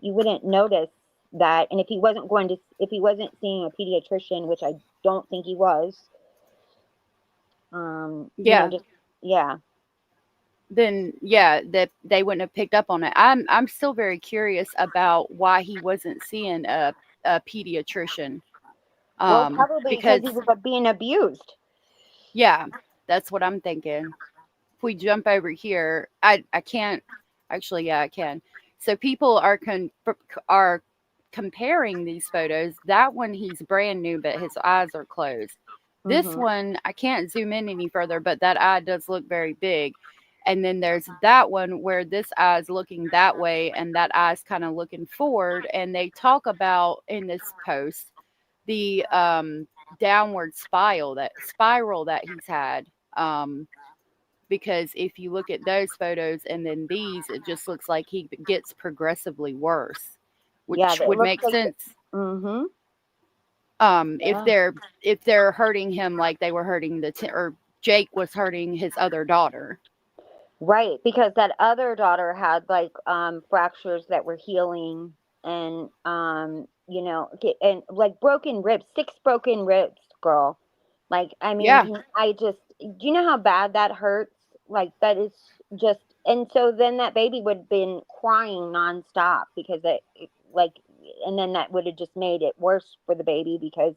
wouldn't notice that. And if he wasn't seeing a pediatrician, which I don't think he was, Yeah. just, yeah. Then yeah, that they wouldn't have picked up on it. I'm still very curious about why he wasn't seeing a pediatrician. Well, probably because Because he was being abused. yeah, that's what I'm thinking. If we jump over here, I can't actually. Yeah, I can. So people are comparing these photos. That one, he's brand new, but his eyes are closed. This Mhm. one, I can't zoom in any further, but that eye does look very big. And then there's that one where this eye is looking that way and that eye's kind of looking forward. And they talk about in this post the downward spiral that he's had. Because if you look at those photos and then these, it just looks like he gets progressively worse, Yeah, which it would looks make like. sense. Mhm. If Yeah. they're hurting him like they were hurting or Jake was hurting his other daughter. Right, because that other daughter had like fractures that were healing, and and like broken ribs, 6 broken ribs, girl. Like, I mean, Yeah. do you know how bad that hurts? Like, that is just. And so then that baby would have been crying nonstop, because like, and then that would have just made it worse for the baby, because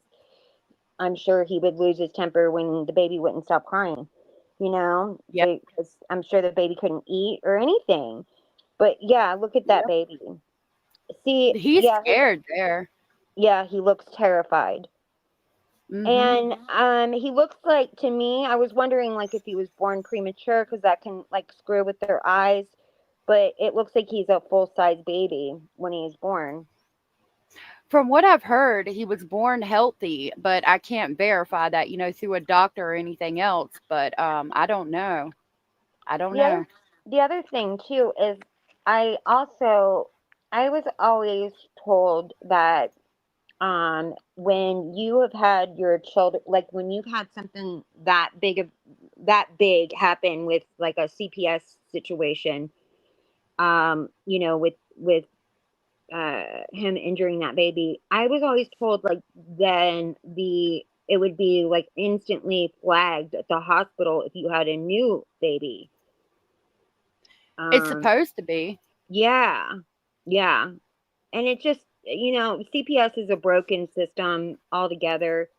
I'm sure he would lose his temper when the baby wouldn't stop crying. Yeah. Because I'm sure the baby couldn't eat or anything. But yeah, look at that baby. See, He's yeah, scared there. yeah, he looks terrified. Mm-hmm. And he looks like, to me, I was wondering like if he was born premature, because that can like screw with their eyes. But it looks like he's a full-size baby when he was born. From what I've heard, he was born healthy, but I can't verify that, through a doctor or anything else. But I don't know. I don't The other know. the other thing too is, I also I was always told that when you have had your children, like when you've had something that big happen with like a CPS situation, with him injuring that baby, I was always told, like, then the it would be like instantly flagged at the hospital if you had a new baby. It's supposed to be. Yeah. Yeah. And it just, CPS is a broken system altogether.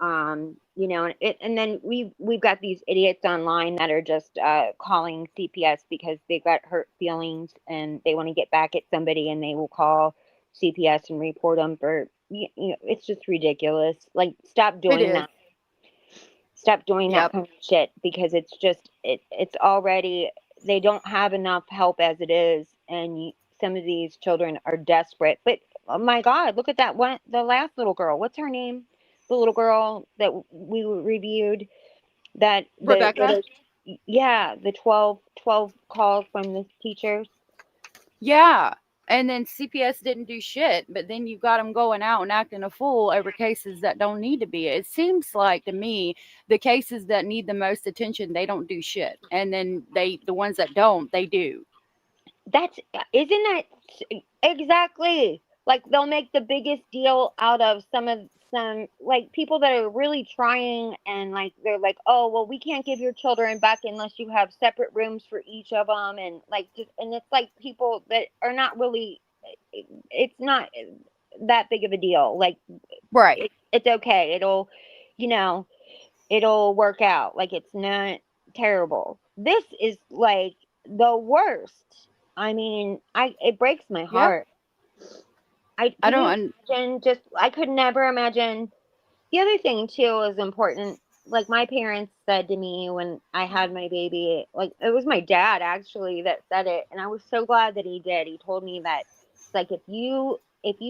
And then we've got these idiots online that are just calling CPS because they've got hurt feelings and they want to get back at somebody, and they will call CPS and report them for, it's just ridiculous. Like, stop doing that. Stop doing that kind of shit, because it's just, it's already, they don't have enough help as it is, and some of these children are desperate. But oh my God, look at that one, the last little girl. What's her name? The little girl that we reviewed, that Rebecca? the 12 calls from the teachers. Yeah. And then CPS didn't do shit, but then you got them going out and acting a fool over cases that don't need to be. It seems like to me, the cases that need the most attention, they don't do shit. And then the ones that don't, they do. Isn't that exactly, like, they'll make the biggest deal out of some like people that are really trying, and like they're like, oh well, we can't give your children back unless you have separate rooms for each of them, and like and it's like people that are not really, it's not that big of a deal, like, right, it's okay, it'll work out, like, it's not terrible. This is like the worst. I mean, it breaks my heart. I could never imagine. The other thing too is important. Like, my parents said to me when I had my baby, like, it was my dad actually that said it, and I was so glad that he did. He told me that it's like, if you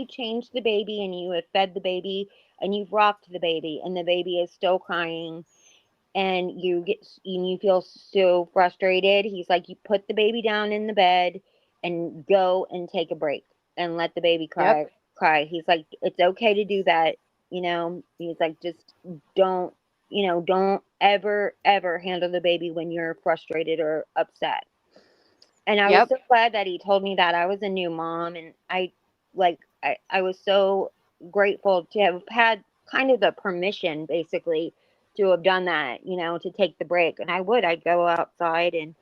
change the baby and you have fed the baby and you've rocked the baby and the baby is still crying, and you feel so frustrated, he's like, you put the baby down in the bed and go and take a break and let the baby cry. He's like, it's okay to do that. He's like, just don't ever handle the baby when you're frustrated or upset. And I was so glad that he told me that. I was a new mom, and I was so grateful to have had kind of the permission, basically, to have done that, to take the break. And I'd go outside, and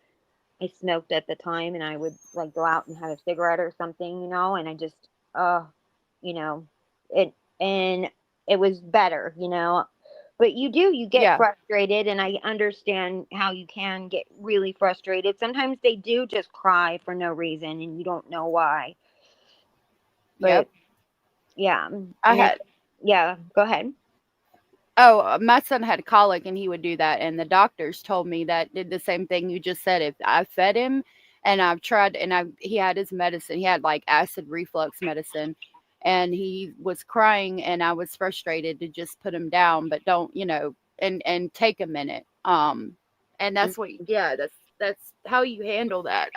I smoked at the time, and I would like go out and have a cigarette or something, and I just, it was better, but you get frustrated, and I understand how you can get really frustrated. Sometimes they do just cry for no reason, and you don't know why. But yeah, go ahead. Oh, my son had colic, and he would do that. And the doctors told me that did the same thing you just said. If I fed him, and I've tried, and he had his medicine, he had like acid reflux medicine, and he was crying, and I was frustrated to just put him down, but don't, and take a minute. And that's that's how you handle that.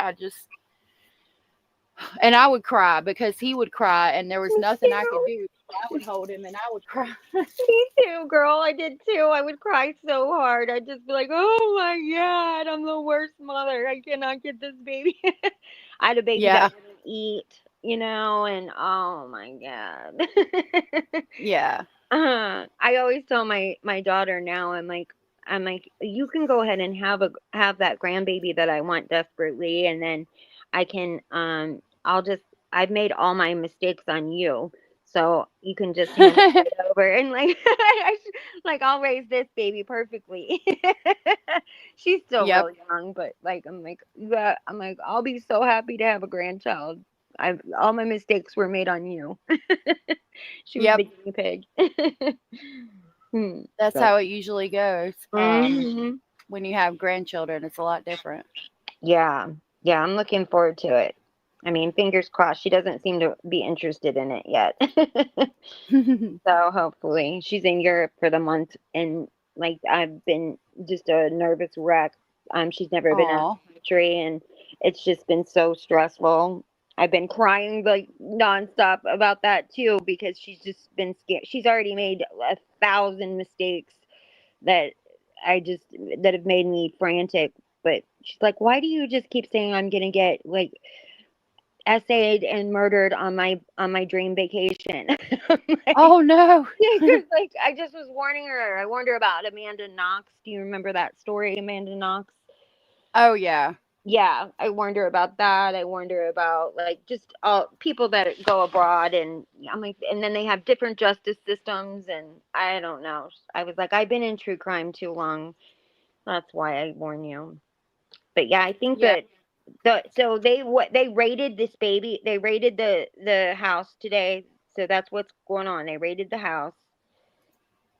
And I would cry because he would cry, and there was nothing I could do. I would hold him, and I would cry. Me too, girl. I did too. I would cry so hard. I'd just be like, oh my God, I'm the worst mother. I cannot get this baby. I had a baby that wouldn't eat, and oh my God. Yeah. I always tell my daughter now, I'm like, you can go ahead and have that grandbaby that I want desperately, and then I can, I've made all my mistakes on you. So you can just hand it over, and like I'll raise this baby perfectly. She's still real young, but like I'm like, I'll be so happy to have a grandchild. All my mistakes were made on you. She was the guinea pig. That's how it usually goes. Mm-hmm. When you have grandchildren, it's a lot different. Yeah, I'm looking forward to it. I mean, fingers crossed. She doesn't seem to be interested in it yet. So hopefully, she's in Europe for the month, and like I've been just a nervous wreck. She's never been out of the country, and it's just been so stressful. I've been crying like nonstop about that too, because she's just been scared. She's already made 1,000 mistakes that have made me frantic. But she's like, why do you just keep saying I'm gonna get, like, essayed and murdered on my dream vacation. Oh no. Like I just was warning her. I warned her about Amanda Knox. Do you remember that story, Amanda Knox? Oh yeah. Yeah, I warned her about that. I warned her about like just all people that go abroad, and I'm like, and then they have different justice systems, and I don't know. I was like, I've been in true crime too long. That's why I warn you. But yeah, I think Yeah. so they raided this baby. They raided the house today. So that's what's going on. They raided the house.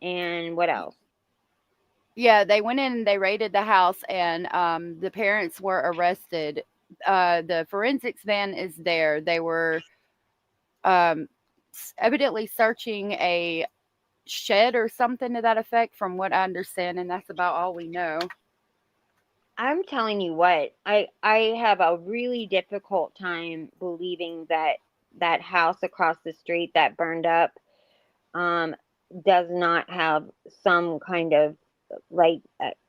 And what else? Yeah, they went in and they raided the house, and the parents were arrested. The forensics van is there. They were evidently searching a shed or something to that effect, from what I understand, and that's about all we know. I'm telling you what, I have a really difficult time believing that house across the street that burned up does not have some kind of like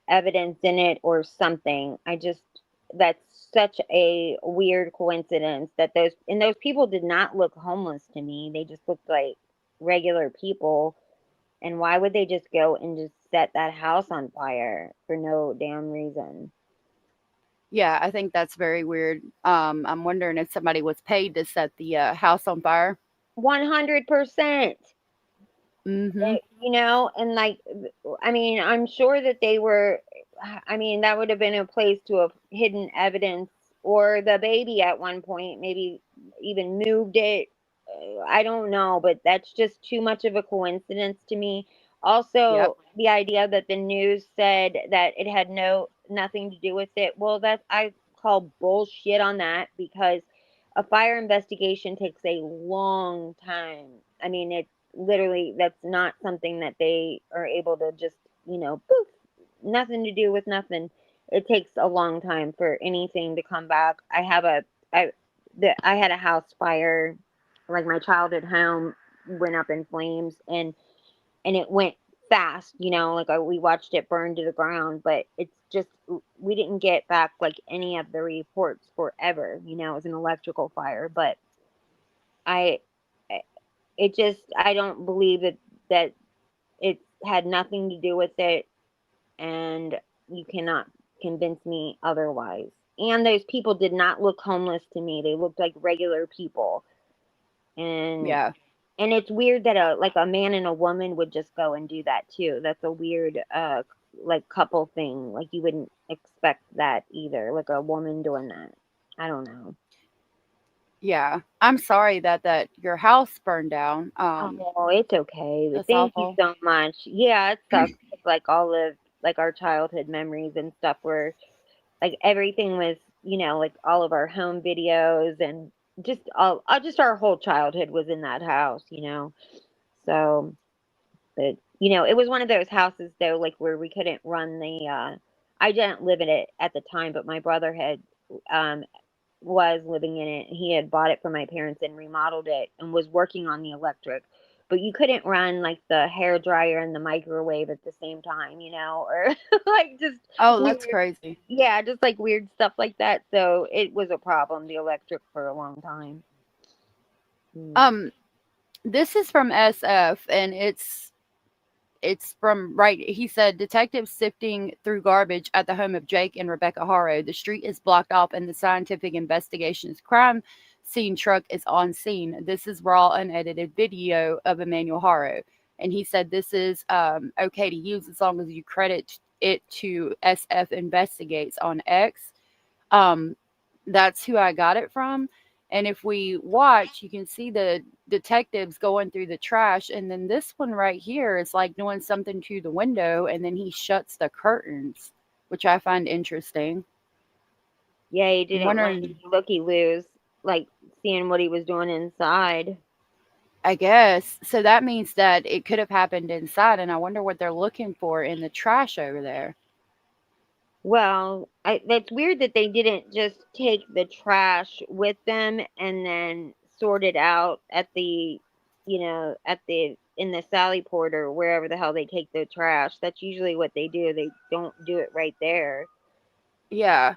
evidence in it or something. That's such a weird coincidence that those people did not look homeless to me. They just looked like regular people. And why would they just go and just set that house on fire for no damn reason? Yeah, I think that's very weird. I'm wondering if somebody was paid to set the house on fire. 100%. Mm-hmm. You know, and like, I mean, I'm sure that they were, I mean, that would have been a place to have hidden evidence, or the baby at one point, maybe even moved it. I don't know, but that's just too much of a coincidence to me. Yep. Also, the idea that the news said that it had nothing to do with it. Well, I call bullshit on that, because a fire investigation takes a long time. I mean, it's literally, that's not something that they are able to just, poof, nothing to do with nothing. It takes a long time for anything to come back. I had a house fire, like my childhood home went up in flames, and it went fast, like we watched it burn to the ground, but it's just, we didn't get back like any of the reports forever. It was an electrical fire, but I I don't believe that it had nothing to do with it, and you cannot convince me otherwise. And those people did not look homeless to me. They looked like regular people. And Yeah. and it's weird that a man and a woman would just go and do that too. That's a weird like couple thing. Like you wouldn't expect that either. Like a woman doing that. I don't know. Yeah. I'm sorry that your house burned down. Oh, it's okay. But That's thank you awful. so much. Yeah, it sucks. Like all of like our childhood memories and stuff were like everything was, like all of our home videos and just our whole childhood was in that house. So, but it was one of those houses though, like where we couldn't run I didn't live in it at the time, but my brother had was living in it. He had bought it from my parents and remodeled it and was working on the electric. But you couldn't run like the hair dryer and the microwave at the same time, or like just Oh, weird, that's crazy. yeah, just like weird stuff like that. So it was a problem, the electric, for a long time. This is from SF, and it's from, right, he said, detectives sifting through garbage at the home of Jake and Rebecca Haro. The street is blocked off and the scientific investigations crime scene truck is on scene. This is raw, unedited video of Emmanuel Haro. And he said this is okay to use as long as you credit it to SF Investigates on X. That's who I got it from. And if we watch, you can see the detectives going through the trash. And then this one right here is like doing something to the window. And then he shuts the curtains, which I find interesting. Yeah, he didn't want looky-loos, like seeing what he was doing inside. I guess. So that means that it could have happened inside. And I wonder what they're looking for in the trash over there. Well, that's weird that they didn't just take the trash with them and then sort it out at the, in the Sally Port or wherever the hell they take the trash. That's usually what they do. They don't do it right there. Yeah.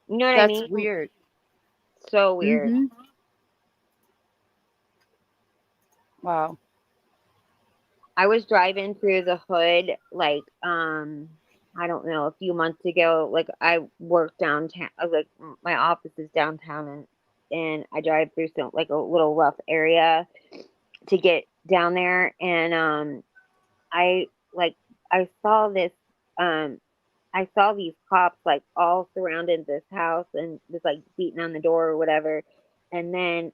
You know what I mean? That's weird. So weird. Mm-hmm. Wow. I was driving through the hood, like, I don't know, a few months ago. Like, I work downtown, like, my office is downtown, and I drive through some, like, a little rough area to get down there. And, I, like, I saw this, um, I saw these cops, like, all surrounded this house and just, like, beating on the door or whatever. And then,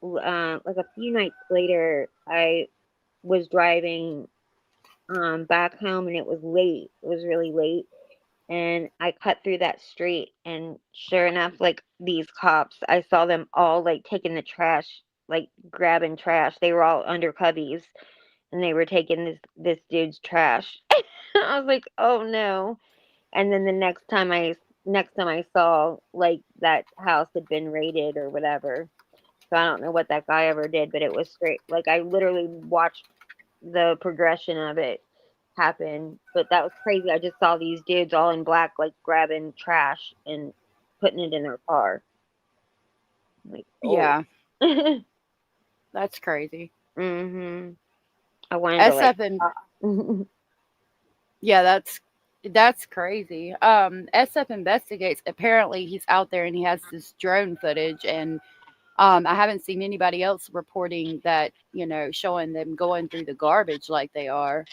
like, a few nights later, I was driving back home, and it was late. It was really late. And I cut through that street, and sure enough, like, these cops, I saw them all, like, taking the trash, like, grabbing trash. They were all under cubbies, and they were taking this dude's trash. I was like, oh no. And then the next time I saw, like, that house had been raided or whatever. So I don't know what that guy ever did, but it was straight. Like, I literally watched the progression of it happen. But that was crazy. I just saw these dudes all in black, like, grabbing trash and putting it in their car. Like, oh. Yeah. That's crazy. Mm-hmm. I wanted to, like, SF and yeah, that's crazy. SF investigates. Apparently, he's out there and he has this drone footage, and I haven't seen anybody else reporting that, showing them going through the garbage like they are.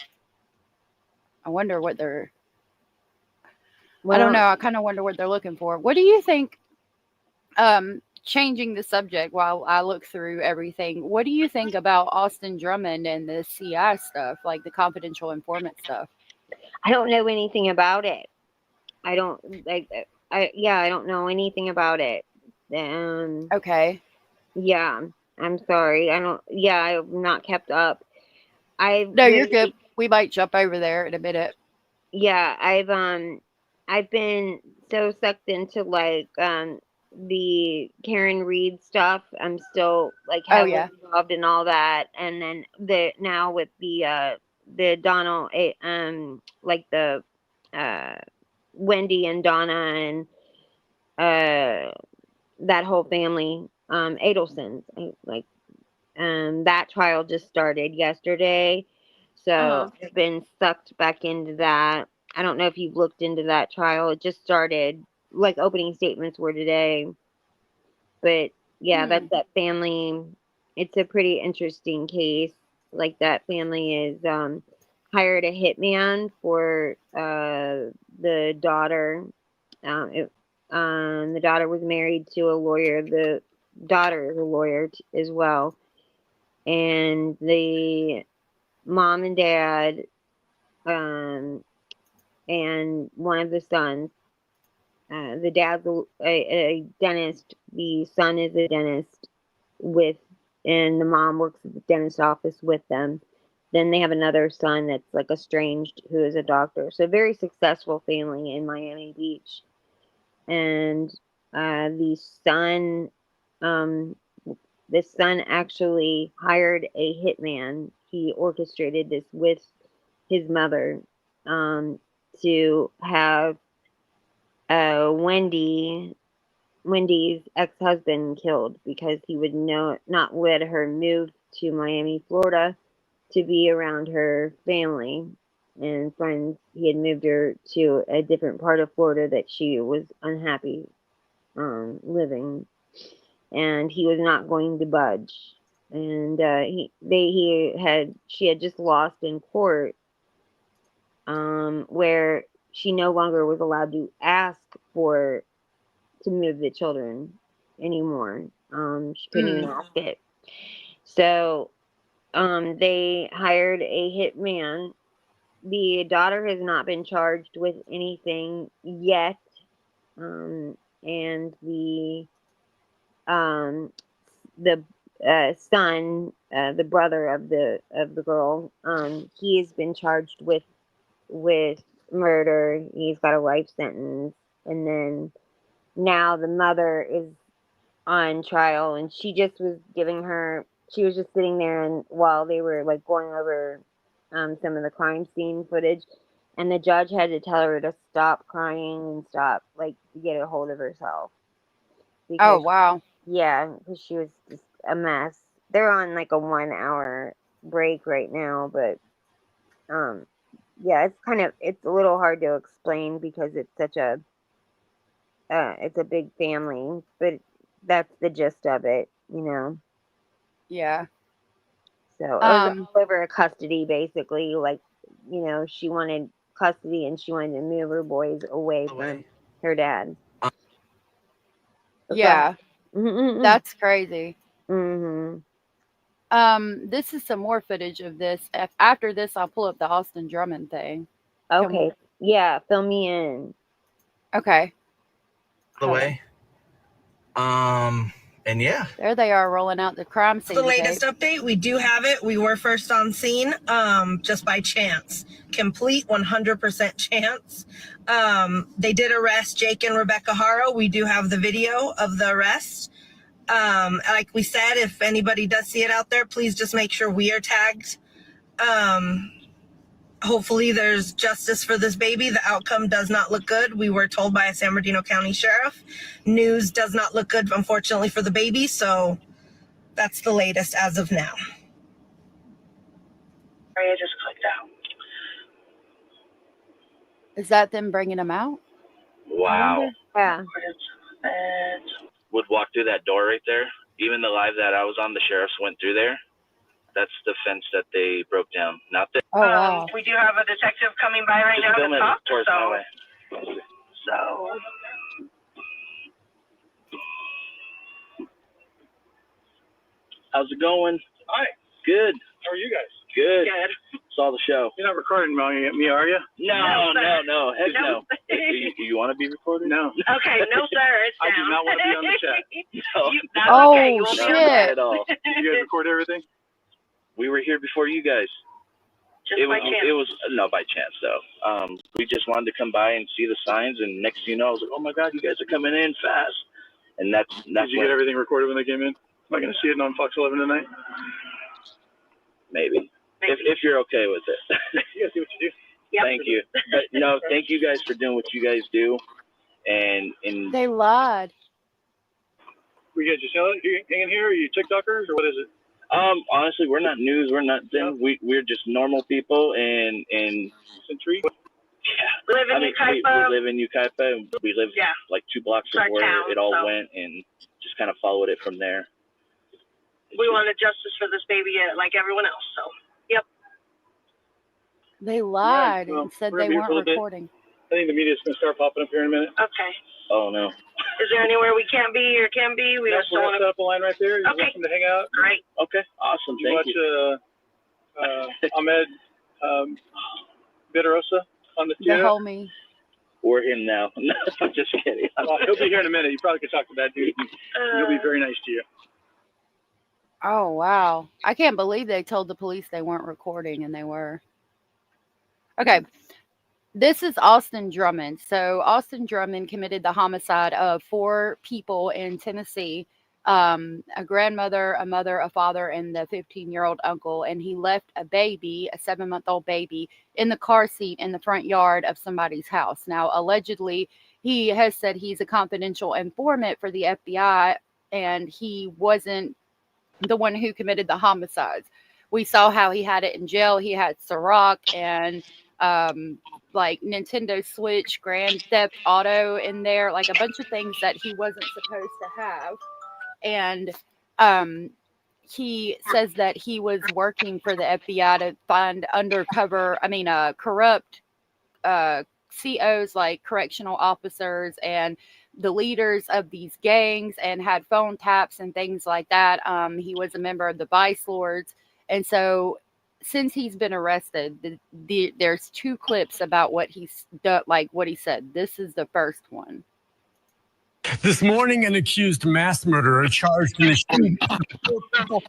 I wonder what they're. I don't know. I kind of wonder what they're looking for. What do you think? Changing the subject while I look through everything. What do you think about Austin Drummond and the CI stuff, like the confidential informant stuff? I don't know anything about it. I don't like. I don't know anything about it. Okay. Yeah, I'm sorry. I don't. Yeah, I've not kept up. No, you're good. We might jump over there in a minute. Yeah, I've been so sucked into, like, the Karen Reed stuff. I'm still, like, heavily involved in all that, and then now with the Donald, like the Wendy and Donna and that whole family, Adelsons, like, that trial just started yesterday, so I've been sucked back into that. I don't know if you've looked into that trial. It just started. Like, opening statements were today, but yeah, that's that family. It's a pretty interesting case. Like, that family is hired a hitman for the daughter. The daughter was married to a lawyer. The daughter is a lawyer as well, and the mom and dad, and one of the sons. The dad's a dentist. The son is a dentist and the mom works at the dentist office with them. Then they have another son that's, like, estranged, who is a doctor. So, very successful family in Miami Beach. And the son actually hired a hitman. He orchestrated this with his mother, to have Wendy's ex-husband killed, because he would not let her move to Miami, Florida, to be around her family and friends. He had moved her to a different part of Florida that she was unhappy living, and he was not going to budge. And she had just lost in court, where she no longer was allowed to ask to move the children anymore. She couldn't even ask it. So they hired a hitman. The daughter has not been charged with anything yet. And the son, the brother of the girl, he has been charged with murder. He's got a life sentence. And then now the mother is on trial, and she was just sitting there, and while they were, like, going over some of the crime scene footage, and the judge had to tell her to stop crying and stop, like, to get a hold of herself. Oh, wow. Yeah, because she was just a mess. they're on like a 1 hour break right now, but yeah, it's a little hard to explain because it's such a it's a big family, but that's the gist of it, you know. Yeah. So it was all over custody, basically. Like, you know, she wanted custody and she wanted to move her boys away from her dad. Yeah. That's crazy. Mm-hmm. This is some more footage of this. After this, I'll pull up the Austin Drummond thing. Okay. Yeah, fill me in. Okay. The way. And yeah. There they are rolling out the crime scene. The latest update, we do have it. We were first on scene, just by chance. Complete 100% chance. They did arrest Jake and Rebecca Haro. We do have the video of the arrest. Like we said, if anybody does see it out there, please just make sure we are tagged. Hopefully there's justice for this baby. The outcome does not look good. We were told by a San Bernardino County sheriff. News does not look good, unfortunately, for the baby. So that's the latest as of now. Sorry, I just clicked out. Is that them bringing him out? Wow. Yeah. Would walk through that door right there. Even the live that I was on, the sheriffs went through there. That's the fence that they broke down. Not that. Oh, wow. We do have a detective coming by right now to talk. Towards my way. So. How's it going? Hi. Good. How are you guys? Good. Good. Saw the show. You're not recording me, are you? No. Heck no. You want to be recorded? No. Okay, no, sir. It's I down. do not want to be on the chat. No. Oh, okay. You shit. Not at all. You guys record everything? We were here before you guys. Just by chance. It was no by chance though. We just wanted to come by and see the signs, and next thing you know, I was like, "Oh my God, you guys are coming in fast!" And that's Did you get everything recorded when they came in? Am I going to see it on Fox 11 tonight? maybe. If you're okay with it. You guys do what you do. Yep. Thank you. But no, thank you guys for doing what you guys do, and They lied. We get you hanging here? Are you TikTokers or what is it? honestly, we're not news. We're not them. We're just normal people, and intrigued. Yeah. Live in Ukaipa. We live in Ukaipa, and we live like 2 blocks from where town, it all went, and just kind of followed it from there. We wanted justice for this baby like everyone else. So, yep. They lied well, and said we're they gonna be here weren't for a little bit. recording. I think the media's going to start popping up here in a minute. Okay. Oh no. Is there anywhere we can't be or can be? We just we're don't going to want set up a line right there. You're Okay. welcome to hang out. Great. Okay. Awesome. You Thank watch you. Ahmed Bitterosa on the The theater. homie. We're him now. No, I'm just kidding. He'll be here in a minute. You probably could talk to that dude. He'll be very nice to you. Oh, wow. I can't believe they told the police they weren't recording, and they were. Okay. This is Austin Drummond. So Austin Drummond committed the homicide of 4 people in Tennessee, a grandmother, a mother, a father, and the 15-year-old uncle. And he left a baby, a 7-month-old baby, in the car seat in the front yard of somebody's house. Now, allegedly, he has said he's a confidential informant for the FBI, and he wasn't the one who committed the homicides. We saw how he had it in jail. He had Ciroc and like Nintendo Switch, Grand Theft Auto in there, like a bunch of things that he wasn't supposed to have. And he says that he was working for the FBI to find corrupt COs, like correctional officers and the leaders of these gangs, and had phone taps and things like that. He was a member of the Vice Lords. And so since he's been arrested, there's 2 clips about what he's done, like what he said. This is the first one. This morning, an accused mass murderer charged in the shooting of 4 people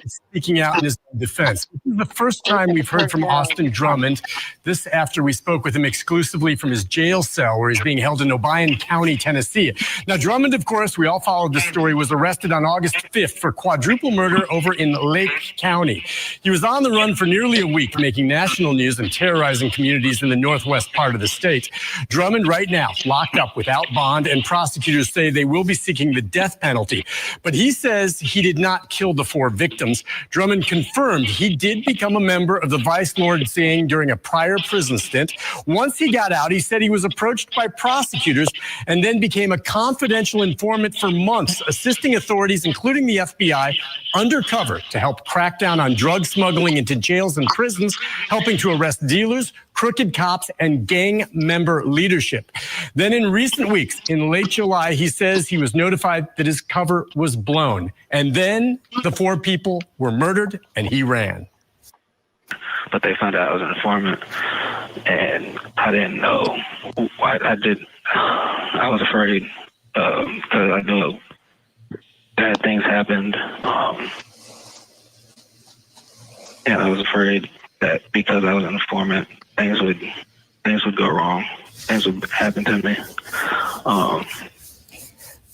speaking out in his own defense. This is the first time we've heard from Austin Drummond. This after we spoke with him exclusively from his jail cell where he's being held in Obion County, Tennessee. Now, Drummond, of course, we all followed this story, was arrested on August 5th for quadruple murder over in Lake County. He was on the run for nearly a week, making national news and terrorizing communities in the northwest part of the state. Drummond right now locked up without bond, and prosecutors say they will be seeking the death penalty. But he says he did not kill the 4 victims. Drummond confirmed he did become a member of the Vice Lords gang during a prior prison stint. Once he got out, he said he was approached by prosecutors and then became a confidential informant for months, assisting authorities, including the FBI, undercover to help crack down on drug smuggling into jails and prisons, helping to arrest dealers, crooked cops, and gang member leadership. Then in recent weeks, in late July, he says he was notified that his cover was blown. And then the 4 people were murdered and he ran. But they found out I was an informant, and I didn't know why I did. I was afraid because I knew bad things happened, and I was afraid that because I was an informant, things would go wrong. Things would happen to me.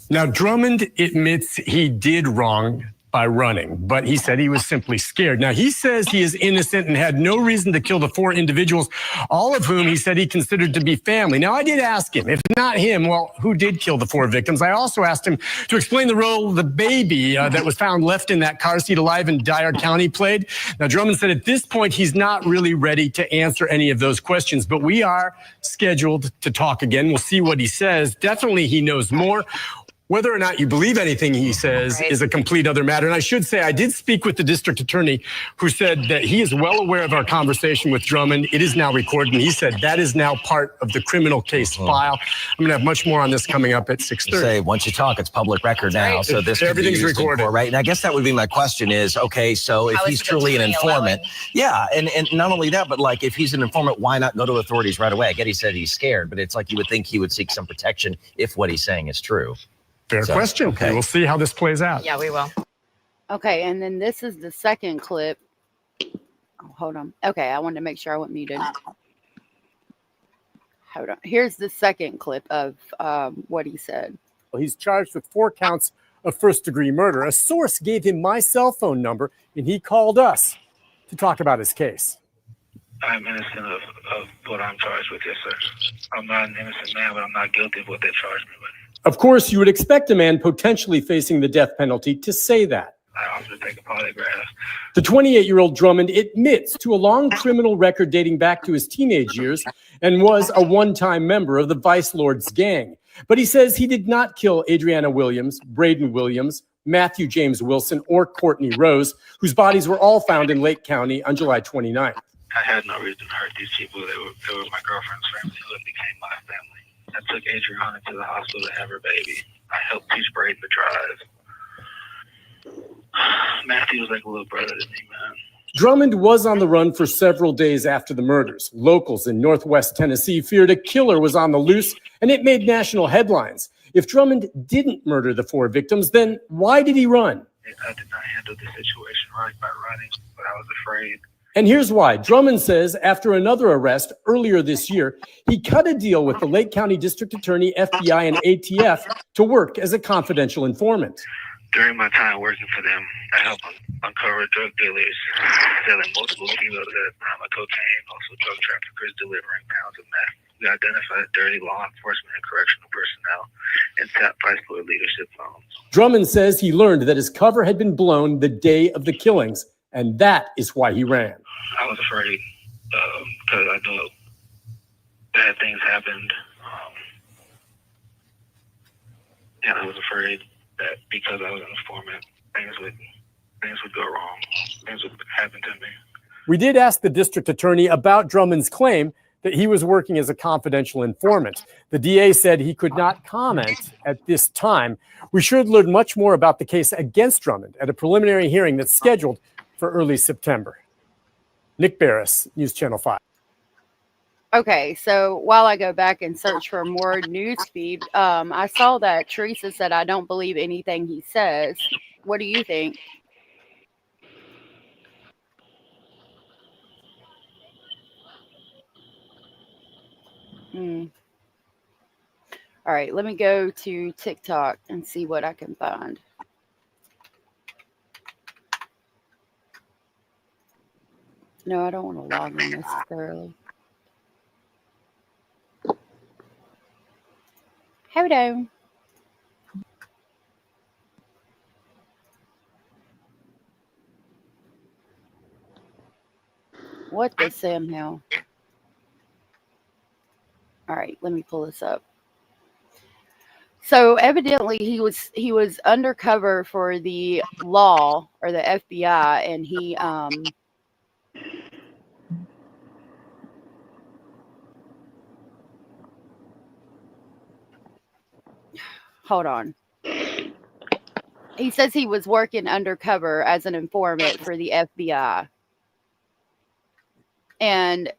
Now, Drummond admits he did wrong by running, but he said he was simply scared. Now, he says he is innocent and had no reason to kill the 4 individuals, all of whom he said he considered to be family. Now, I did ask him, if not him, well, who did kill the 4 victims? I also asked him to explain the role the baby that was found left in that car seat alive in Dyer County played. Now, Drummond said at this point, he's not really ready to answer any of those questions, but we are scheduled to talk again. We'll see what he says. Definitely, he knows more. Whether or not you believe anything he says is a complete other matter. And I should say, I did speak with the district attorney who said that he is well aware of our conversation with Drummond. It is now recorded. And he said that is now part of the criminal case file. I'm going to have much more on this coming up at 6:30. Say, once you talk, it's public record now. So this everything's could be used in recorded. court, right? And I guess that would be my question is, okay, so if he's truly an informant, yeah, and not only that, but like if he's an informant, why not go to authorities right away? I get he said he's scared, but it's like you would think he would seek some protection if what he's saying is true. Fair question. Okay. We'll see how this plays out. Yeah, we will. Okay, and then this is the second clip. Oh, hold on. Okay, I wanted to make sure I wasn't muted. Hold on. Here's the second clip of what he said. Well, he's charged with 4 counts of first-degree murder. A source gave him my cell phone number, and he called us to talk about his case. I'm innocent of what I'm charged with, yes, sir. I'm not an innocent man, but I'm not guilty of what they charged me with. Of course, you would expect a man potentially facing the death penalty to say that. I also take a polygraph. The 28-year-old Drummond admits to a long criminal record dating back to his teenage years and was a one-time member of the Vice Lords gang. But he says he did not kill Adriana Williams, Braden Williams, Matthew James Wilson, or Courtney Rose, whose bodies were all found in Lake County on July 29th. I had no reason to hurt these people. They were my girlfriend's family who became my family. I took Adriana to the hospital to have her baby. I helped teach Braden to drive. Matthew was like a little brother to me, man. Drummond was on the run for several days after the murders. Locals in Northwest Tennessee feared a killer was on the loose, and it made national headlines. If Drummond didn't murder the 4 victims, then why did he run? I did not handle the situation right by running, but I was afraid. And here's why. Drummond says after another arrest earlier this year, he cut a deal with the Lake County District Attorney, FBI, and ATF to work as a confidential informant. During my time working for them, I helped uncover drug dealers selling multiple kilos at a time of cocaine, also drug traffickers delivering pounds of meth. We identified dirty law enforcement and correctional personnel and tapped Vice Lord leadership phones. Drummond says he learned that his cover had been blown the day of the killings, and that is why he ran. I was afraid because I knew bad things happened, and I was afraid that because I was an informant, things would go wrong. Things would happen to me. We did ask the district attorney about Drummond's claim that he was working as a confidential informant. The DA said he could not comment at this time. We should learn much more about the case against Drummond at a preliminary hearing that's scheduled for early September. Nick Barris, News Channel 5. Okay, so while I go back and search for more news feed, I saw that Teresa said, I don't believe anything he says. What do you think? All right, let me go to TikTok and see what I can find. No, I don't want to log in necessarily. Hold on. What the Sam hell? All right, let me pull this up. So evidently he was undercover for the law or the FBI, and he hold on. He says he was working undercover as an informant for the FBI. And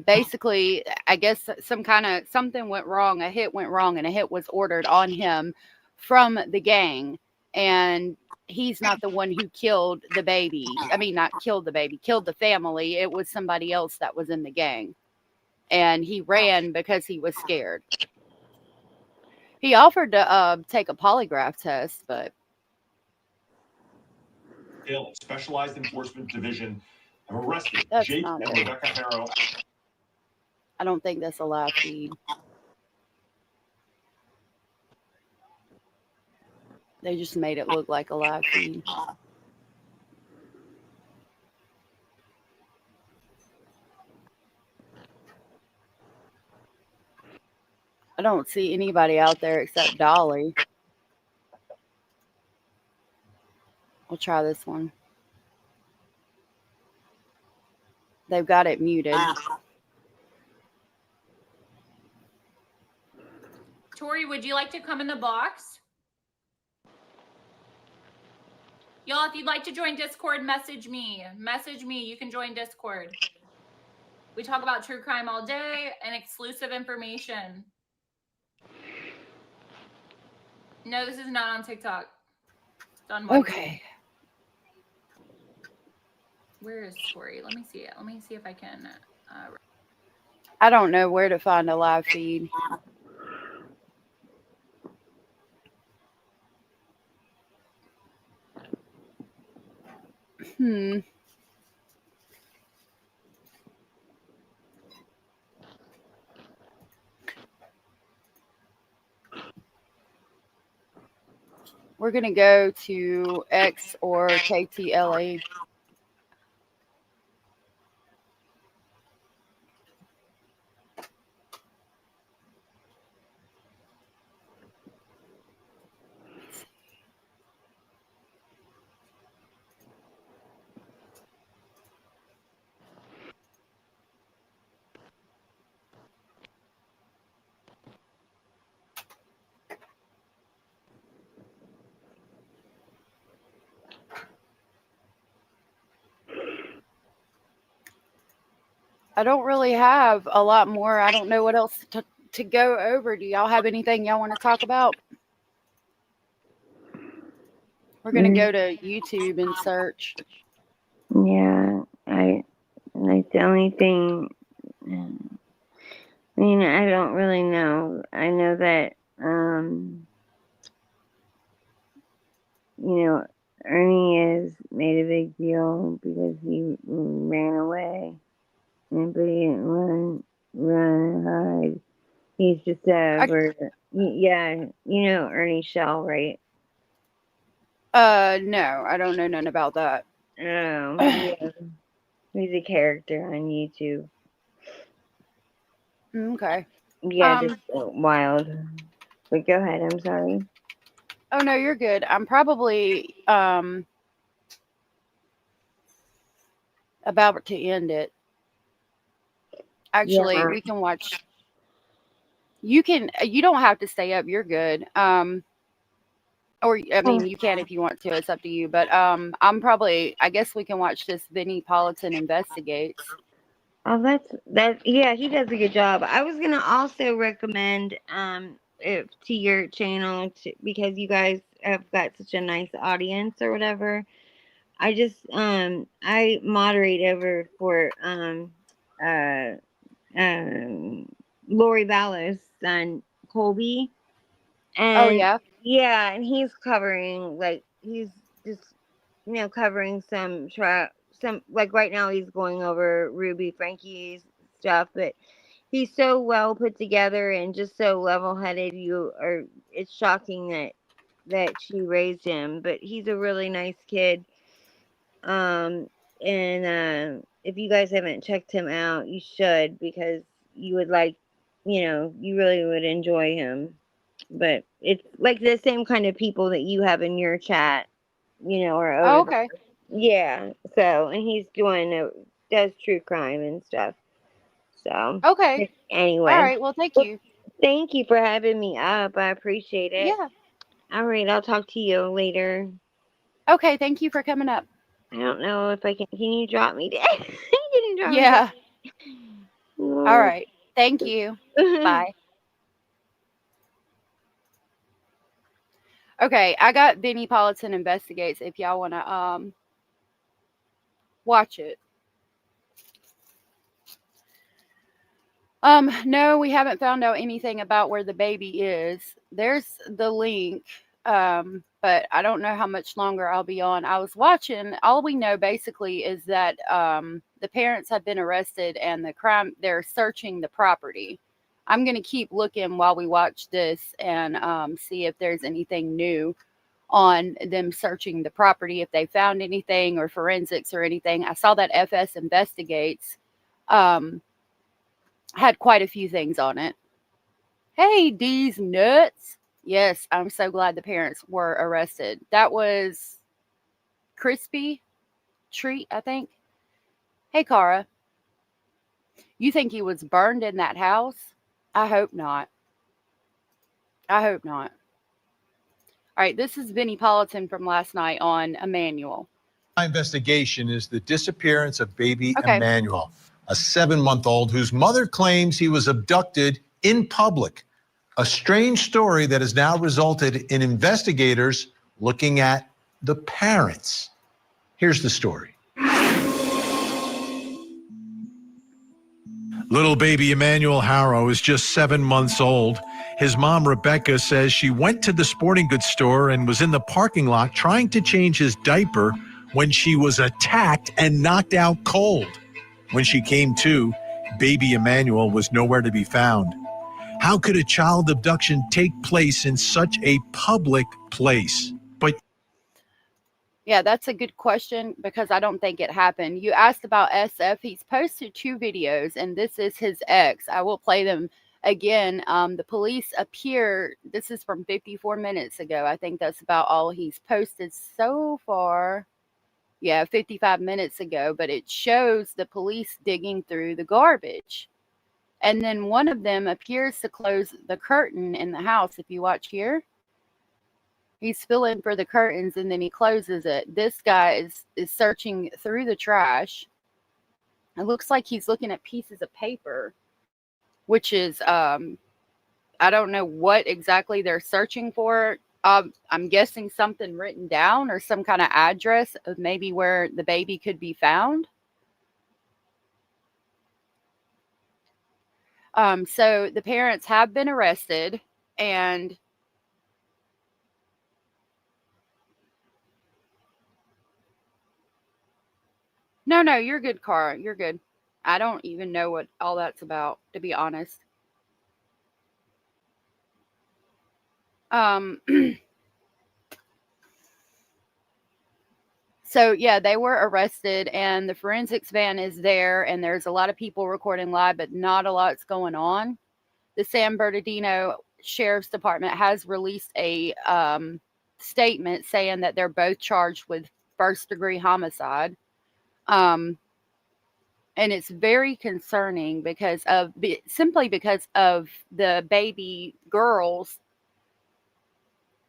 basically, I guess something went wrong. A hit went wrong, and a hit was ordered on him from the gang. And he's not the one who killed the baby. I mean, not killed the baby, killed the family. It was somebody else that was in the gang. And he ran because he was scared. He offered to take a polygraph test, but Specialized Enforcement Division have arrested that's Jake not and it. Rebecca Haro. I don't think that's a live feed. They just made it look like a live feed. I don't see anybody out there except Dolly. We'll try this one. They've got it muted. Tori, would you like to come in the box? Y'all, if you'd like to join Discord, message me. Message me. You can join Discord. We talk about true crime all day and exclusive information. No, this is not on TikTok. It's on Watch. Okay. Where is Tori? Let me see it. Let me see if I can. I don't know where to find a live feed. We're going to go to X or KTLA. I don't really have a lot more. I don't know what else to go over. Do y'all have anything y'all want to talk about? We're going to go to YouTube and search. Yeah, I like the only thing. I mean, I don't really know. I know that you know, Ernie has made a big deal because he ran away, but he didn't run, hide. He's just yeah, you know Ernie Shell, right? No, I don't know nothing about that. Oh, yeah. He's a character on YouTube. Okay. Yeah, just wild. But go ahead, I'm sorry. Oh no, you're good. I'm probably about to end it. Actually, Yeah. we can watch. You don't have to stay up. You're good. Or I mean, you can if you want to. It's up to you. But I guess we can watch this Vinnie Politan Investigates. Oh, that's yeah, he does a good job. I was gonna also recommend it to your channel because you guys have got such a nice audience or whatever. I just I moderate over for Lori Vallow's son Colby. And yeah, and he's covering he's just covering some like right now he's going over Ruby Frankie's stuff, but he's so well put together and just so level headed. It's shocking that she raised him, but he's a really nice kid. and if you guys haven't checked him out, you should, because you would like, you really would enjoy him. But it's like the same kind of people that you have in your chat, or over Oh, there. okay. Yeah. So, and he's does true crime and stuff. So, Okay. All anyway, right. Well, thank you. thank you for having me up. I appreciate it. Yeah. All right. I'll talk to you later. Okay. Thank you for coming up. I don't know if I can. Can you drop me down? Can you drop me Yeah. down? All right. Thank you. Bye. Okay. I got Benny Politan Investigates if y'all want to watch it. No, we haven't found out anything about where the baby is. There's the link, but I don't know how much longer I'll be on. I was watching. All we know basically is that the parents have been arrested and they're searching the property. I'm gonna keep looking while we watch this and see if there's anything new on them searching the property, if they found anything or forensics or anything. I saw that FS Investigates. Had quite a few things on it. Hey, these nuts. Yes, I'm so glad the parents were arrested. That was Crispy Treat, I think. Hey, Cara. You think he was burned in that house? I hope not. I hope not. All right, this is Vinnie Politan from last night on Emmanuel. Investigation is the disappearance of baby Emmanuel, a 7-month-old whose mother claims he was abducted in public. A strange story that has now resulted in investigators looking at the parents. Here's the story. Little baby Emmanuel Haro is just 7 months old. His mom, Rebecca, says she went to the sporting goods store and was in the parking lot trying to change his diaper when she was attacked and knocked out cold. When she came to, baby Emmanuel was nowhere to be found. How could a child abduction take place in such a public place? But yeah, that's a good question because I don't think it happened. You asked about SF. He's posted 2 videos, and this is his ex. I will play them again. The police appear, this is from 54 minutes ago. I think that's about all he's posted so far. Yeah, 55 minutes ago, but it shows the police digging through the garbage. And then one of them appears to close the curtain in the house. If you watch here, he's feeling for the curtains and then he closes it. This guy is searching through the trash. It looks like he's looking at pieces of paper, which is, I don't know what exactly they're searching for. I'm guessing something written down or some kind of address of maybe where the baby could be found. So the parents have been arrested and no, you're good, Cara. You're good. I don't even know what all that's about, to be honest. So yeah, they were arrested and the forensics van is there and there's a lot of people recording live, but not a lot's going on. The San Bernardino Sheriff's Department has released a statement saying that they're both charged with first-degree homicide. And it's very concerning simply because of the baby girl's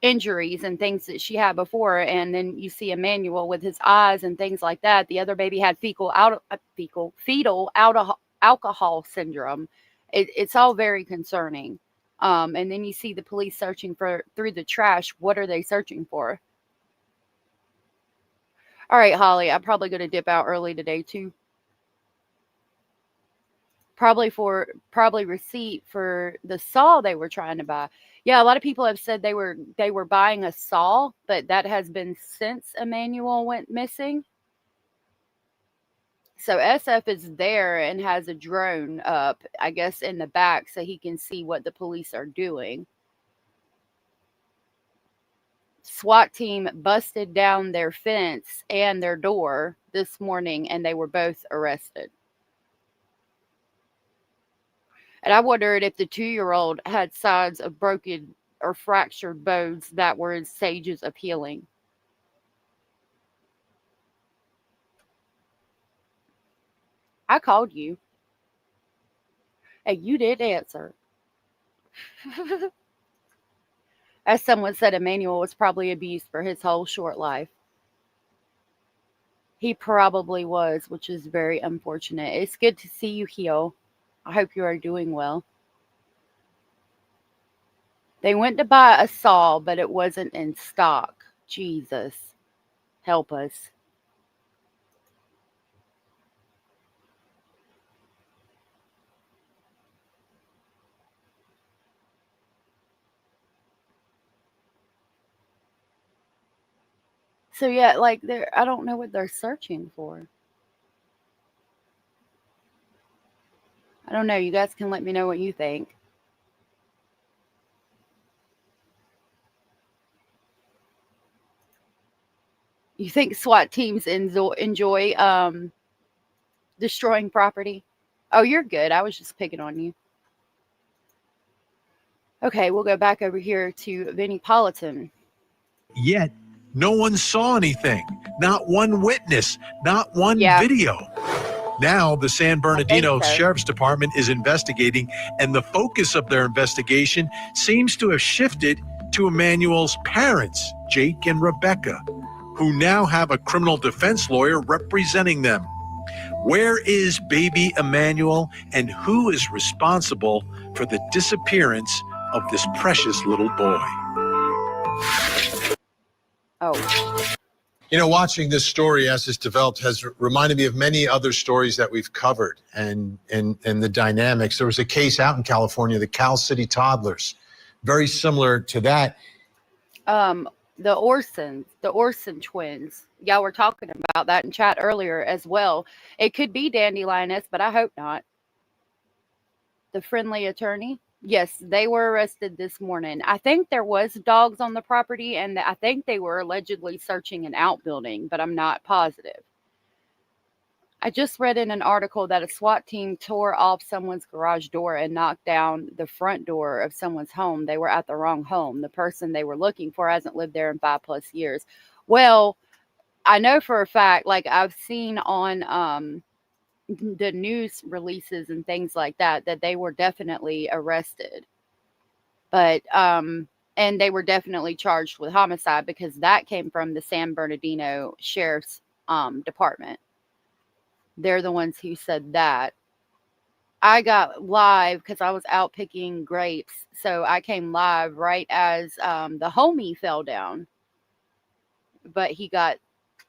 injuries and things that she had before. And then you see Emmanuel with his eyes and things like that. The other baby had fetal alcohol syndrome. It's all very concerning. And then you see the police searching through the trash. What are they searching for? All right, Holly, I'm probably going to dip out early today too. Probably receipt for the saw they were trying to buy. Yeah, a lot of people have said they were buying a saw, but that has been since Emmanuel went missing. So SF is there and has a drone up, I guess, in the back so he can see what the police are doing. SWAT team busted down their fence and their door this morning, and they were both arrested. And I wondered if the 2-year-old had signs of broken or fractured bones that were in stages of healing. I called you, and you didn't answer. As someone said, Emmanuel was probably abused for his whole short life. He probably was, which is very unfortunate. It's good to see you heal. I hope you are doing well. They went to buy a saw, but it wasn't in stock. Jesus, help us. So yeah, like I don't know what they're searching for. I don't know. You guys can let me know what you think. You think SWAT teams enjoy destroying property? Oh, you're good. I was just picking on you. Okay, we'll go back over here to Vinnie Politan. Yet, no one saw anything. Not one witness. Not one video. Now, the San Bernardino Sheriff's Department is investigating, and the focus of their investigation seems to have shifted to Emmanuel's parents, Jake and Rebecca, who now have a criminal defense lawyer representing them. Where is baby Emmanuel, and who is responsible for the disappearance of this precious little boy? Oh. You know, watching this story as it's developed has reminded me of many other stories that we've covered and the dynamics. There was a case out in California, the Cal City toddlers, very similar to that. The Orson twins. Y'all were talking about that in chat earlier as well. It could be Dandelion-esque, but I hope not. The friendly attorney. Yes, they were arrested this morning. I think there was dogs on the property, and I think they were allegedly searching an outbuilding, but I'm not positive. I just read in an article that a SWAT team tore off someone's garage door and knocked down the front door of someone's home. They were at the wrong home. The person they were looking for hasn't lived there in 5+ years. Well, I know for a fact, like I've seen on the news releases and things like that, that they were definitely arrested. But, and they were definitely charged with homicide because that came from the San Bernardino Sheriff's Department. They're the ones who said that. I got live because I was out picking grapes. So I came live right as the homie fell down. But he got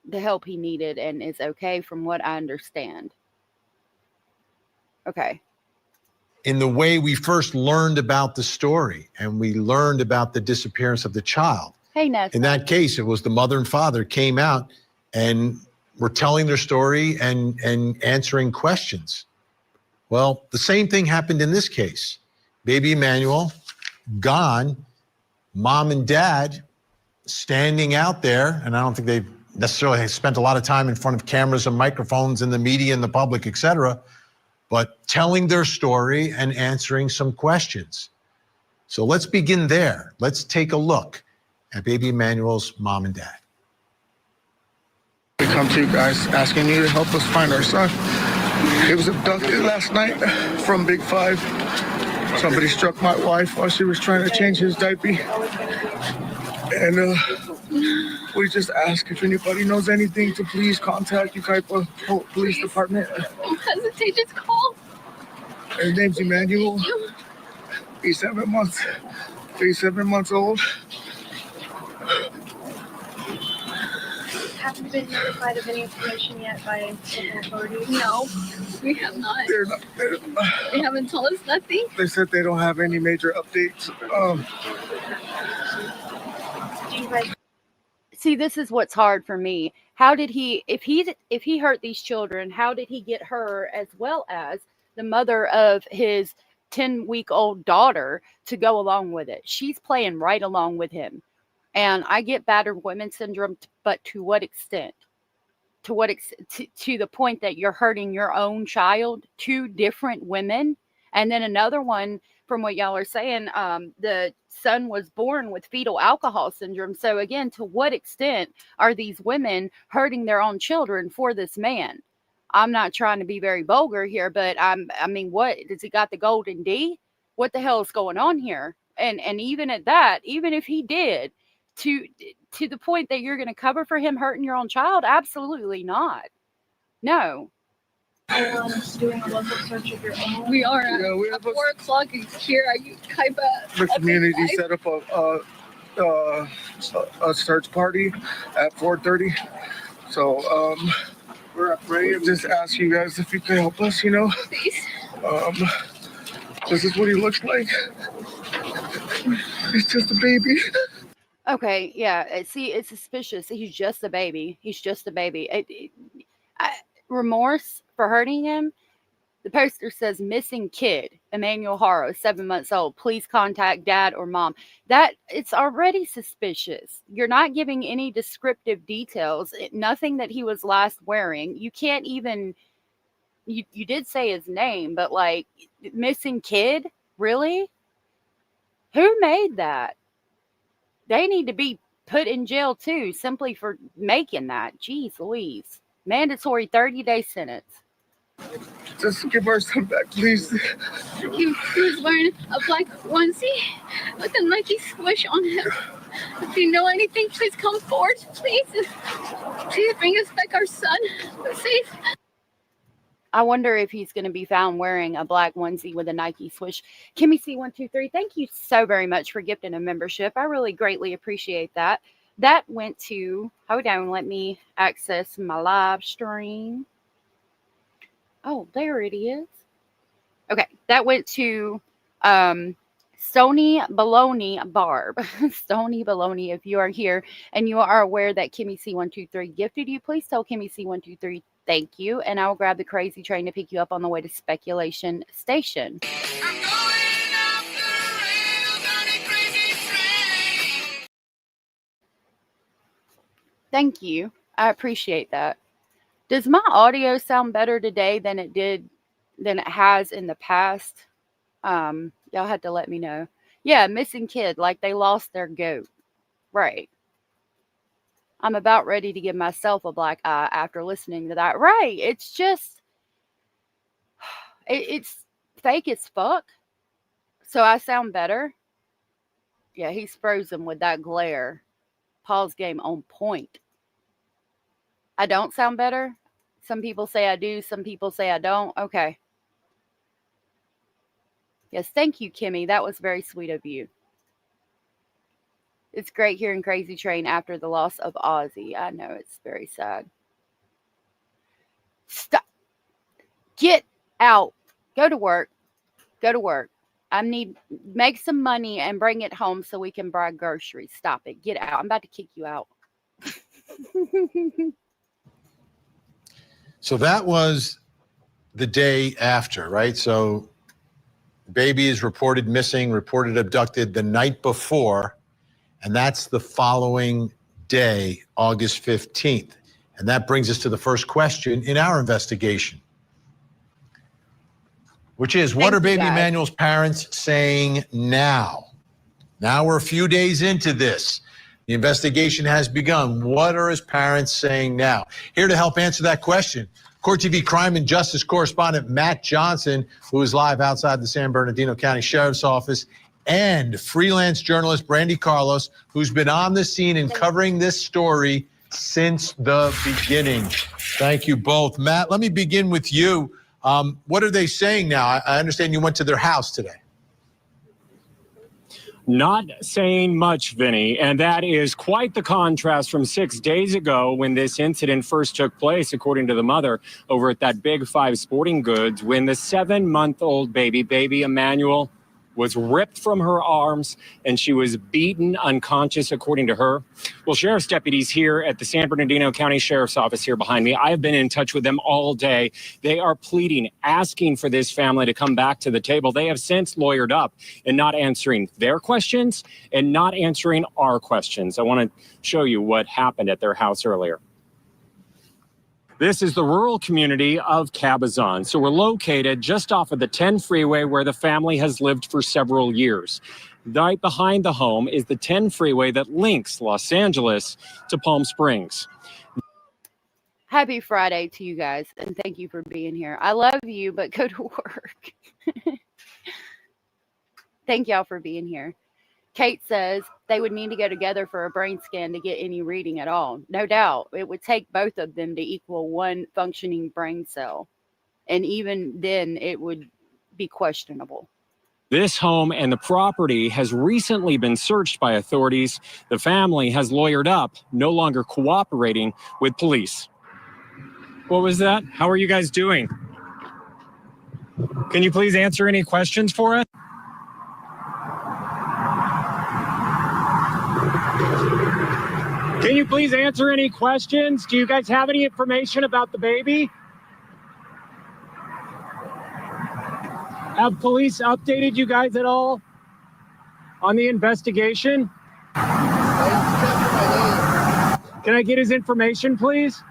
the help he needed and is okay from what I understand. Okay. In the way we first learned about the story and we learned about the disappearance of the child. Hey, Ness. In that case, it was the mother and father came out and were telling their story and answering questions. Well, the same thing happened in this case. Baby Emmanuel, gone, mom and dad standing out there, and I don't think they've necessarily spent a lot of time in front of cameras and microphones and the media and the public, etc., but telling their story and answering some questions. So let's begin there. Let's take a look at baby Emmanuel's mom and dad. We come to you guys asking you to help us find our son. He was abducted last night from Big 5. Somebody struck my wife while she was trying to change his diaper. And we just ask if anybody knows anything to please contact Ukaipa Police Department. Don't hesitate, just call. His name's Emmanuel. He's 7 months. He's 7 months old. Haven't been notified of any information yet by local authorities? No, we have not. They haven't told us nothing. They said they don't have any major updates. See, this is what's hard for me. How did he, if he hurt these children, how did he get her as well as the mother of his 10-week-old daughter to go along with it? She's playing right along with him. And I get battered women syndrome, but to what extent? To what to the point that you're hurting your own child, 2 different women. And then another one, from what y'all are saying, the son was born with fetal alcohol syndrome. So again, to what extent are these women hurting their own children for this man? I'm not trying to be very vulgar here, but I mean, what does he got the golden D? What the hell is going on here? And even at that, even if he did, to the point that you're going to cover for him hurting your own child, absolutely not. No. Doing a local search of your own. We are at, Yeah, we have 4 o'clock here at Kaiba. The community set up a search party at 4:30. So we're afraid. Just ask you guys if you can help us. Please. This is what he looks like. He's just a baby. Okay, yeah. See, it's suspicious. He's just a baby. He's just a baby. Remorse for hurting him. The poster says missing kid, Emmanuel Haro, 7 months old. Please contact dad or mom. That it's already suspicious. You're not giving any descriptive details. Nothing that he was last wearing. You can't even. You did say his name, but like missing kid, really? Who made that? They need to be put in jail too, simply for making that. Jeez Louise. Mandatory 30-day sentence. Just give our son back, please. He was wearing a black onesie with a Nike swish on him. If you know anything, please come forward. Please. Please bring us back our son. We're safe. I wonder if he's going to be found wearing a black onesie with a Nike swoosh. Kimmy C123, thank you so very much for gifting a membership. I really greatly appreciate that. That went to, hold on, let me access my live stream. Oh, there it is. Okay, that went to Stony Baloney Barb. Stony Baloney, if you are here and you are aware that Kimmy C123 gifted you, please tell Kimmy C123 thank you, and I will grab the crazy train to pick you up on the way to Speculation Station. Thank you. I appreciate that. Does my audio sound better today than it has in the past? Y'all had to let me know. Yeah, missing kid, like they lost their goat. Right. I'm about ready to give myself a black eye after listening to that. Right. It's just, it's fake as fuck. So I sound better. Yeah, he's frozen with that glare. Paul's game on point. I don't sound better. Some people say I do. Some people say I don't. Okay. Yes, thank you, Kimmy. That was very sweet of you. It's great hearing Crazy Train after the loss of Ozzy. I know, it's very sad. Stop. Get out. Go to work. Go to work. Make some money and bring it home so we can buy groceries. Stop it. Get out. I'm about to kick you out. So that was the day after, right? So baby is reported missing, reported abducted the night before, and that's the following day, August 15th. And that brings us to the first question in our investigation, which is, what are baby Emmanuel's parents saying now? Now we're a few days into this. The investigation has begun. What are his parents saying now? Here to help answer that question, Court TV crime and justice correspondent Matt Johnson, who is live outside the San Bernardino County Sheriff's Office, and freelance journalist Brandy Carlos, who's been on the scene and covering this story since the beginning. Thank you both. Matt, let me begin with you. What are they saying now? I understand you went to their house today. Not saying much, Vinny, and that is quite the contrast from 6 days ago when this incident first took place, according to the mother, over at that Big 5 Sporting Goods, when the 7-month-old baby Emmanuel, was ripped from her arms and she was beaten unconscious, according to her. Well, sheriff's deputies here at the San Bernardino County Sheriff's Office here behind me, I have been in touch with them all day. They are pleading, asking for this family to come back to the table. They have since lawyered up and not answering their questions and not answering our questions. I want to show you what happened at their house earlier. This is the rural community of Cabazon. So we're located just off of the 10 freeway where the family has lived for several years. Right behind the home is the 10 freeway that links Los Angeles to Palm Springs. Happy Friday to you guys, and thank you for being here. I love you, but go to work. Thank y'all for being here. Kate says they would need to go together for a brain scan to get any reading at all. No doubt. It would take both of them to equal one functioning brain cell. And even then, it would be questionable. This home and the property has recently been searched by authorities. The family has lawyered up, no longer cooperating with police. What was that? How are you guys doing? Can you please answer any questions for us? Can you please answer any questions? Do you guys have any information about the baby? Have police updated you guys at all on the investigation? Can I get his information, please?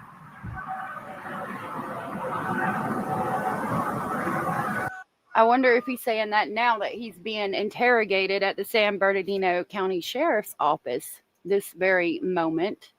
I wonder if he's saying that now that he's being interrogated at the San Bernardino County Sheriff's Office this very moment.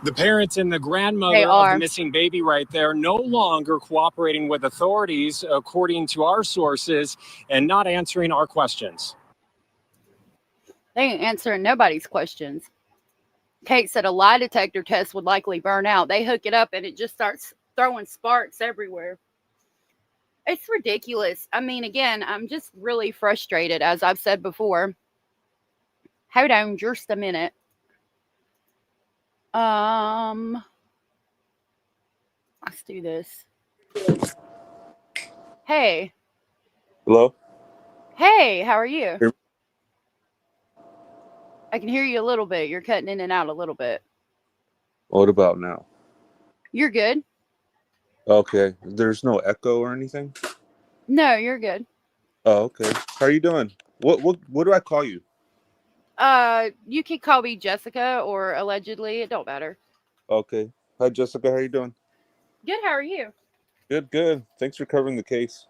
The parents and the grandmother of the missing baby right there no longer cooperating with authorities, according to our sources, and not answering our questions. They ain't answering nobody's questions. Kate said a lie detector test would likely burn out. They hook it up and it just starts throwing sparks everywhere. It's ridiculous. I mean, again, I'm just really frustrated, as I've said before. Hold on just a minute. Let's do this. Hey. Hello? Hey, how are you? Here. I can hear you a little bit. You're cutting in and out a little bit. What about now? You're good. Okay. There's no echo or anything? No, you're good. Oh, okay. How are you doing? What do I call you? You can call me Jessica or allegedly. It don't matter. Okay. Hi, Jessica. How are you doing? Good. How are you? Good, good. Thanks for covering the case.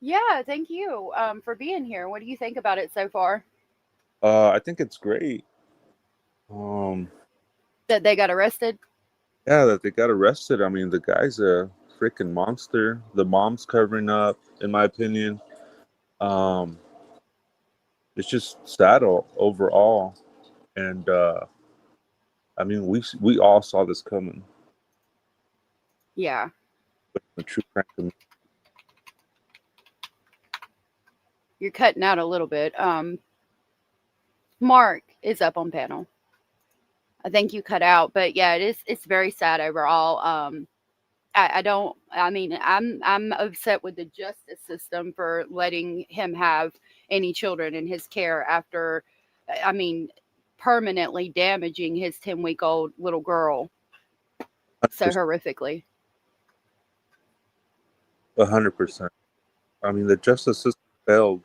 Yeah, thank you for being here. What do you think about it so far? I think it's great. That they got arrested? Yeah, that they got arrested. I mean, the guy's a freaking monster. The mom's covering up, in my opinion. It's just sad overall. And I mean, we all saw this coming. Yeah. The true crime community. You're cutting out a little bit. Mark is up on panel. I think you cut out, but yeah, it's very sad overall. I'm upset with the justice system for letting him have any children in his care after, permanently damaging his 10-week-old little girl so horrifically. 100%. I mean, the justice system failed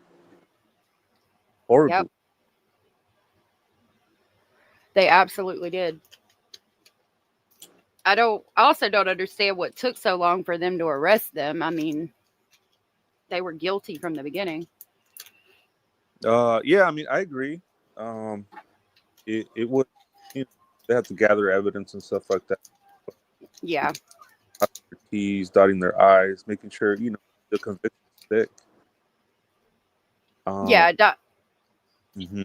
horribly. Yep. They absolutely did. I also don't understand what took so long for them to arrest them. I mean, they were guilty from the beginning. Yeah, I mean, I agree. It would, they have to gather evidence and stuff like that. Yeah. Crossing their T's, dotting their I's, making sure, the conviction stick. Yeah. Mm-hmm.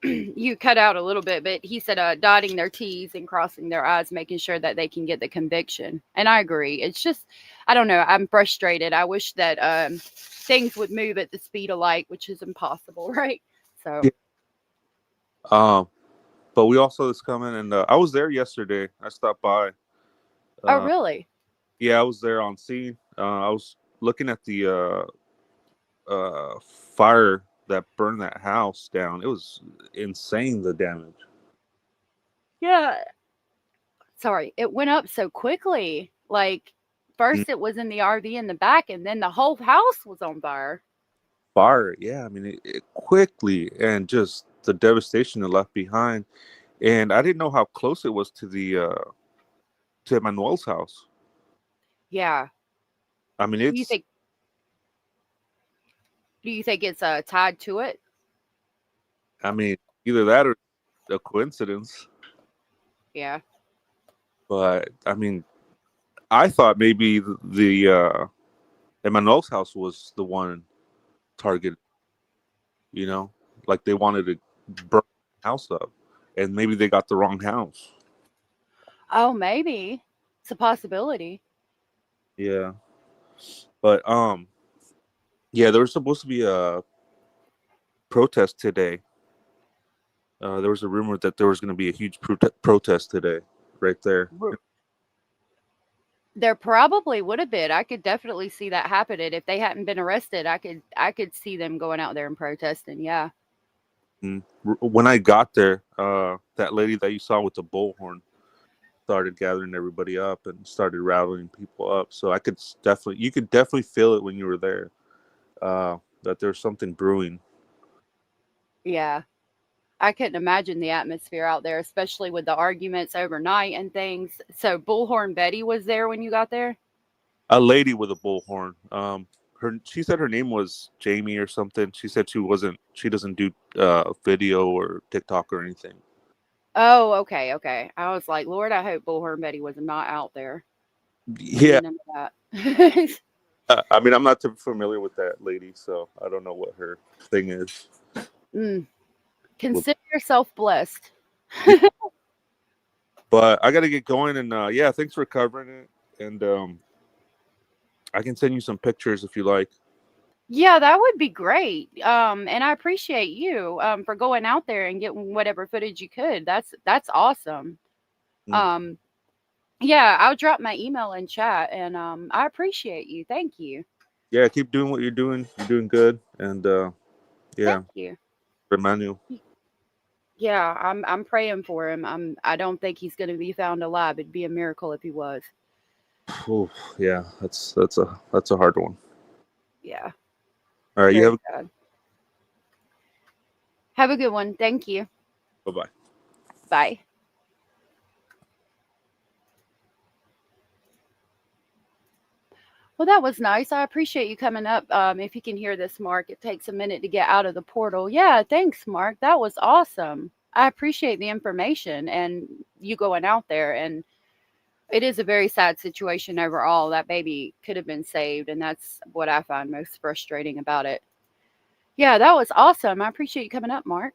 you cut out a little bit, but he said dotting their T's and crossing their I's, making sure that they can get the conviction. And I agree. It's just, I don't know. I'm frustrated. I wish that things would move at the speed of light, which is impossible, right? So. Yeah. But we all saw this coming, and I was there yesterday. I stopped by. Oh, really? Yeah, I was there on scene. I was looking at the fire that burned that house down. It was insane, the damage. Yeah. Sorry, it went up so quickly. Like, first it was in the RV in the back, and then the whole house was on fire. Fire, yeah. I mean, it quickly, and just the devastation it left behind. And I didn't know how close it was to the to Emmanuel's house. Yeah. I mean, Do it's. you think it's tied to it? I mean, either that or a coincidence. Yeah. But I mean, I thought maybe the Emmanuel's house was the one targeted. You know, like they wanted to burn the house up, and maybe they got the wrong house. Oh, maybe. It's a possibility. Yeah. But yeah, there was supposed to be a protest today. There was a rumor that there was going to be a huge protest today, right there. There probably would have been. I could definitely see that happening. If they hadn't been arrested, I could see them going out there and protesting. Yeah. When I got there, that lady that you saw with the bullhorn started gathering everybody up and started rallying people up. So you could definitely feel it when you were there, that there's something brewing. Yeah. I couldn't imagine the atmosphere out there, especially with the arguments overnight and things. So Bullhorn Betty was there when you got there? A lady with a bullhorn. She said her name was Jamie or something. She said she doesn't do video or TikTok or anything. Oh, okay. I was like, Lord, I hope Bullhorn Betty was not out there. Yeah. None of that. I mean, I'm not too familiar with that lady, so I don't know what her thing is. Consider yourself blessed. But I got to get going, and yeah, thanks for covering it. And I can send you some pictures if you like. Yeah, that would be great. And I appreciate you for going out there and getting whatever footage you could. That's awesome. Yeah, I'll drop my email in chat, and I appreciate you. Thank you. Yeah, keep doing what you're doing. You're doing good, and yeah. Thank you. For Emmanuel. Yeah, I'm praying for him. I don't think he's going to be found alive. It'd be a miracle if he was. Oh, yeah, that's a hard one. Yeah. All right, you have a good one. Thank you. Bye-bye. Bye. Well, that was nice. I appreciate you coming up. If you can hear this, Mark, it takes a minute to get out of the portal. Yeah, thanks, Mark. That was awesome. I appreciate the information and you going out there. And it is a very sad situation overall. That baby could have been saved, and that's what I find most frustrating about it. Yeah, that was awesome. I appreciate you coming up, Mark.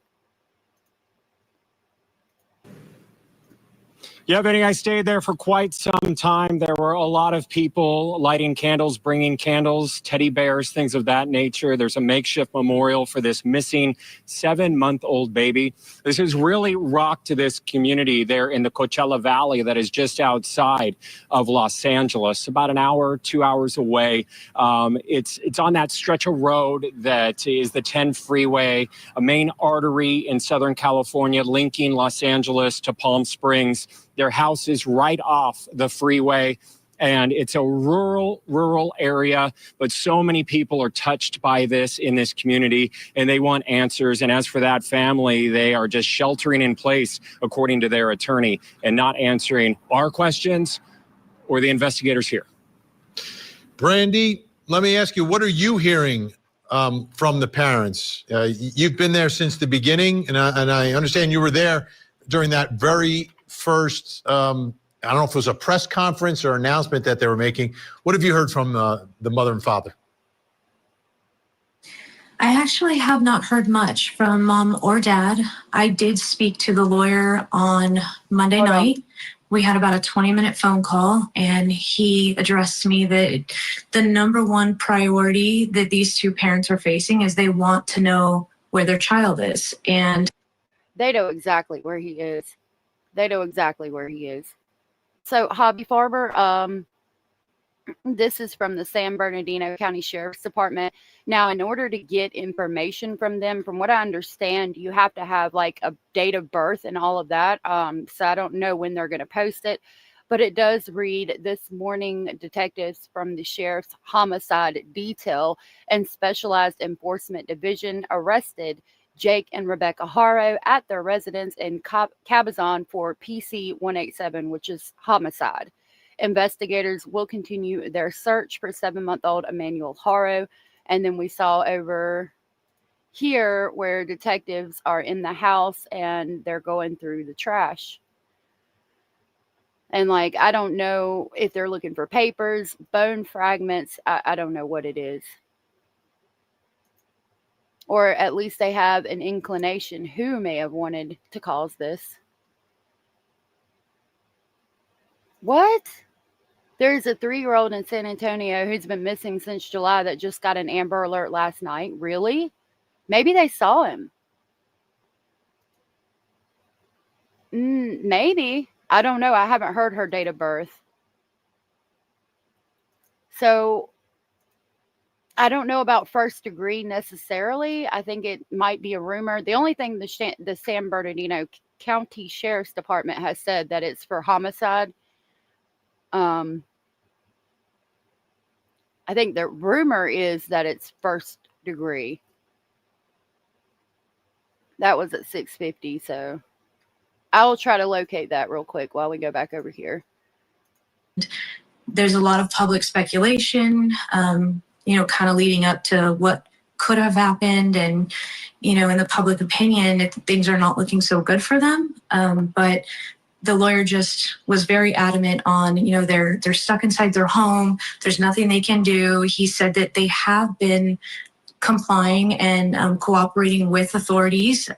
Yeah, Benny, I stayed there for quite some time. There were a lot of people lighting candles, bringing candles, teddy bears, things of that nature. There's a makeshift memorial for this missing 7-month-old baby. This has really rocked this community there in the Coachella Valley that is just outside of Los Angeles, about an hour, 2 hours away. It's on that stretch of road that is the 10 freeway, a main artery in Southern California linking Los Angeles to Palm Springs. Their house is right off the freeway, and it's a rural area, but so many people are touched by this in this community, and they want answers. And as for that family, they are just sheltering in place, according to their attorney, and not answering our questions or the investigators here. Brandy, let me ask you, what are you hearing from the parents? You've been there since the beginning, and I understand you were there during that very first, I don't know if it was a press conference or announcement that they were making. What have you heard from the mother and father? I actually have not heard much from mom or dad. I did speak to the lawyer on Monday night. We had about a 20-minute phone call, and he addressed to me that the number one priority that these two parents are facing is they want to know where their child is. And they know exactly where he is. They know exactly where he is. So, Hobby Farmer, this is from the San Bernardino County Sheriff's Department. Now, in order to get information from them, from what I understand, you have to have like a date of birth and all of that. So I don't know when they're going to post it, but it does read, this morning, detectives from the Sheriff's Homicide Detail and Specialized Enforcement Division arrested Jake and Rebecca Haro at their residence in Cabazon for PC 187, which is homicide. Investigators will continue their search for 7-month-old Emmanuel Haro. And then we saw over here where detectives are in the house and they're going through the trash. And like, I don't know if they're looking for papers, bone fragments. I don't know what it is. Or at least they have an inclination who may have wanted to cause this. What? There's a 3-year-old in San Antonio who's been missing since July that just got an Amber Alert last night. Really? Maybe they saw him. Maybe. I don't know. I haven't heard her date of birth. So I don't know about first degree necessarily. I think it might be a rumor. The only thing the San Bernardino County Sheriff's Department has said that it's for homicide. I think the rumor is that it's first degree. That was at 6:50, so I'll try to locate that real quick while we go back over here. There's a lot of public speculation, kind of leading up to what could have happened. And, in the public opinion, things are not looking so good for them. But the lawyer just was very adamant on, they're stuck inside their home. There's nothing they can do. He said that they have been complying and cooperating with authorities,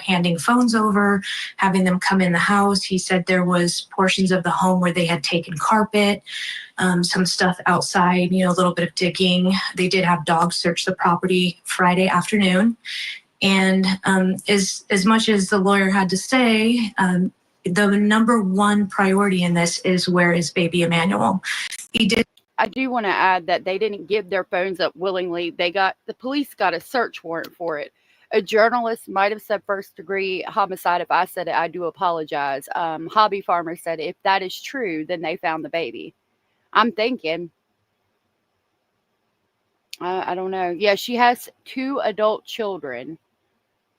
handing phones over, having them come in the house. He said there was portions of the home where they had taken carpet, some stuff outside, a little bit of digging. They did have dogs search the property Friday afternoon. And as much as the lawyer had to say, the number one priority in this is, where is baby Emmanuel? I do want to add that they didn't give their phones up willingly. The police got a search warrant for it. A journalist might have said first degree homicide. If I said it, I do apologize. Hobby Farmer said if that is true, then they found the baby. I'm thinking. I don't know. Yeah, she has 2 adult children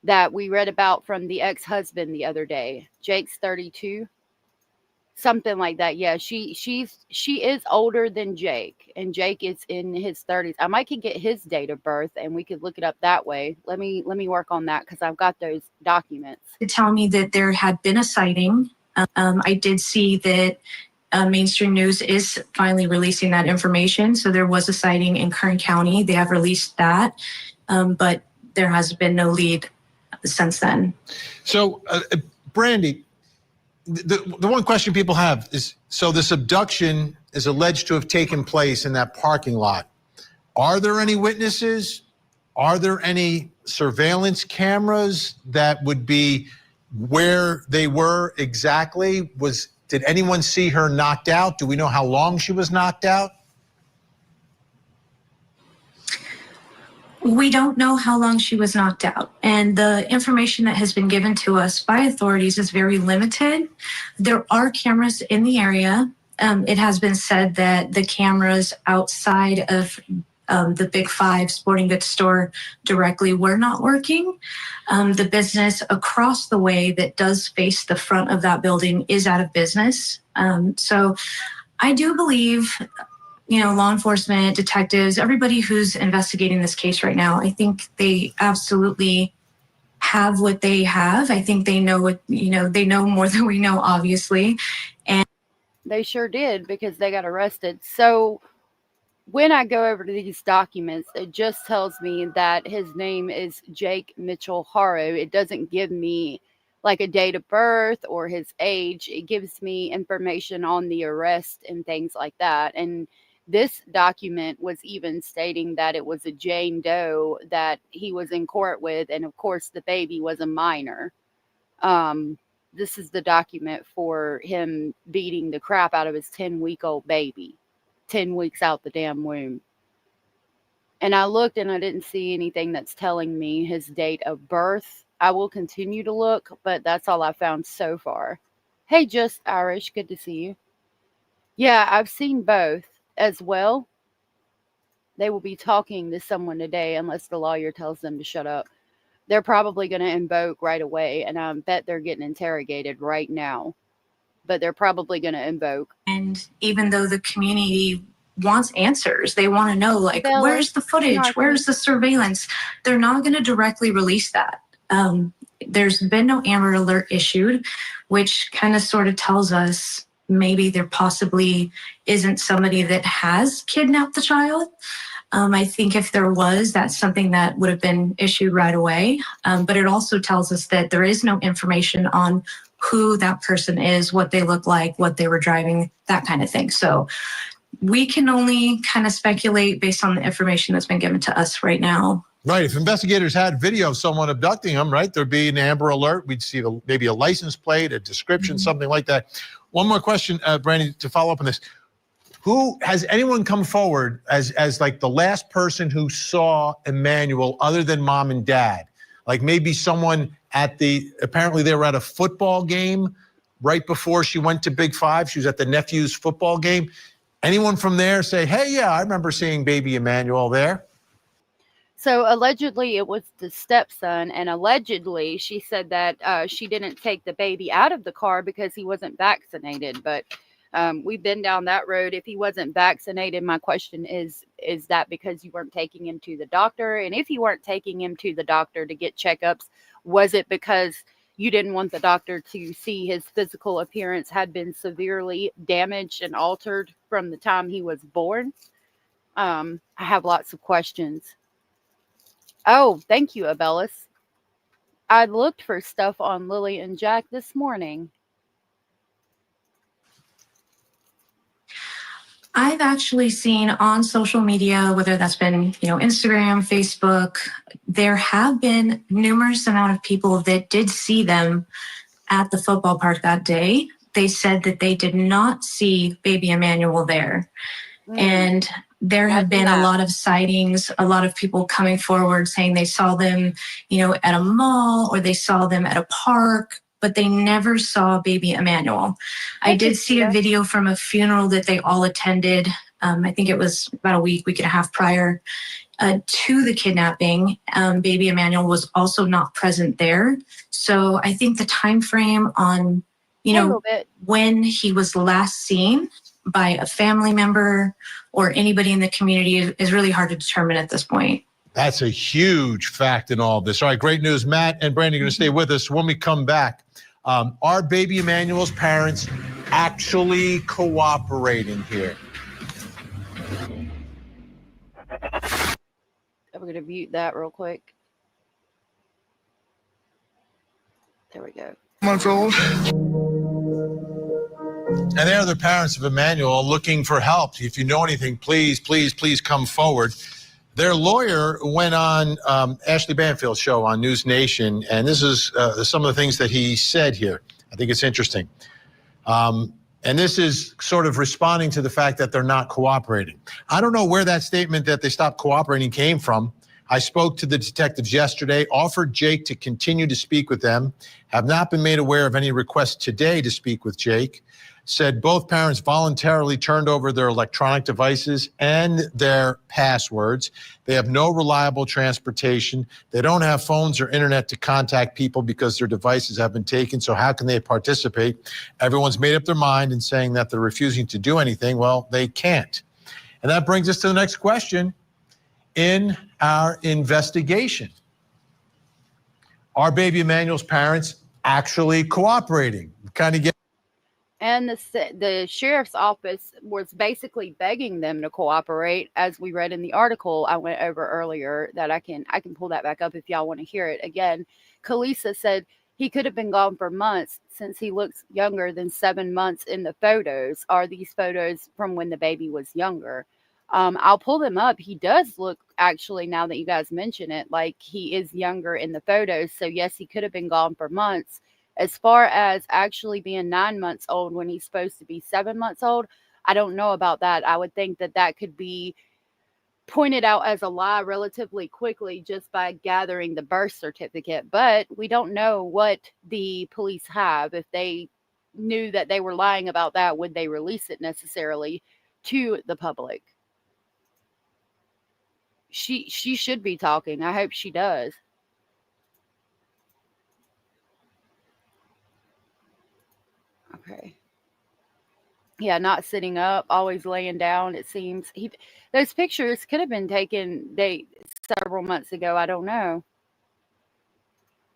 that we read about from the ex-husband the other day. Jake's 32. Something like that. Yeah, she is older than Jake, and Jake is in his 30s. I might could get his date of birth, and we could look it up that way. Let me work on that because I've got those documents. To tell me that there had been a sighting. I did see that Mainstream News is finally releasing that information. So there was a sighting in Kern County. They have released that, but there has been no lead since then. So, Brandy, the one question people have is, so this abduction is alleged to have taken place in that parking lot. Are there any witnesses? Are there any surveillance cameras that would be where they were exactly? Did anyone see her knocked out? Do we know how long she was knocked out? We don't know how long she was knocked out, and the information that has been given to us by authorities is very limited. There are cameras in the area. It has been said that the cameras outside of the Big Five sporting goods store directly were not working. The business across the way that does face the front of that building is out of business. So I do believe, law enforcement, detectives, everybody who's investigating this case right now, I think they absolutely have what they have. I think they know what, they know more than we know, obviously. And they sure did, because they got arrested. So when I go over to these documents, it just tells me that his name is Jake Mitchell Haro. It doesn't give me like a date of birth or his age. It gives me information on the arrest and things like that. And this document was even stating that it was a Jane Doe that he was in court with, and of course the baby was a minor. This is the document for him beating the crap out of his 10-week-old baby. 10 weeks out the damn womb. And I looked and I didn't see anything that's telling me his date of birth. I will continue to look, but that's all I found so far. Hey, Just Irish, good to see you. Yeah, I've seen both as well. They will be talking to someone today unless the lawyer tells them to shut up. They're probably going to invoke right away, and I bet they're getting interrogated right now. But they're probably going to invoke. And even though the community wants answers, they want to know, like, where's the footage? Where's the surveillance? They're not going to directly release that. There's been no Amber Alert issued, which kind of sort of tells us maybe there possibly isn't somebody that has kidnapped the child. I think if there was, that's something that would have been issued right away. But it also tells us that there is no information on who that person is, what they look like, what they were driving, that kind of thing. So we can only kind of speculate based on the information that's been given to us right now. Right. If investigators had video of someone abducting them, right, there'd be an Amber Alert. We'd see maybe a license plate, a description, something like that. One more question, Brandy, to follow up on this. Who has anyone come forward as like the last person who saw Emmanuel other than mom and dad? Like maybe someone apparently they were at a football game right before she went to Big Five. She was at the nephew's football game. Anyone from there say, hey, yeah, I remember seeing baby Emmanuel there? So allegedly it was the stepson, and allegedly she said that she didn't take the baby out of the car because he wasn't vaccinated. But we've been down that road. If he wasn't vaccinated, my question is that because you weren't taking him to the doctor? And if you weren't taking him to the doctor to get checkups, was it because you didn't want the doctor to see his physical appearance had been severely damaged and altered from the time he was born? I have lots of questions. Oh, thank you, Abellis. I looked for stuff on Lily and Jack this morning. I've actually seen on social media, whether that's been, Instagram, Facebook, there have been numerous amount of people that did see them at the football park that day. They said that they did not see baby Emmanuel there. And there have been a lot of sightings, a lot of people coming forward saying they saw them, at a mall or they saw them at a park, but they never saw baby Emmanuel. I did see a video from a funeral that they all attended. I think it was about a week and a half prior to the kidnapping. Baby Emmanuel was also not present there. So I think the time frame on, when he was last seen by a family member or anybody in the community is really hard to determine at this point. That's a huge fact in all this. All right, great news. Matt and Brandy are going to stay with us. When we come back, are baby Emmanuel's parents actually cooperating here? I'm going to mute that real quick. There we go. Months old. And they're the parents of Emmanuel looking for help. If you know anything, please, please, please come forward. Their lawyer went on Ashley Banfield's show on News Nation, and this is some of the things that he said here. I think it's interesting. And this is sort of responding to the fact that they're not cooperating. I don't know where that statement that they stopped cooperating came from. I spoke to the detectives yesterday, offered Jake to continue to speak with them, have not been made aware of any requests today to speak with Jake. Said both parents voluntarily turned over their electronic devices and their passwords. They have no reliable transportation. They don't have phones or internet to contact people because their devices have been taken. So how can they participate? Everyone's made up their mind and saying that they're refusing to do anything. Well, they can't. And that brings us to the next question. In our investigation, are baby Emmanuel's parents actually cooperating? Kind of get And the sheriff's office was basically begging them to cooperate, as we read in the article I went over earlier. That I can pull that back up if y'all want to hear it again. Kalisa said he could have been gone for months since he looks younger than 7 months in the photos. Are these photos from when the baby was younger? I'll pull them up. He does look, actually, now that you guys mention it, like he is younger in the photos. So yes, he could have been gone for months. As far as actually being 9 months old when he's supposed to be 7 months old, I don't know about that. I would think that that could be pointed out as a lie relatively quickly just by gathering the birth certificate. But we don't know what the police have. If they knew that they were lying about that, would they release it necessarily to the public? She should be talking. I hope she does. Okay. Yeah, not sitting up, always laying down. It seems those pictures could have been taken several months ago. I don't know.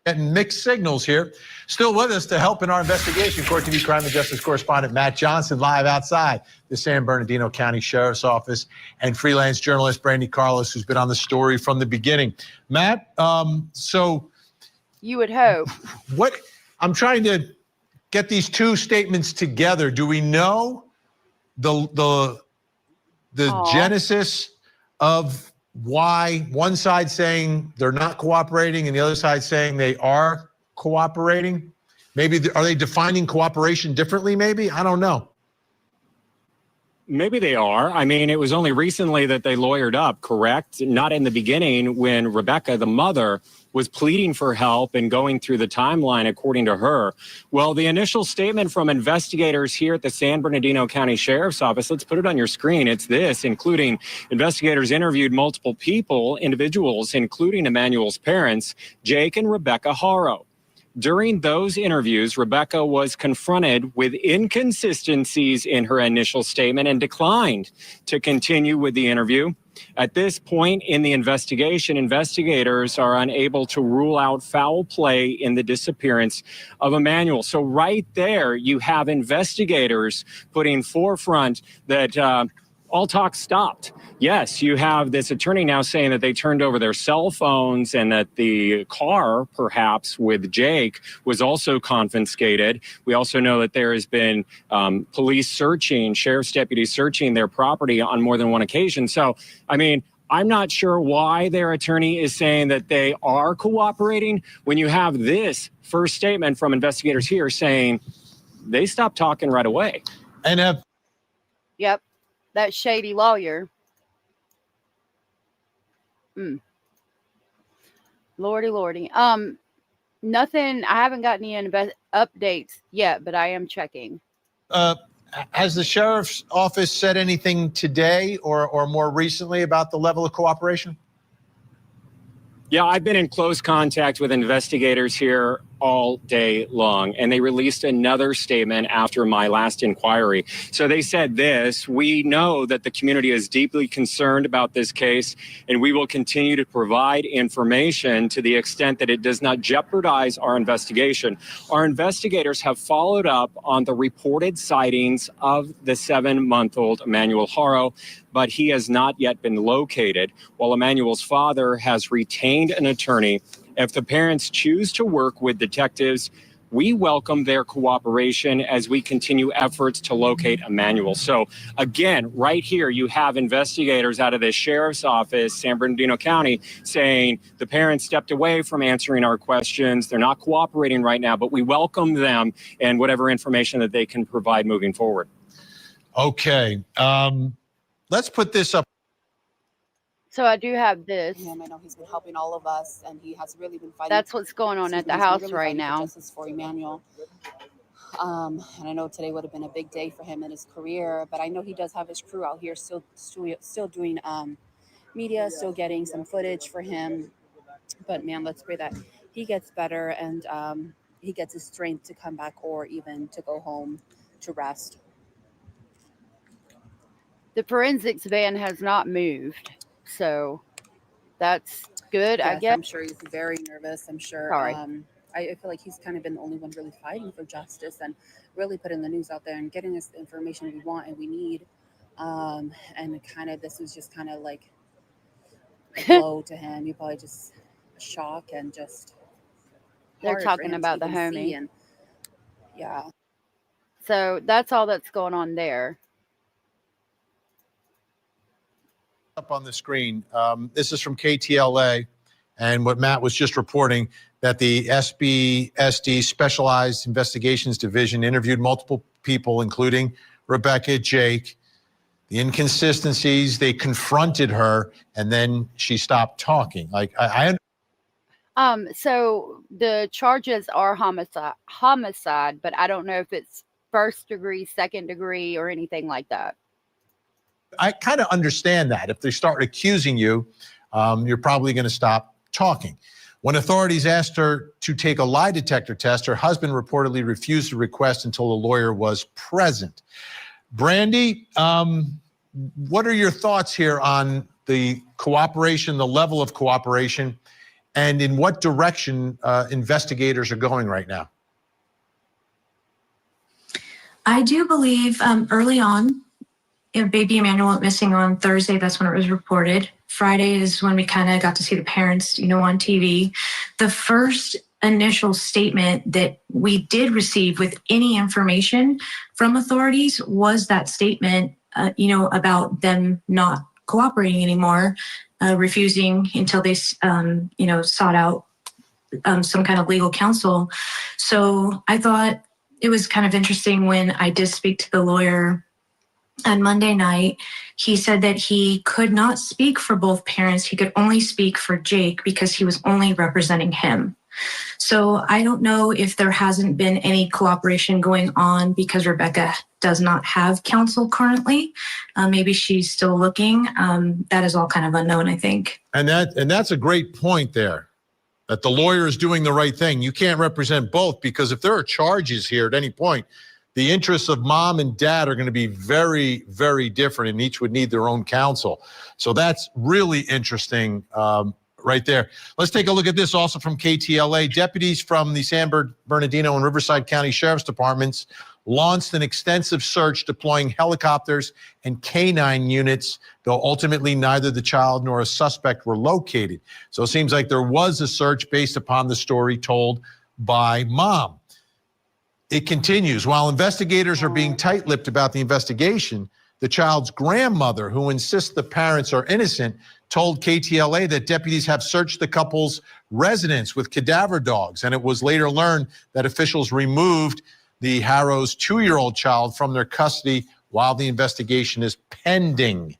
Getting mixed signals here. Still with us to help in our investigation, Court TV Crime and Justice correspondent Matt Johnson, live outside the San Bernardino County Sheriff's Office, and freelance journalist Brandy Carlos, who's been on the story from the beginning. Matt, so you would hope. What I'm trying to get these two statements together. Do we know the genesis of why one side saying they're not cooperating and the other side saying they are cooperating? Maybe are they defining cooperation differently? Maybe, I don't know. Maybe they are. I mean, it was only recently that they lawyered up, correct? Not in the beginning when Rebecca, the mother, was pleading for help and going through the timeline, according to her. Well, the initial statement from investigators here at the San Bernardino County Sheriff's Office, let's put it on your screen. It's this, including investigators interviewed multiple individuals, including Emmanuel's parents, Jake and Rebecca Haro. During those interviews, Rebecca was confronted with inconsistencies in her initial statement and declined to continue with the interview. At this point in the investigation, investigators are unable to rule out foul play in the disappearance of Emmanuel. So right there, you have investigators putting forefront that all talk stopped. Yes, you have this attorney now saying that they turned over their cell phones and that the car, perhaps with Jake, was also confiscated. We also know that there has been police searching, sheriff's deputies searching their property on more than one occasion. So, I mean, I'm not sure why their attorney is saying that they are cooperating when you have this first statement from investigators here saying they stopped talking right away. And yep. That shady lawyer. Lordy. Nothing. I haven't gotten any updates yet, but I am checking. Has the sheriff's office said anything today or more recently about the level of cooperation? Yeah, I've been in close contact with investigators here all day long, and they released another statement after my last inquiry. So they said this: we know that the community is deeply concerned about this case, and we will continue to provide information to the extent that it does not jeopardize our investigation. Our investigators have followed up on the reported sightings of the 7-month-old Emmanuel Haro, but he has not yet been located. While Emmanuel's father has retained an attorney, if the parents choose to work with detectives, we welcome their cooperation as we continue efforts to locate Emmanuel. So again, right here, you have investigators out of the sheriff's office, San Bernardino County, saying the parents stepped away from answering our questions. They're not cooperating right now, but we welcome them and whatever information that they can provide moving forward. Okay. Let's put this up. So I do have this. I know he's been helping all of us, and he has really been fighting. That's what's going on at the house really right now. Justice for Emmanuel. And I know today would have been a big day for him in his career, but I know he does have his crew out here still doing media, still getting some footage for him. But man, let's pray that he gets better and he gets his strength to come back or even to go home to rest. The forensics van has not moved, so that's good, Yes, I guess. I'm sure he's very nervous. I'm sure. Sorry. I feel like he's kind of been the only one really fighting for justice and really putting the news out there and getting us the information we want and we need. And kind of this was just kind of like a blow to him. He probably just a shock and just They're hard for talking him to about the even see. homie. And yeah. So that's all that's going on there. Up on the screen, this is from KTLA, and what Matt was just reporting, that the SBSD Specialized Investigations Division interviewed multiple people, including Rebecca, Jake. The inconsistencies, they confronted her, and then she stopped talking. Like So the charges are homicide, but I don't know if it's first degree, second degree, or anything like that. I kind of understand that. If they start accusing you, you're probably going to stop talking. When authorities asked her to take a lie detector test, her husband reportedly refused the request until a lawyer was present. Brandy, what are your thoughts here on the cooperation, the level of cooperation, and in what direction investigators are going right now? I do believe early on, baby Emmanuel went missing on Thursday. That's when it was reported. Friday is when we kind of got to see the parents, on TV. The first initial statement that we did receive with any information from authorities was that statement, about them not cooperating anymore, refusing until they, sought out some kind of legal counsel. So I thought it was kind of interesting when I did speak to the lawyer on Monday night. He said that he could not speak for both parents. He could only speak for Jake because he was only representing him. So I don't know if there hasn't been any cooperation going on because Rebecca does not have counsel currently. Maybe she's still looking. That is all kind of unknown, I think. And that's a great point there, that the lawyer is doing the right thing. You can't represent both, because if there are charges here at any point, the interests of mom and dad are going to be very, very different, and each would need their own counsel. So that's really interesting right there. Let's take a look at this also from KTLA. Deputies from the San Bernardino and Riverside County Sheriff's Departments launched an extensive search deploying helicopters and canine units, though ultimately neither the child nor a suspect were located. So it seems like there was a search based upon the story told by mom. It continues. While investigators are being tight-lipped about the investigation, the child's grandmother, who insists the parents are innocent, told KTLA that deputies have searched the couple's residence with cadaver dogs, and it was later learned that officials removed the Haro's 2-year-old child from their custody while the investigation is pending.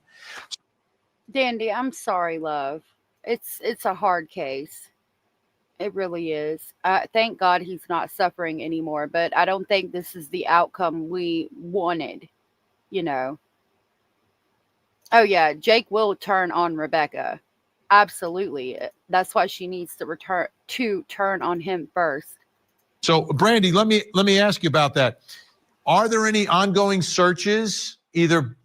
Dandy, I'm sorry, love. It's a hard case. It really is. Thank God he's not suffering anymore, but I don't think this is the outcome we wanted, Oh, yeah, Jake will turn on Rebecca. Absolutely. That's why she needs to turn on him first. So, Brandy, let me ask you about that. Are there any ongoing searches, either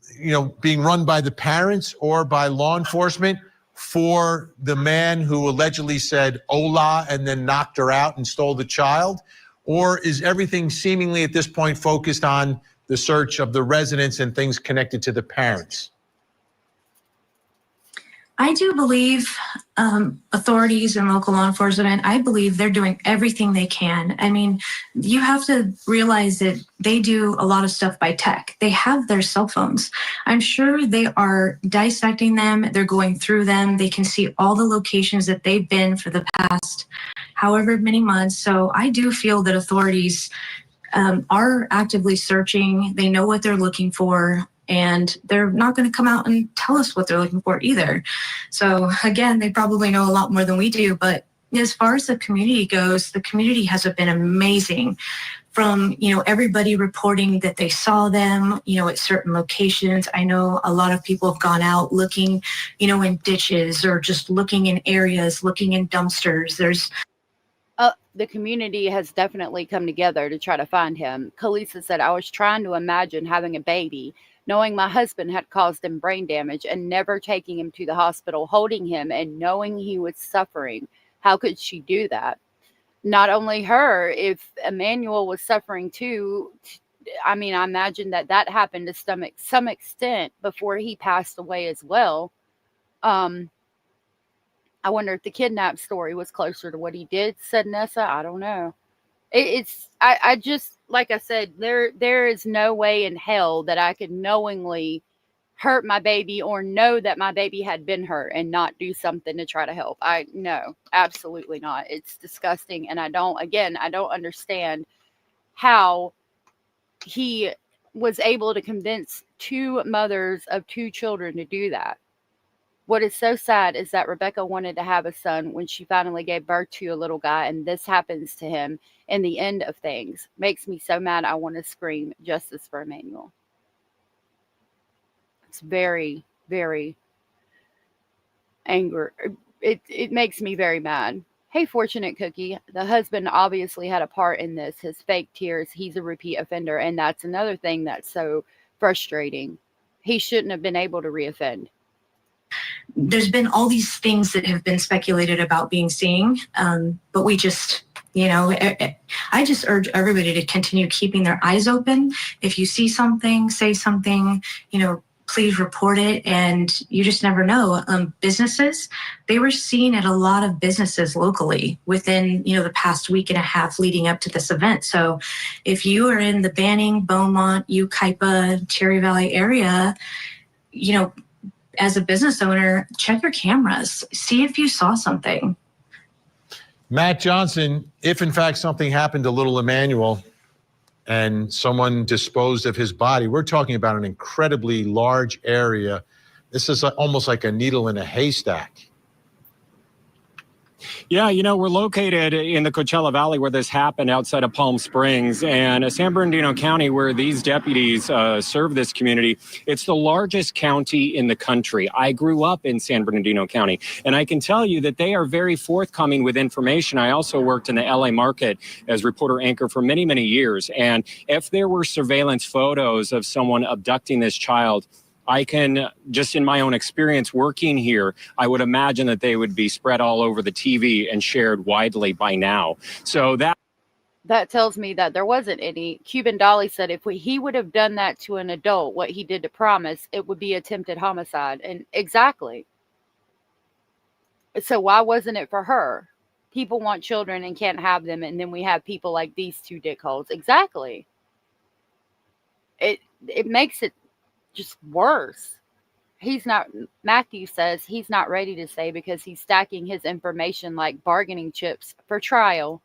being run by the parents or by law enforcement, for the man who allegedly said "Hola" and then knocked her out and stole the child? Or is everything seemingly at this point focused on the search of the residents and things connected to the parents? I do believe authorities and local law enforcement, I believe they're doing everything they can. I mean, you have to realize that they do a lot of stuff by tech. They have their cell phones. I'm sure they are dissecting them. They're going through them. They can see all the locations that they've been for the past however many months. So I do feel that authorities are actively searching. They know what they're looking for, and they're not going to come out and tell us what they're looking for either. So again, they probably know a lot more than we do. But as far as the community goes, the community has been amazing. From, everybody reporting that they saw them, at certain locations. I know a lot of people have gone out looking, in ditches or just looking in areas, looking in dumpsters. The community has definitely come together to try to find him. Kalisa said, I was trying to imagine having a baby, knowing my husband had caused him brain damage and never taking him to the hospital, holding him and knowing he was suffering. How could she do that? not only her, if Emmanuel was suffering too, I mean, I imagine that happened to some extent before he passed away as well. I wonder if the kidnap story was closer to what he did, said Nessa. I don't know. I just, like I said, there is no way in hell that I could knowingly hurt my baby or know that my baby had been hurt and not do something to try to help. No, absolutely not. It's disgusting. And I don't understand how he was able to convince two mothers of two children to do that. What is so sad is that Rebecca wanted to have a son when she finally gave birth to a little guy, and this happens to him in the end of things. Makes me so mad I want to scream justice for Emmanuel. It's very, very angry. It makes me very mad. Hey, Fortunate Cookie, the husband obviously had a part in this. His fake tears, he's a repeat offender, and that's another thing that's so frustrating. He shouldn't have been able to reoffend. There's been all these things that have been speculated about being seen, but we just, I just urge everybody to continue keeping their eyes open. If you see something, say something, please report it. And you just never know. Businesses, they were seen at a lot of businesses locally within, the past week and a half leading up to this event. So if you are in the Banning, Beaumont, Yucaipa, Cherry Valley area, as a business owner, check your cameras, see if you saw something. Matt Johnson, if in fact something happened to little Emmanuel and someone disposed of his body, we're talking about an incredibly large area. This is almost like a needle in a haystack. Yeah, we're located in the Coachella Valley where this happened outside of Palm Springs, and San Bernardino County, where these deputies serve this community, it's the largest county in the country. I grew up in San Bernardino County, and I can tell you that they are very forthcoming with information. I also worked in the LA market as reporter anchor for many, many years, and if there were surveillance photos of someone abducting this child, I can, just in my own experience working here, I would imagine that they would be spread all over the TV and shared widely by now. So that tells me that there wasn't any. Cuban Dolly said if he would have done that to an adult, what he did to Promise, it would be attempted homicide. And exactly. So why wasn't it for her? People want children and can't have them, and then we have people like these two dickholes. Exactly. It makes it just worse. Matthew says he's not ready to say because he's stacking his information like bargaining chips for trial.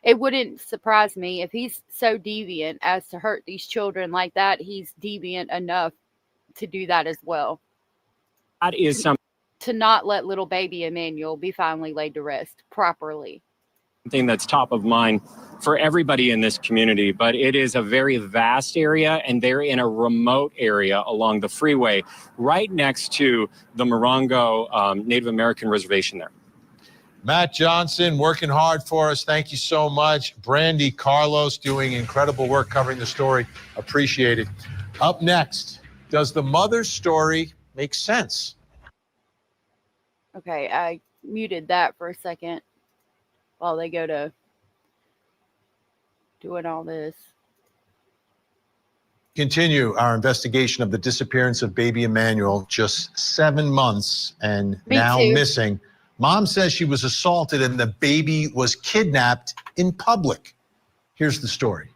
It wouldn't surprise me if he's so deviant as to hurt these children like that. He's deviant enough to do that as well. That is something to not let little baby Emmanuel be finally laid to rest properly. Something that's top of mind for everybody in this community, but it is a very vast area, and they're in a remote area along the freeway right next to the Morongo Native American reservation there. Matt Johnson working hard for us. Thank you so much. Brandy Carlos doing incredible work covering the story. Appreciate it. Up next, does the mother's story make sense? Okay, I muted that for a second while they go to doing all this. Continue our investigation of the disappearance of baby Emmanuel, just 7 months and now missing. Mom says she was assaulted and the baby was kidnapped in public. Here's the story.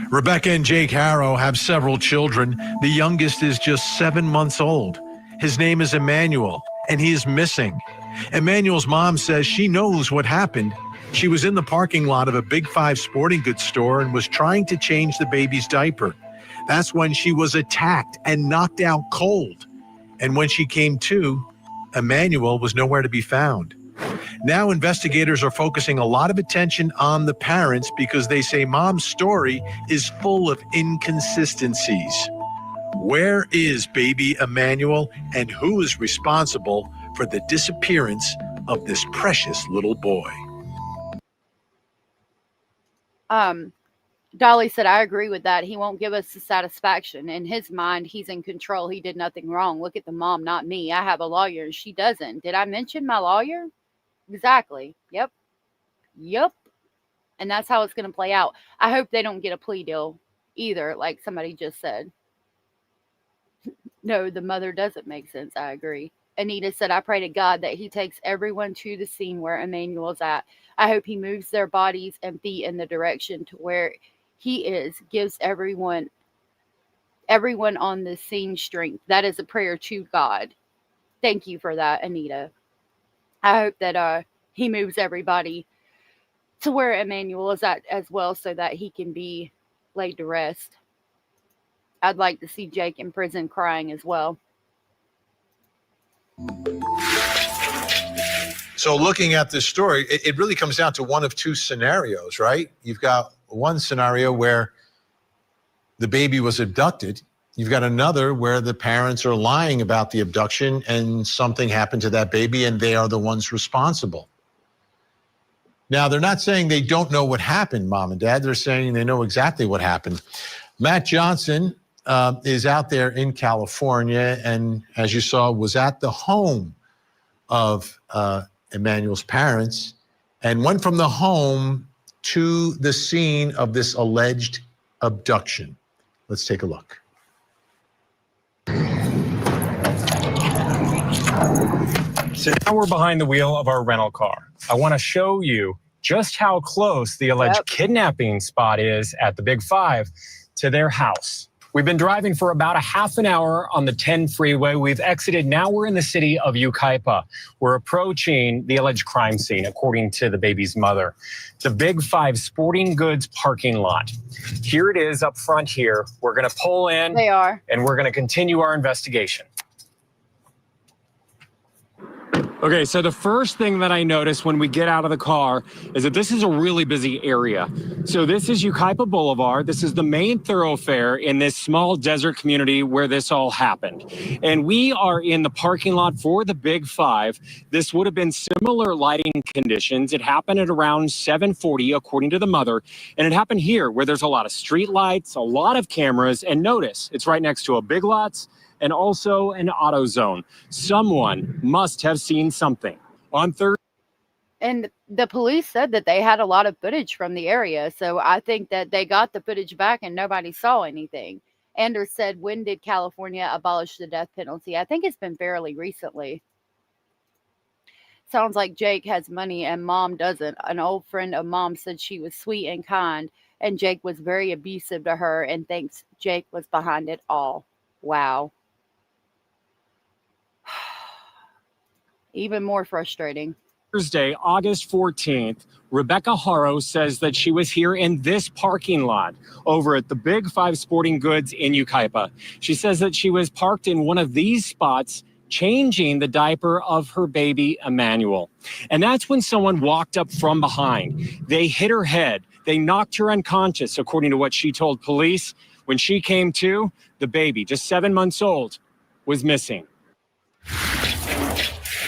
Rebecca and Jake Haro have several children. The youngest is just 7 months old. His name is Emmanuel, and he is missing. Emmanuel's mom says she knows what happened. She was in the parking lot of a Big 5 sporting goods store and was trying to change the baby's diaper. That's when she was attacked and knocked out cold. And when she came to, Emmanuel was nowhere to be found. Now investigators are focusing a lot of attention on the parents because they say mom's story is full of inconsistencies. Where is baby Emmanuel, and who is responsible for the disappearance of this precious little boy? Dolly said, I agree with that. He won't give us the satisfaction. In his mind, he's in control. He did nothing wrong. Look at the mom, not me. I have a lawyer and she doesn't. Did I mention my lawyer? Exactly. Yep. And that's how it's going to play out. I hope they don't get a plea deal either, like somebody just said. No, the mother doesn't make sense. I agree. Anita said, I pray to God that he takes everyone to the scene where Emmanuel's at. I hope he moves their bodies and feet in the direction to where he is, gives everyone on the scene strength. That is a prayer to God. Thank you for that, Anita. I hope that he moves everybody to where Emmanuel is at as well so that he can be laid to rest. I'd like to see Jake in prison crying as well. So looking at this story, it really comes down to one of two scenarios, right? You've got one scenario where the baby was abducted. You've got another where the parents are lying about the abduction and something happened to that baby and they are the ones responsible. Now, they're not saying they don't know what happened, Mom and Dad. They're saying they know exactly what happened. Matt Johnson is out there in California and, as you saw, was at the home of Emmanuel's parents and went from the home to the scene of this alleged abduction. Let's take a look. So now we're behind the wheel of our rental car. I want to show you just how close the alleged kidnapping spot is at the Big Five to their house. We've been driving for about a half an hour on the 10 freeway. We've exited. Now we're in the city of Yucaipa. We're approaching the alleged crime scene, according to the baby's mother. The Big Five sporting goods parking lot. Here it is up front here. We're going to pull in. They are. And we're going to continue our investigation. Okay, so the first thing that I noticed when we get out of the car is that this is a really busy area. So this is Yucaipa Boulevard. This is the main thoroughfare in this small desert community where this all happened. And we are in the parking lot for the Big Five. This would have been similar lighting conditions. It happened at around 7:40, according to the mother. And it happened here where there's a lot of street lights, a lot of cameras, and notice it's right next to a Big Lots and also an AutoZone. Someone must have seen something. On Thursday. And the police said that they had a lot of footage from the area. So I think that they got the footage back and nobody saw anything. Anders said, when did California abolish the death penalty? I think it's been fairly recently. Sounds like Jake has money and Mom doesn't. An old friend of Mom said she was sweet and kind and Jake was very abusive to her and thinks Jake was behind it all. Wow. Even more frustrating. Thursday, August 14th, Rebecca Haro says that she was here in this parking lot over at the Big Five Sporting Goods in Yucaipa. She says that she was parked in one of these spots changing the diaper of her baby, Emmanuel. And that's when someone walked up from behind. They hit her head. They knocked her unconscious, according to what she told police. When she came to, the baby, just 7 months old, was missing.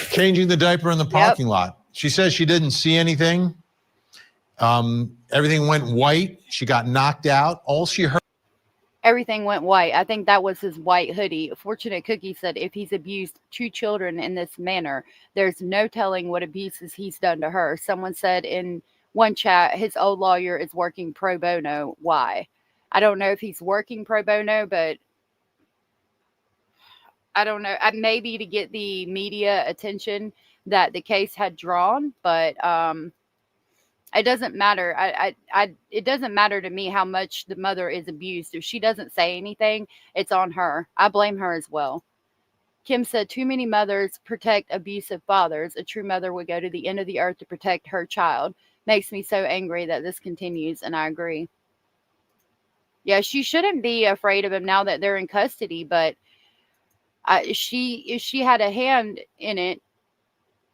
Changing the diaper in the parking lot. She says she didn't see anything. Everything went white. She got knocked out. All she heard. Everything went white. I think that was his white hoodie. Fortunate Cookie said if he's abused 2 children in this manner, there's no telling what abuses he's done to her. Someone said in one chat, his old lawyer is working pro bono. Why? I don't know if he's working pro bono, but I don't know. Maybe to get the media attention that the case had drawn, but it doesn't matter. It doesn't matter to me how much the mother is abused. If she doesn't say anything, it's on her. I blame her as well. Kim said, too many mothers protect abusive fathers. A true mother would go to the end of the earth to protect her child. Makes me so angry that this continues, and I agree. Yeah, she shouldn't be afraid of him now that they're in custody, but if she had a hand in it,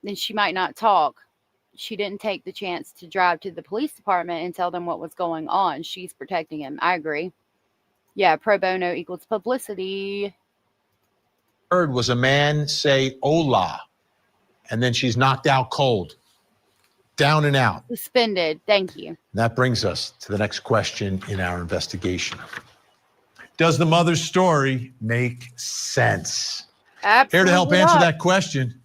then she might not talk. She didn't take the chance to drive to the police department and tell them what was going on. She's protecting him. I agree. Yeah, pro bono equals publicity. Heard was a man say hola, and then she's knocked out cold. Down and out. Suspended. Thank you. That brings us to the next question in our investigation. Does the mother's story make sense? Absolutely. Here to help answer that question,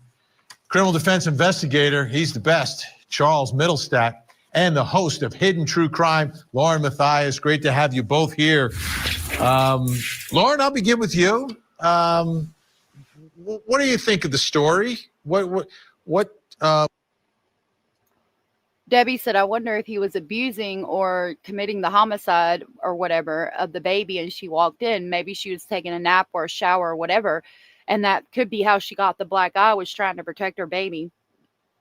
criminal defense investigator, he's the best, Charles Middlestack, and the host of Hidden True Crime, Lauren Matthias. Great to have you both here. Lauren, I'll begin with you. What do you think of the story? Debbie said, I wonder if he was abusing or committing the homicide or whatever of the baby, and she walked in. Maybe she was taking a nap or a shower or whatever, and that could be how she got the black eye, was trying to protect her baby.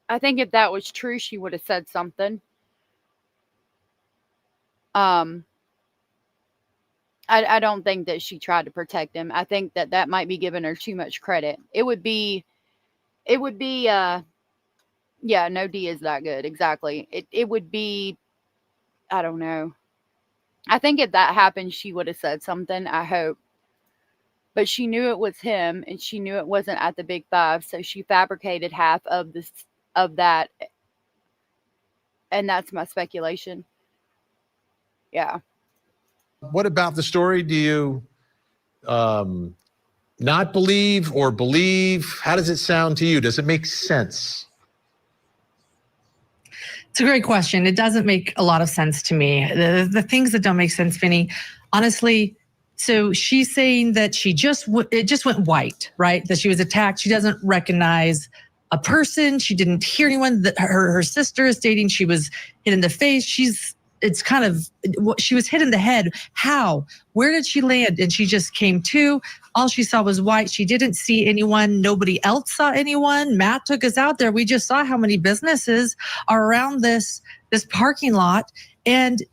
I think if that was true, she would have said something. I don't think that she tried to protect him. I think that might be giving her too much credit. It would be, yeah, no D is that good. Exactly. It would be, I don't know. I think if that happened, she would have said something, I hope. But she knew it was him, and she knew it wasn't at the Big Five, so she fabricated half of that. And that's my speculation. Yeah. What about the story? Do you not believe or believe? How does it sound to you? Does it make sense? It's a great question. It doesn't make a lot of sense to me. The things that don't make sense, Vinny, honestly, so she's saying that it just went white, right? That she was attacked. She doesn't recognize a person. She didn't hear anyone. Her sister is stating she was hit in the face. She was hit in the head. How? Where did she land? And she just came to. All she saw was white. She didn't see anyone. Nobody else saw anyone. Matt took us out there. We just saw how many businesses are around this parking lot. And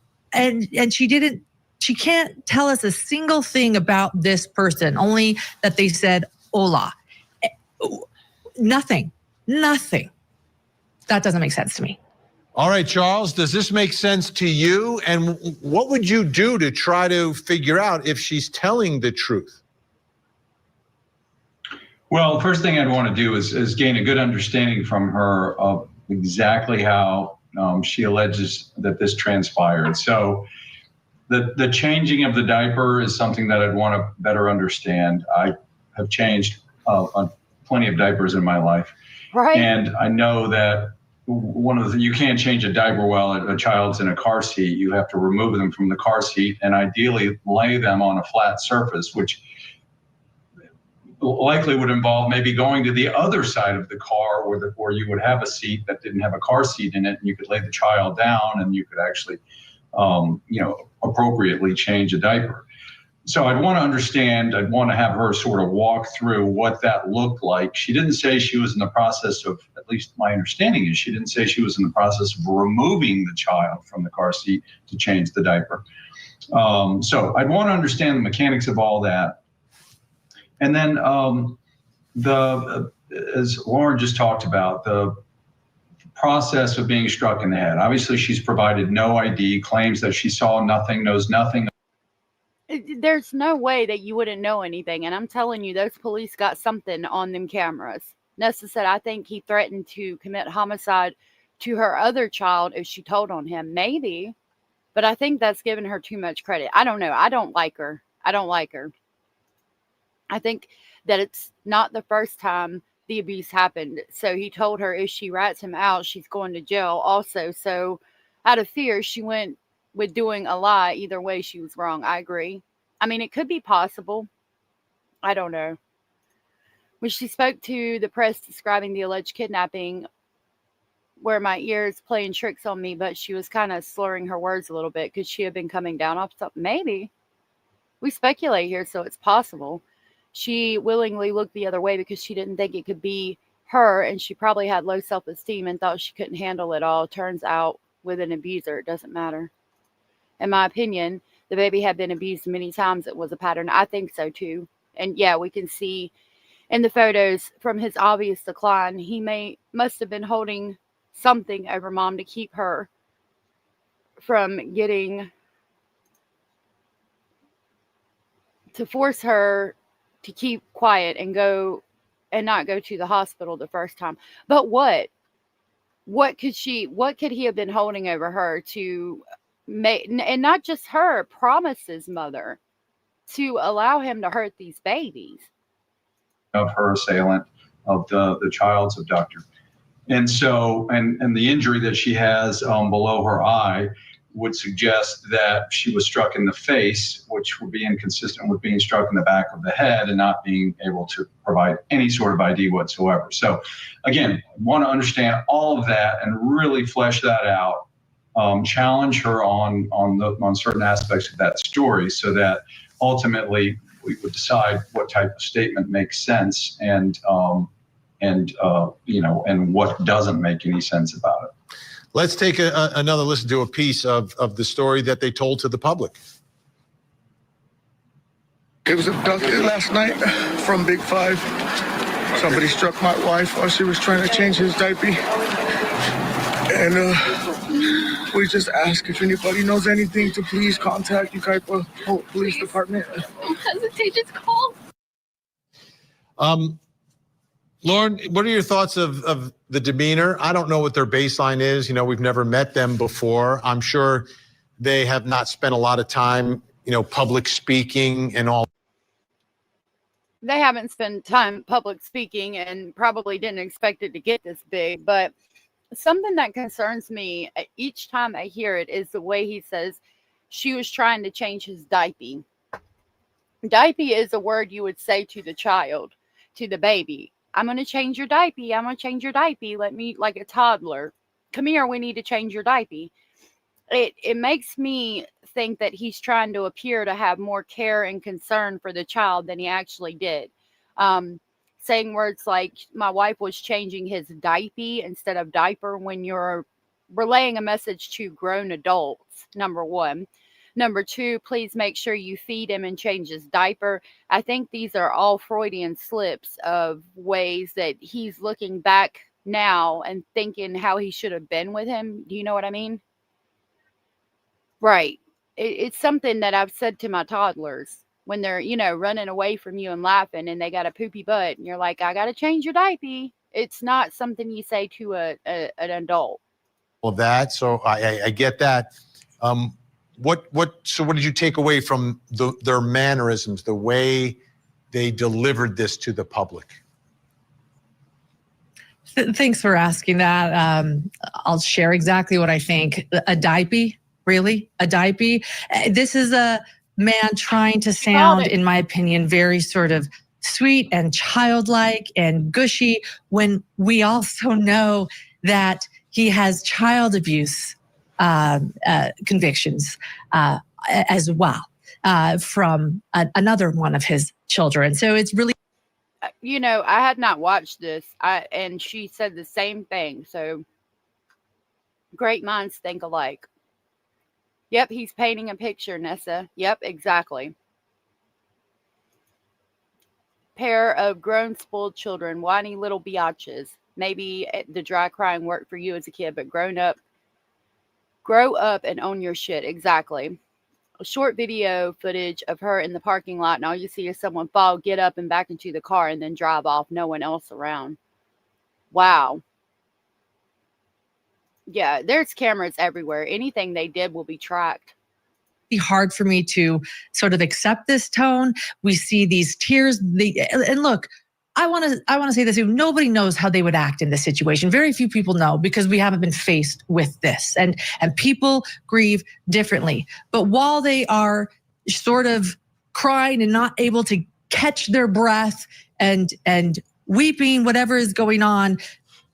she can't tell us a single thing about this person, only that they said hola. Nothing. That doesn't make sense to me. All right, Charles, does this make sense to you? And what would you do to try to figure out if she's telling the truth? Well, the first thing I'd want to do is gain a good understanding from her of exactly how she alleges that this transpired. So the changing of the diaper is something that I'd want to better understand. I have changed plenty of diapers in my life. Right. And I know that you can't change a diaper while a child's in a car seat. You have to remove them from the car seat and ideally lay them on a flat surface, which likely would involve maybe going to the other side of the car where you would have a seat that didn't have a car seat in it, and you could lay the child down and you could actually appropriately change a diaper. So I'd want to understand, I'd want to have her sort of walk through what that looked like. She didn't say she was in the process of, at least my understanding is, she didn't say she was in the process of removing the child from the car seat to change the diaper. So I'd want to understand the mechanics of all that. And then as Lauren just talked about, the process of being struck in the head. Obviously, she's provided no ID, claims that she saw nothing, knows nothing. There's no way that you wouldn't know anything. And I'm telling you, those police got something on them cameras. Nessa said, I think he threatened to commit homicide to her other child if she told on him. Maybe. But I think that's giving her too much credit. I don't know. I don't like her. I think that it's not the first time the abuse happened. So he told her if she rats him out, she's going to jail also. So out of fear, she went with doing a lie. Either way, she was wrong. I agree. I mean, it could be possible. I don't know. When she spoke to the press describing the alleged kidnapping, where my ears playing tricks on me, but she was kind of slurring her words a little bit because she had been coming down off something. Maybe. We speculate here, so it's possible. She willingly looked the other way because she didn't think it could be her, and she probably had low self-esteem and thought she couldn't handle it all. Turns out, with an abuser, it doesn't matter. In my opinion, the baby had been abused many times. It was a pattern. I think so, too. And, yeah, we can see in the photos from his obvious decline, he must have been holding something over mom to keep her from getting, to force her to keep quiet and not go to the hospital the first time. But what? what could he have been holding over her to make, and not just her, promise his mother to allow him to hurt these babies? Of her assailant, of the child's abductor. And so, and the injury that she has below her eye would suggest that she was struck in the face, which would be inconsistent with being struck in the back of the head and not being able to provide any sort of ID whatsoever. So again, want to understand all of that and really flesh that out, challenge her on certain aspects of that story so that ultimately we would decide what type of statement makes sense and what doesn't make any sense about it. Let's take another listen to a piece of the story that they told to the public. He was abducted last night from Big 5. Somebody struck my wife while she was trying to change his diaper. And we just ask if anybody knows anything to please contact Ukaipa Police Department. Don't hesitate, just call. Lauren, what are your thoughts of the demeanor? I don't know what their baseline is. You know, we've never met them before. I'm sure they have not spent a lot of time, public speaking and all. They haven't spent time public speaking and probably didn't expect it to get this big. But something that concerns me each time I hear it is the way he says she was trying to change his diaper. Diaper is a word you would say to the child, to the baby. I'm going to change your diaper. I'm going to change your diaper. Let me, like a toddler. Come here, we need to change your diaper. It makes me think that he's trying to appear to have more care and concern for the child than he actually did. Saying words like, my wife was changing his diaper instead of diaper when you're relaying a message to grown adults, number one. Number two, please make sure you feed him and change his diaper. I think these are all Freudian slips of ways that he's looking back now and thinking how he should have been with him. Do you know what I mean? Right. It's something that I've said to my toddlers when they're, running away from you and laughing and they got a poopy butt and you're like, I got to change your diaper. It's not something you say to an adult. Well, so I get that. What did you take away from their mannerisms, the way they delivered this to the public? Thanks for asking that. I'll share exactly what I think. A diaper, really? A diaper? This is a man trying to sound, in my opinion, very sort of sweet and childlike and gushy when we also know that he has child abuse convictions as well from another one of his children. So it's really, I had not watched this, and she said the same thing. So great minds think alike. Yep, he's painting a picture, Nessa. Yep, exactly. Pair of grown spoiled children, whiny little biatches. Maybe the dry crying worked for you as a kid, but grow up and own your shit. Exactly. A short video footage of her in the parking lot, and all you see is someone fall, get up and back into the car, and then drive off. No one else around. Wow. Yeah, there's cameras everywhere. Anything they did will be tracked. Hard for me to sort of accept this tone. We see these tears. And look, I want to say this. Nobody knows how they would act in this situation. Very few people know because we haven't been faced with this, and people grieve differently. But while they are sort of crying and not able to catch their breath and weeping, whatever is going on,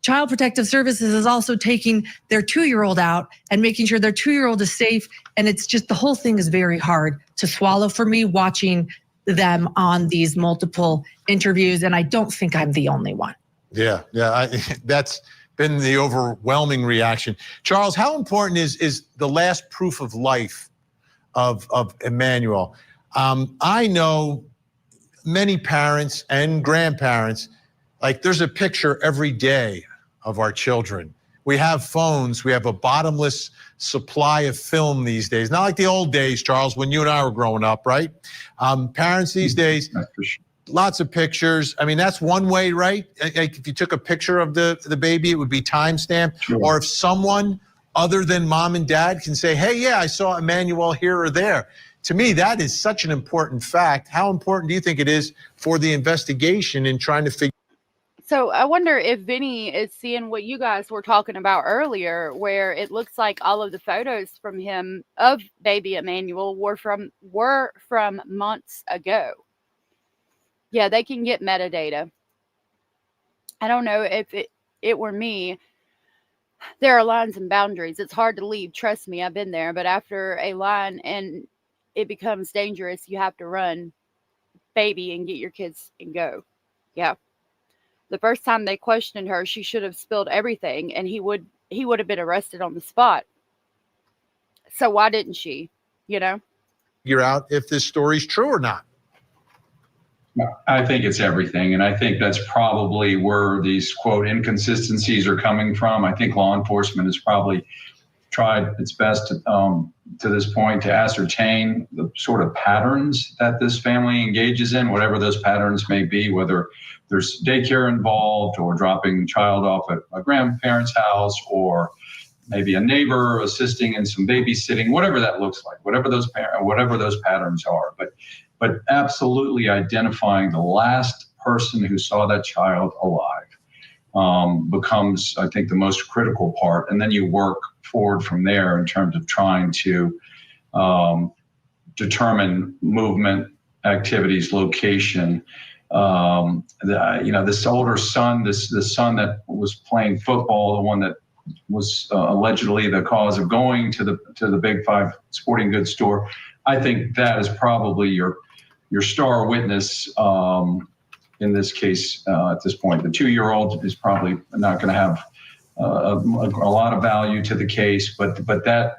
Child Protective Services is also taking their 2-year-old out and making sure their 2-year-old is safe. And it's just, the whole thing is very hard to swallow for me watching them on these multiple interviews. And I don't think I'm the only one. Yeah. That's been the overwhelming reaction. Charles, how important is the last proof of life of Emmanuel? I know many parents and grandparents, like there's a picture every day of our children. We have phones. We have a bottomless supply of film these days. Not like the old days, Charles, when you and I were growing up, right? Parents these days, lots of pictures. I mean, that's one way, right? Like if you took a picture of the baby, it would be timestamped. Sure. Or if someone other than mom and dad can say, hey, yeah, I saw Emmanuel here or there. To me, that is such an important fact. How important do you think it is for the investigation in trying to figure? So I wonder if Vinny is seeing what you guys were talking about earlier, where it looks like all of the photos from him of baby Emmanuel were from months ago. Yeah, they can get metadata. I don't know if it were me. There are lines and boundaries. It's hard to leave. Trust me, I've been there. But after a line and it becomes dangerous, you have to run, baby, and get your kids and go. Yeah. The first time they questioned her, she should have spilled everything, and he would have been arrested on the spot. So why didn't she? You know? Figure out if this story's true or not. I think it's everything. And I think that's probably where these, quote, inconsistencies are coming from. I think law enforcement has probably tried its best to this point to ascertain the sort of patterns that this family engages in, whatever those patterns may be, whether there's daycare involved or dropping child off at a grandparent's house or maybe a neighbor assisting in some babysitting, whatever that looks like, whatever those patterns are. But absolutely identifying the last person who saw that child alive becomes, I think, the most critical part. And then you work forward from there in terms of trying to determine movement, activities, location. This older son, this son that was playing football, the one that was allegedly the cause of going to the Big Five sporting goods store. I think that is probably your star witness in this case at this point. The 2-year-old is probably not going to have a lot of value to the case, but that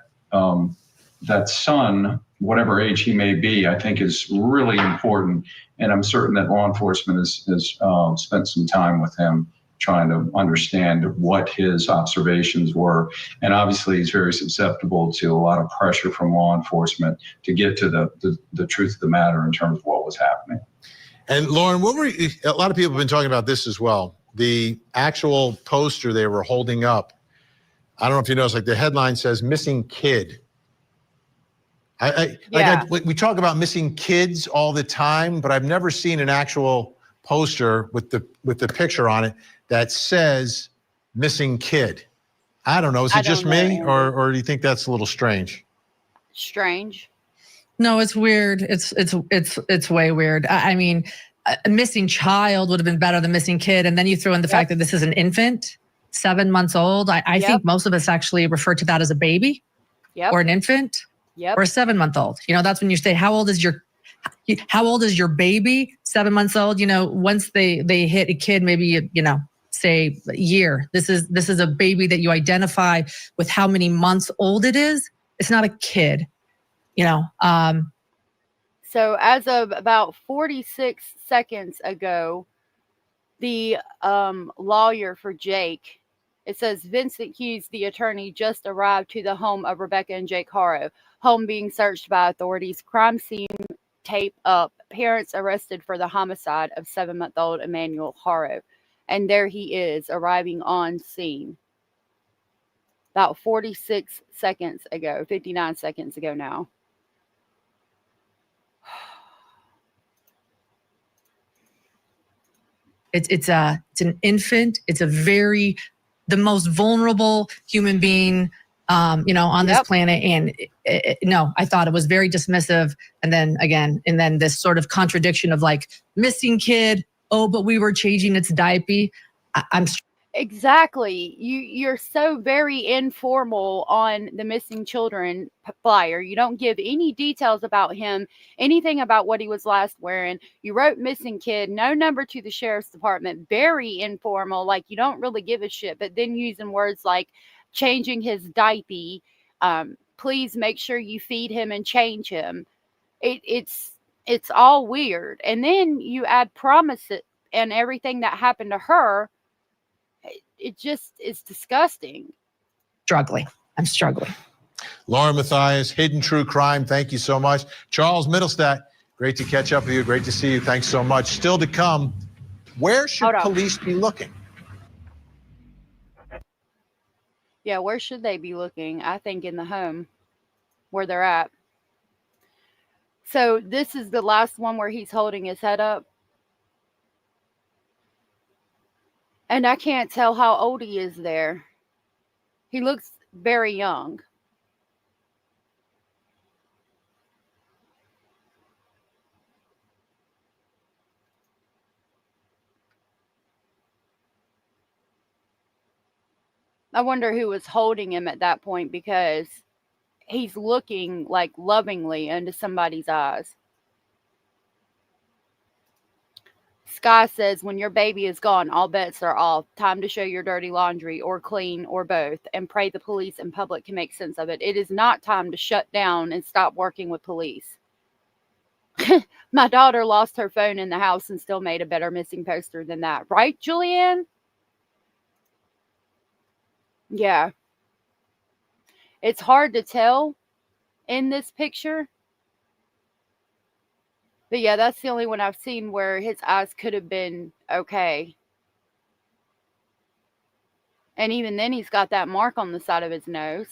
son, whatever age he may be, I think is really important. And I'm certain that law enforcement has spent some time with him trying to understand what his observations were. And obviously he's very susceptible to a lot of pressure from law enforcement to get to the truth of the matter in terms of what was happening. And Lauren, a lot of people have been talking about this as well. The actual poster they were holding up, I don't know if you noticed, like the headline says missing kid. We talk about missing kids all the time, but I've never seen an actual poster with the picture on it that says missing kid. I don't know. Is it just me or do you think that's a little strange? Strange. No, it's weird. It's way weird. I mean, a missing child would have been better than missing kid. And then you throw in the fact that this is an infant, 7 months old. I think most of us actually refer to that as a baby or an infant or a 7-month-old. You know, that's when you say, how old is your baby? 7 months old. You know, once they hit a kid, maybe, say a year. This is a baby that you identify with how many months old it is. It's not a kid, So as of about 46 seconds ago, the lawyer for Jake, it says Vincent Hughes, the attorney, just arrived to the home of Rebecca and Jake Haro. Home being searched by authorities. Crime scene tape up. Parents arrested for the homicide of 7-month-old Emmanuel Haro. And there he is, arriving on scene. About 46 seconds ago, 59 seconds ago now. It's an infant. It's the most vulnerable human being, on this planet. And no, I thought it was very dismissive. And then this sort of contradiction of like missing kid. Oh, but we were changing its diaper. Exactly. You're so very informal on the missing children flyer. You don't give any details about him, anything about what he was last wearing. You wrote missing kid, no number to the sheriff's department, very informal, like you don't really give a shit, but then using words like changing his diaper, please make sure you feed him and change him. It's all weird. And then you add promises and everything that happened to her. It just is disgusting. I'm struggling. Lauren Matthias, Hidden True Crime, thank you so much. Charles Middlestat, Great to catch up with you. Great to see you. Thanks so much. Still to come, where should police be looking? Yeah, where should they be looking? I think in the home where they're at. So this is the last one where he's holding his head up. And I can't tell how old he is there. He looks very young. I wonder who was holding him at that point, because he's looking like lovingly into somebody's eyes. Sky says, when your baby is gone, all bets are off. Time to show your dirty laundry, or clean, or both, and pray the police and public can make sense of it. It is not time to shut down and stop working with police. My daughter lost her phone in the house and still made a better missing poster than that. Right, Julianne? Yeah. It's hard to tell in this picture. But yeah, that's the only one I've seen where his eyes could have been okay. And even then, he's got that mark on the side of his nose.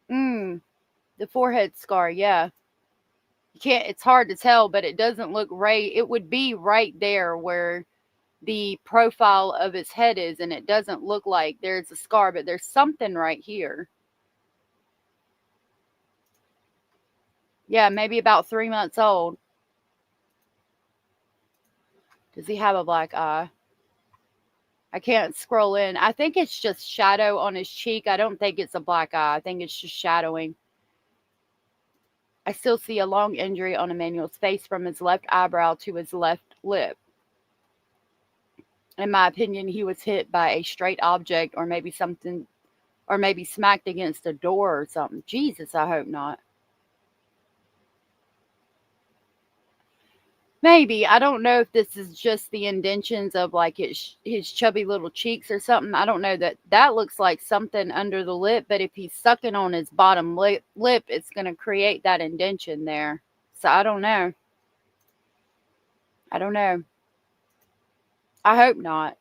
The forehead scar, yeah. You can't, it's hard to tell, but it doesn't look right. It would be right there where the profile of his head is, and it doesn't look like there's a scar, but there's something right here. Yeah, maybe about 3 months old. Does he have a black eye? I can't scroll in. I think it's just shadow on his cheek. I don't think it's a black eye. I think it's just shadowing. I still see a long injury on Emmanuel's face from his left eyebrow to his left lip. In my opinion, he was hit by a straight object, or maybe something, or maybe smacked against a door or something. Jesus, I hope not. Maybe. I don't know if this is just the indentions of like his chubby little cheeks or something. I don't know. That looks like something under the lip, but if he's sucking on his bottom lip, it's going to create that indention there. So I don't know. I don't know. I hope not.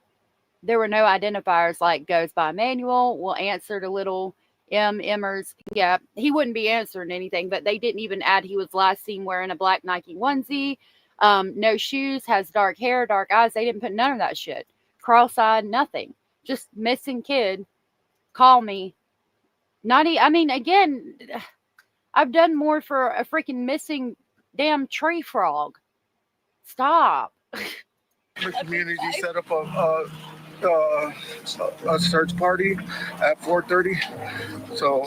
There were no identifiers like goes by Emmanuel. We'll answer to little Emmers. Yeah, he wouldn't be answering anything, but they didn't even add he was last seen wearing a black Nike onesie. No shoes, has dark hair, dark eyes. They didn't put none of that shit. Cross-eyed, nothing. Just missing kid. Call me. I mean, again, I've done more for a freaking missing damn tree frog. Stop. The community set up a search party at 4:30. So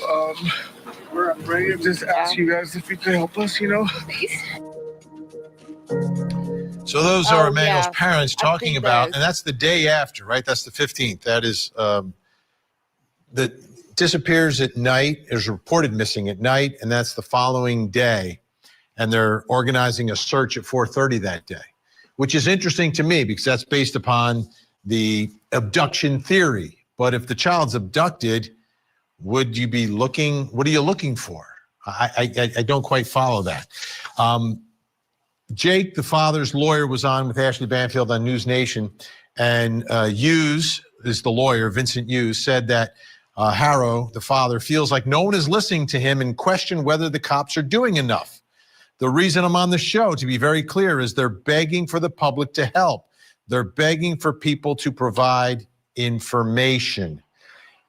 we're ready to just ask you guys if you could help us, Please. So those are Emmanuel's parents talking about, and that's the day after, right? That's the 15th. That is that disappears at night, is reported missing at night, and that's the following day. And they're organizing a search at 4:30 that day, which is interesting to me because that's based upon the abduction theory. But if the child's abducted, would you be looking, what are you looking for? I don't quite follow that. Jake, the father's lawyer, was on with Ashley Banfield on News Nation, and Hughes is the lawyer, Vincent Hughes, said that Haro, the father, feels like no one is listening to him and question whether the cops are doing enough. The reason I'm on the show, to be very clear, is they're begging for the public to help. They're begging for people to provide information.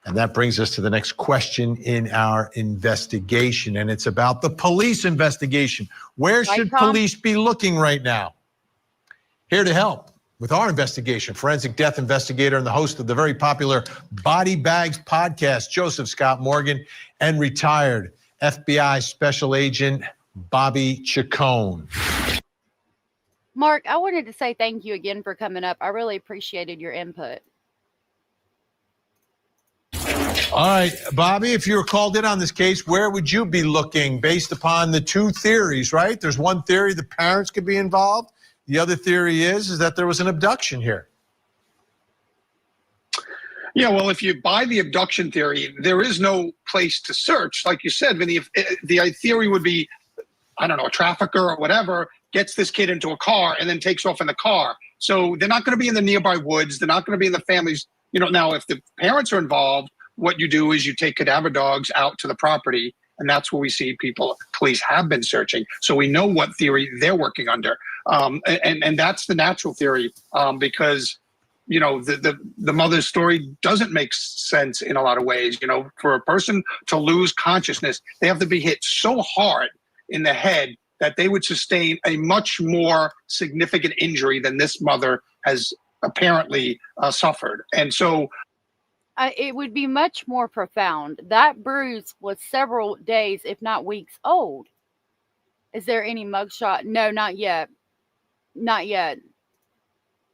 And that brings us to the next question in our investigation, and it's about the police investigation. Where should police be looking right now? Here to help with our investigation, forensic death investigator and the host of the very popular Body Bags podcast, Joseph Scott Morgan, and retired FBI Special Agent Bobby Chacon. Mark, I wanted to say thank you again for coming up. I really appreciated your input. All right, Bobby, if you were called in on this case, where would you be looking based upon the two theories, right? There's one theory the parents could be involved. The other theory is that there was an abduction here. Yeah, well, if you buy the abduction theory, there is no place to search. Like you said, Vinny, if the theory would be, I don't know, a trafficker or whatever gets this kid into a car and then takes off in the car. So they're not going to be in the nearby woods. They're not going to be in the families. You know, now if the parents are involved, what you do is you take cadaver dogs out to the property, and that's where we see police have been searching. So we know what theory they're working under. And that's the natural theory, because you know, the mother's story doesn't make sense in a lot of ways. You know, for a person to lose consciousness, they have to be hit so hard in the head that they would sustain a much more significant injury than this mother has apparently suffered. And so it would be much more profound. That bruise was several days, if not weeks old. Is there any mugshot? No, not yet. Not yet.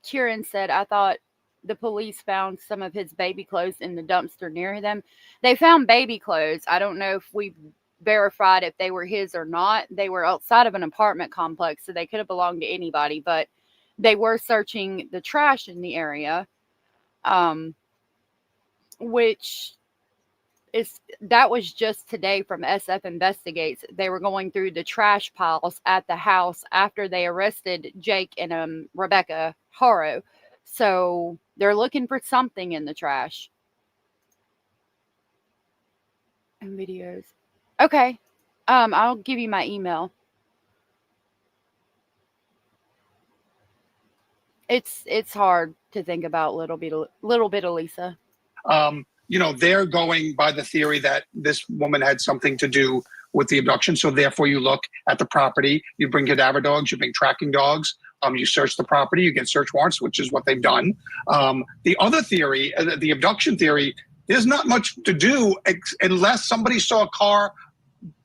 Kieran said, I thought the police found some of his baby clothes in the dumpster near them. They found baby clothes. I don't know if we verified if they were his or not. They were outside of an apartment complex, so they could have belonged to anybody, but they were searching the trash in the area, which that was just today from SF Investigates. They were going through the trash piles at the house after they arrested Jake and Rebecca Haro. So they're looking for something in the trash. And videos. Okay. I'll give you my email. It's hard to think about little bit of Lisa. You know, they're going by the theory that this woman had something to do with the abduction. So therefore you look at the property, you bring cadaver dogs, you bring tracking dogs, you search the property, you get search warrants, which is what they've done. The other theory, the abduction theory, there's not much to do unless somebody saw a car,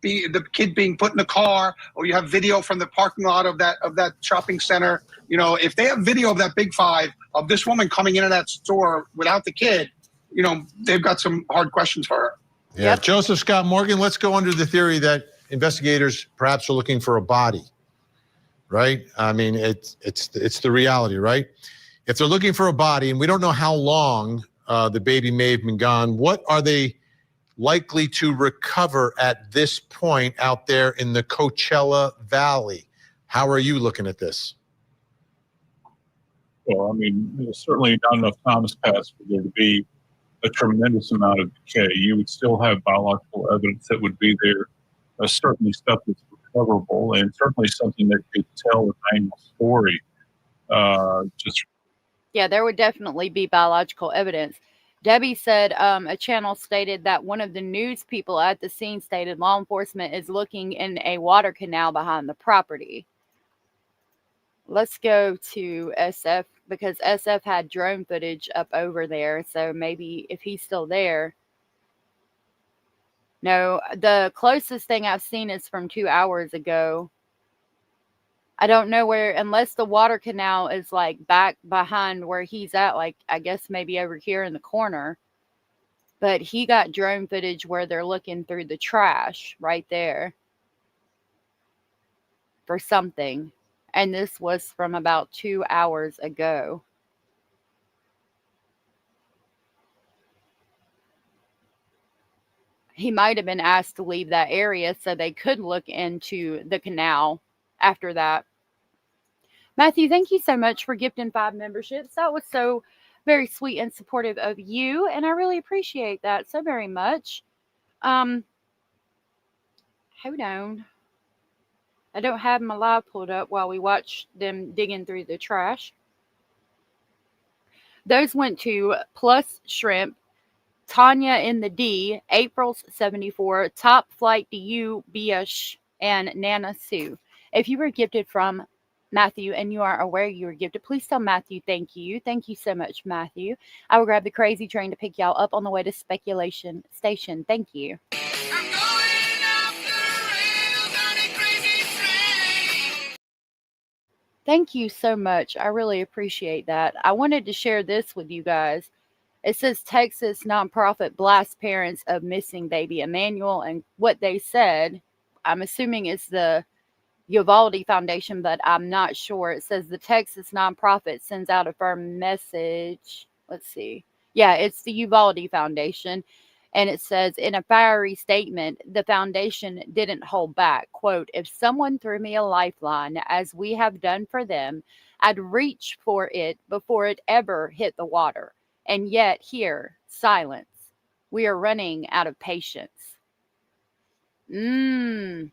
the kid being put in a car, or you have video from the parking lot of that shopping center. You know, if they have video of that Big Five, of this woman coming into that store without the kid, you know, they've got some hard questions for her. Yeah, yep. Joseph Scott Morgan, let's go under the theory that investigators perhaps are looking for a body, right? I mean, it's the reality, right? If they're looking for a body, and we don't know how long the baby may have been gone, what are they likely to recover at this point out there in the Coachella Valley? How are you looking at this? Well, I mean, there's certainly not enough time has passed for there to be a tremendous amount of decay. You would still have biological evidence that would be there, certainly stuff that's recoverable, and certainly something that could tell an annual story. Yeah, there would definitely be biological evidence. Debbie said a channel stated that one of the news people at the scene stated law enforcement is looking in a water canal behind the property. Let's go to SF, because SF had drone footage up over there. So maybe if he's still there. No, the closest thing I've seen is from 2 hours ago. I don't know where, unless the water canal is like back behind where he's at, like I guess maybe over here in the corner. But he got drone footage where they're looking through the trash right there for something. And this was from about 2 hours ago. He might have been asked to leave that area so they could look into the canal after that. Matthew, thank you so much for gifting 5 memberships. That was so very sweet and supportive of you, and I really appreciate that so very much. Hold on. I don't have my live pulled up while we watch them digging through the trash. Those went to Plus Shrimp, Tanya in the D, April's 74, Top Flight to you, Bish, and Nana Sue. If you were gifted from Matthew and you are aware you were gifted, please tell Matthew thank you. Thank you so much, Matthew. I will grab the crazy train to pick y'all up on the way to Speculation Station. Thank you. Thank you so much. I really appreciate that. I wanted to share this with you guys. It says Texas nonprofit blasts parents of missing baby Emmanuel, and what they said, I'm assuming it's the Uvalde Foundation, but I'm not sure. It says the Texas nonprofit sends out a firm message. Let's see. Yeah, it's the Uvalde Foundation. And it says, in a fiery statement, the foundation didn't hold back. Quote, if someone threw me a lifeline, as we have done for them, I'd reach for it before it ever hit the water. And yet here, silence. We are running out of patience. The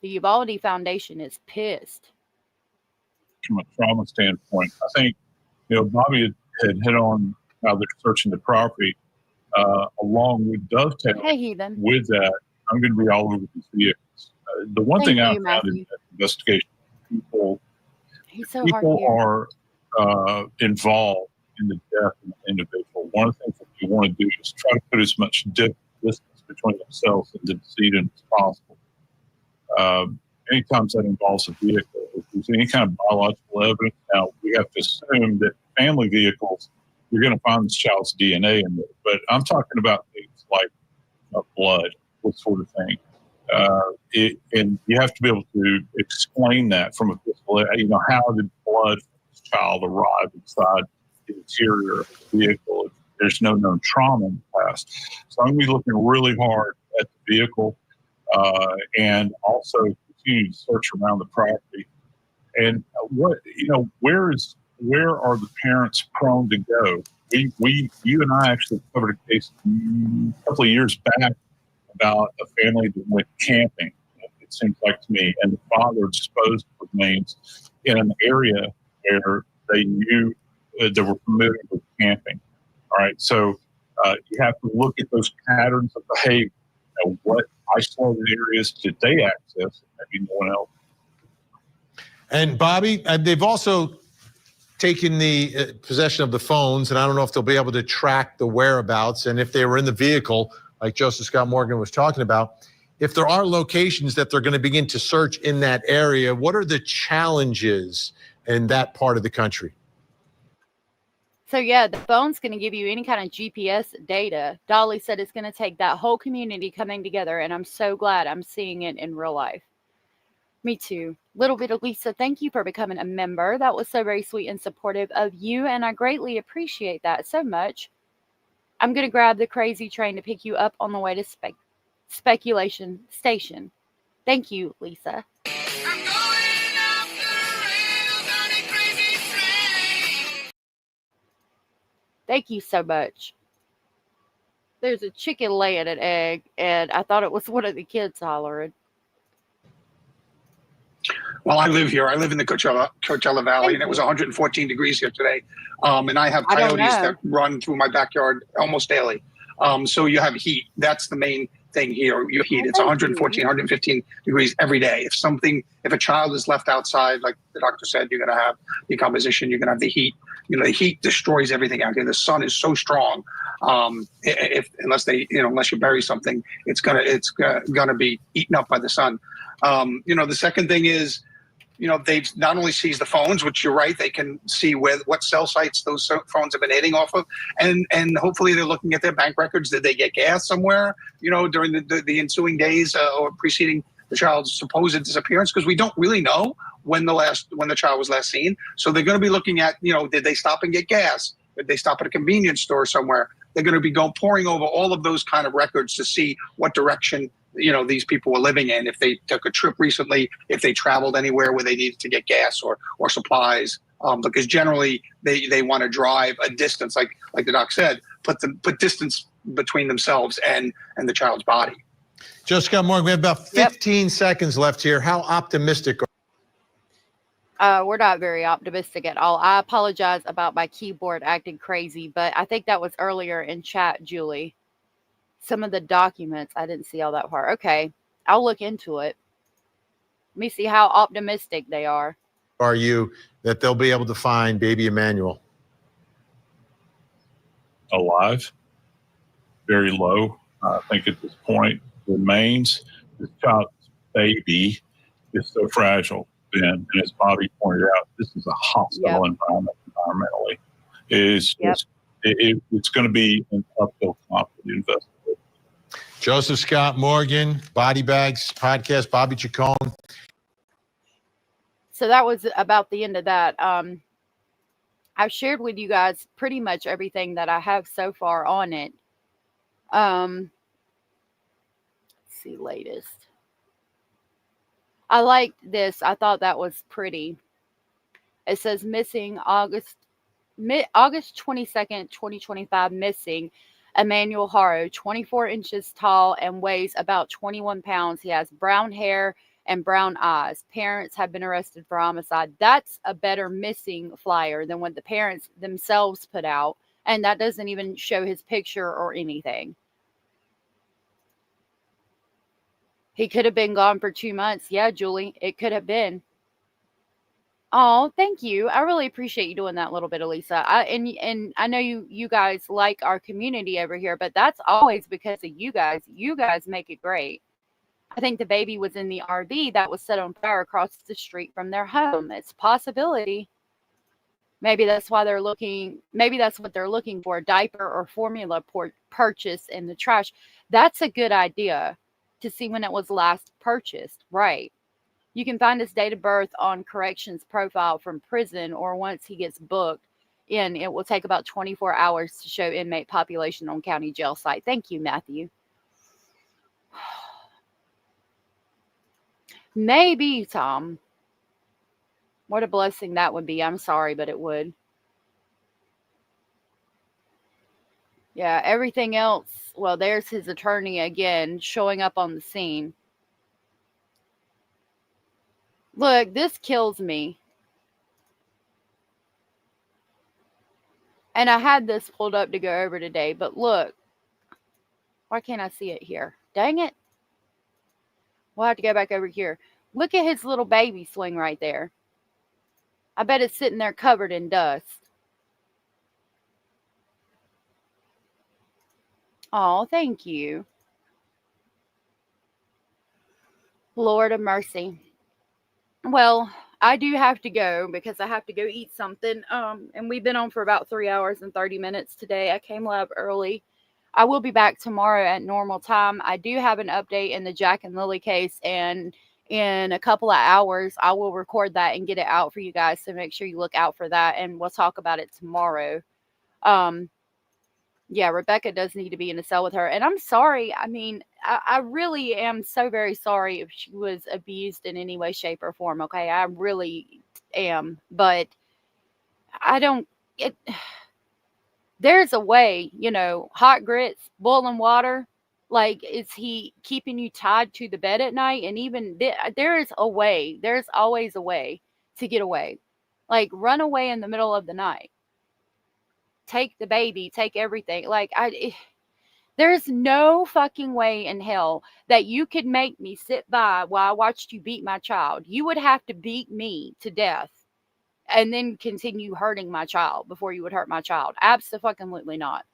Uvalde Foundation is pissed. From a trauma standpoint, I think, Bobby had hit on how they're searching the property. Along with dovetail with that, I'm going to be all over these vehicles. The one thing I found in that investigation, people are involved in the death of an individual. One of the things that you want to do is try to put as much distance between themselves and the decedent as possible. Anytime that involves a vehicle, if there's any kind of biological evidence, now we have to assume that family vehicles, you're going to find this child's DNA in there. But I'm talking about things like blood, what sort of thing. And you have to be able to explain that from a physical, how did blood from this child arrive inside the interior of the vehicle if there's no known trauma in the past. So I'm going to be looking really hard at the vehicle and also continue to search around the property. And where are the parents prone to go? You and I actually covered a case a couple of years back about a family that went camping, it seems like to me, and the father disposed of remains in an area where they knew they were familiar with camping. All right, so you have to look at those patterns of behavior. What isolated areas did they access? Maybe no one else. And Bobby, they've also taken the possession of the phones, and I don't know if they'll be able to track the whereabouts, and if they were in the vehicle, like Joseph Scott Morgan was talking about, if there are locations that they're going to begin to search in that area, what are the challenges in that part of the country? So yeah, the phone's going to give you any kind of GPS data. Dolly said it's going to take that whole community coming together, and I'm so glad I'm seeing it in real life. Me too. Little bit of Lisa, thank you for becoming a member. That was so very sweet and supportive of you, and I greatly appreciate that so much. I'm going to grab the crazy train to pick you up on the way to Speculation Station. Thank you, Lisa. Thank you so much. There's a chicken laying an egg, and I thought it was one of the kids hollering. Well, I live here. I live in the Coachella Valley, and it was 114 degrees here today. And I have coyotes that run through my backyard almost daily. So you have heat. That's the main thing here. You heat. It's 114, 115 degrees every day. If a child is left outside, like the doctor said, you're going to have decomposition. You're going to have the heat. The heat destroys everything out here. The sun is so strong. Unless you bury something, it's gonna be eaten up by the sun. The second thing is, they've not only seized the phones, which you're right, they can see what cell sites those phones have been hitting off of, and hopefully they're looking at their bank records. Did they get gas somewhere, during the ensuing days or preceding the child's supposed disappearance? Because we don't really know when the child was last seen. So they're going to be looking at, did they stop and get gas? Did they stop at a convenience store somewhere? They're going to be pouring over all of those kind of records to see what direction these people were living in, if they took a trip recently, if they traveled anywhere where they needed to get gas or supplies, because generally they want to drive a distance, like the doc said, put distance between themselves and the child's body. Jessica Morgan, we have about 15 seconds left here. How optimistic we're not very optimistic at all. I apologize about my keyboard acting crazy, but I think that was earlier in chat, Julie. Some of the documents, I didn't see all that far. Okay, I'll look into it. Let me see how optimistic they are. Are you that they'll be able to find baby Emmanuel? Alive. Very low. I think at this point remains. This child's baby is so fragile. And as Bobby pointed out, this is a hostile environment environmentally. It's going to be an uphill climb for the investor. Joseph Scott Morgan, Body Bags Podcast, Bobby Chacon. So that was about the end of that. I've shared with you guys pretty much everything that I have so far on it. Let's see, latest. I liked this. I thought that was pretty. It says missing August 22nd, 2025, missing Emmanuel Haro, 24 inches tall and weighs about 21 pounds. He has brown hair and brown eyes. Parents have been arrested for homicide. That's a better missing flyer than what the parents themselves put out. And that doesn't even show his picture or anything. He could have been gone for 2 months. Yeah, Julie, it could have been. Oh, thank you. I really appreciate you doing that little bit, Elisa. And I know you guys like our community over here, but that's always because of you guys. You guys make it great. I think the baby was in the RV that was set on fire across the street from their home. It's a possibility. Maybe that's why they're looking. Maybe that's what they're looking for: diaper or formula purchase in the trash. That's a good idea, to see when it was last purchased. Right. You can find his date of birth on corrections profile from prison, or once he gets booked in, it will take about 24 hours to show inmate population on county jail site. Thank you, Matthew. Maybe, Tom. What a blessing that would be. I'm sorry, but it would. Yeah, everything else. Well, there's his attorney again showing up on the scene. Look, this kills me. And I had this pulled up to go over today, but look. Why can't I see it here? Dang it. We'll have to go back over here. Look at his little baby swing right there. I bet it's sitting there covered in dust. Oh, thank you. Lord of mercy. Well, I do have to go because I have to go eat something. And we've been on for about 3 hours and 30 minutes today. I came live early. I will be back tomorrow at normal time. I do have an update in the Jack and Lily case, and in a couple of hours, I will record that and get it out for you guys. So make sure you look out for that, and we'll talk about it tomorrow. Yeah, Rebecca does need to be in a cell with her. And I'm sorry. I mean, I really am so very sorry if she was abused in any way, shape, or form. Okay, I really am. But I don't. There's a way, hot grits, boiling water. Like, is he keeping you tied to the bed at night? And even there is a way. There's always a way to get away. Like, run away in the middle of the night. Take the baby, take everything. Like, there's no fucking way in hell that you could make me sit by while I watched you beat my child. You would have to beat me to death and then continue hurting my child before you would hurt my child. Absolutely not.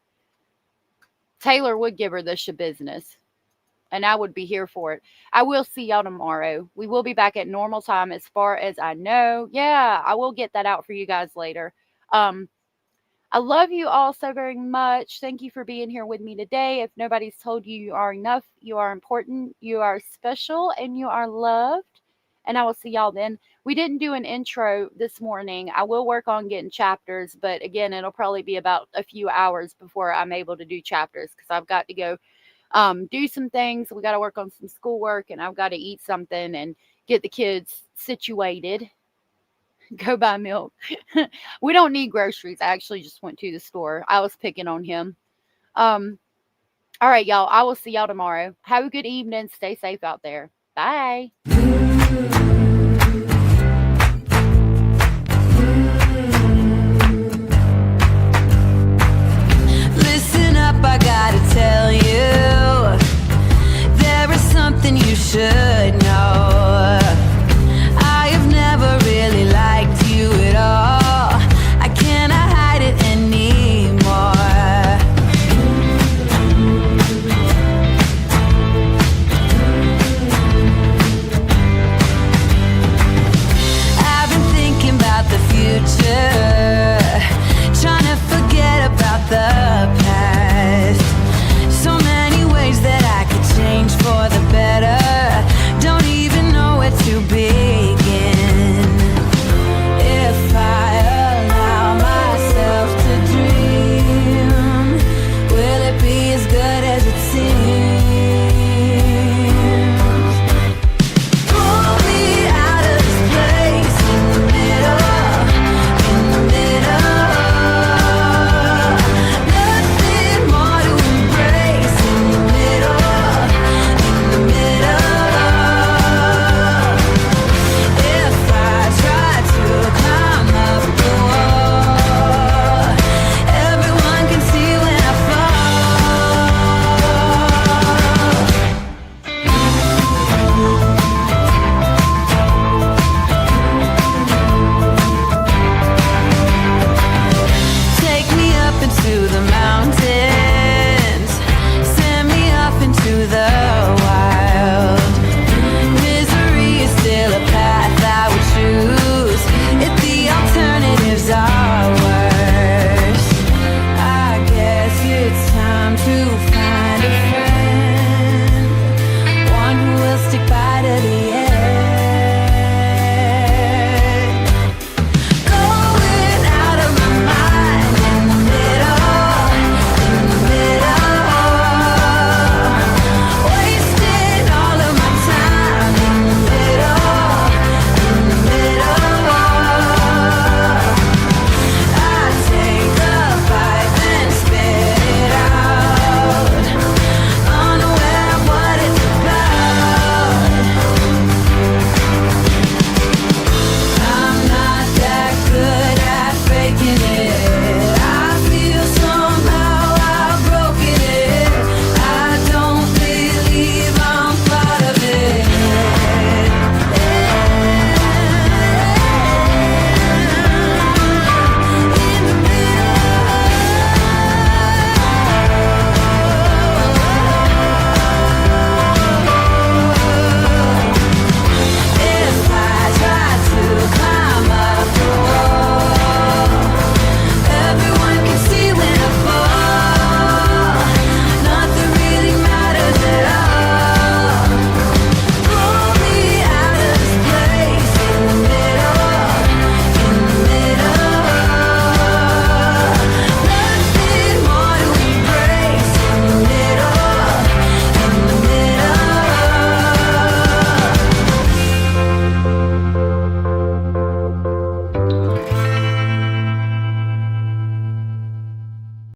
Taylor would give her the business, and I would be here for it. I will see y'all tomorrow. We will be back at normal time as far as I know. Yeah, I will get that out for you guys later. I love you all so very much. Thank you for being here with me today. If nobody's told you, you are enough, you are important, you are special, and you are loved. And I will see y'all then. We didn't do an intro this morning. I will work on getting chapters, but again, it'll probably be about a few hours before I'm able to do chapters because I've got to go do some things. We got to work on some schoolwork, and I've got to eat something and get the kids situated. Go buy milk. We don't need groceries. I actually just went to the store. I was picking on him. All right, y'all. I will see y'all tomorrow. Have a good evening. Stay safe out there. Bye.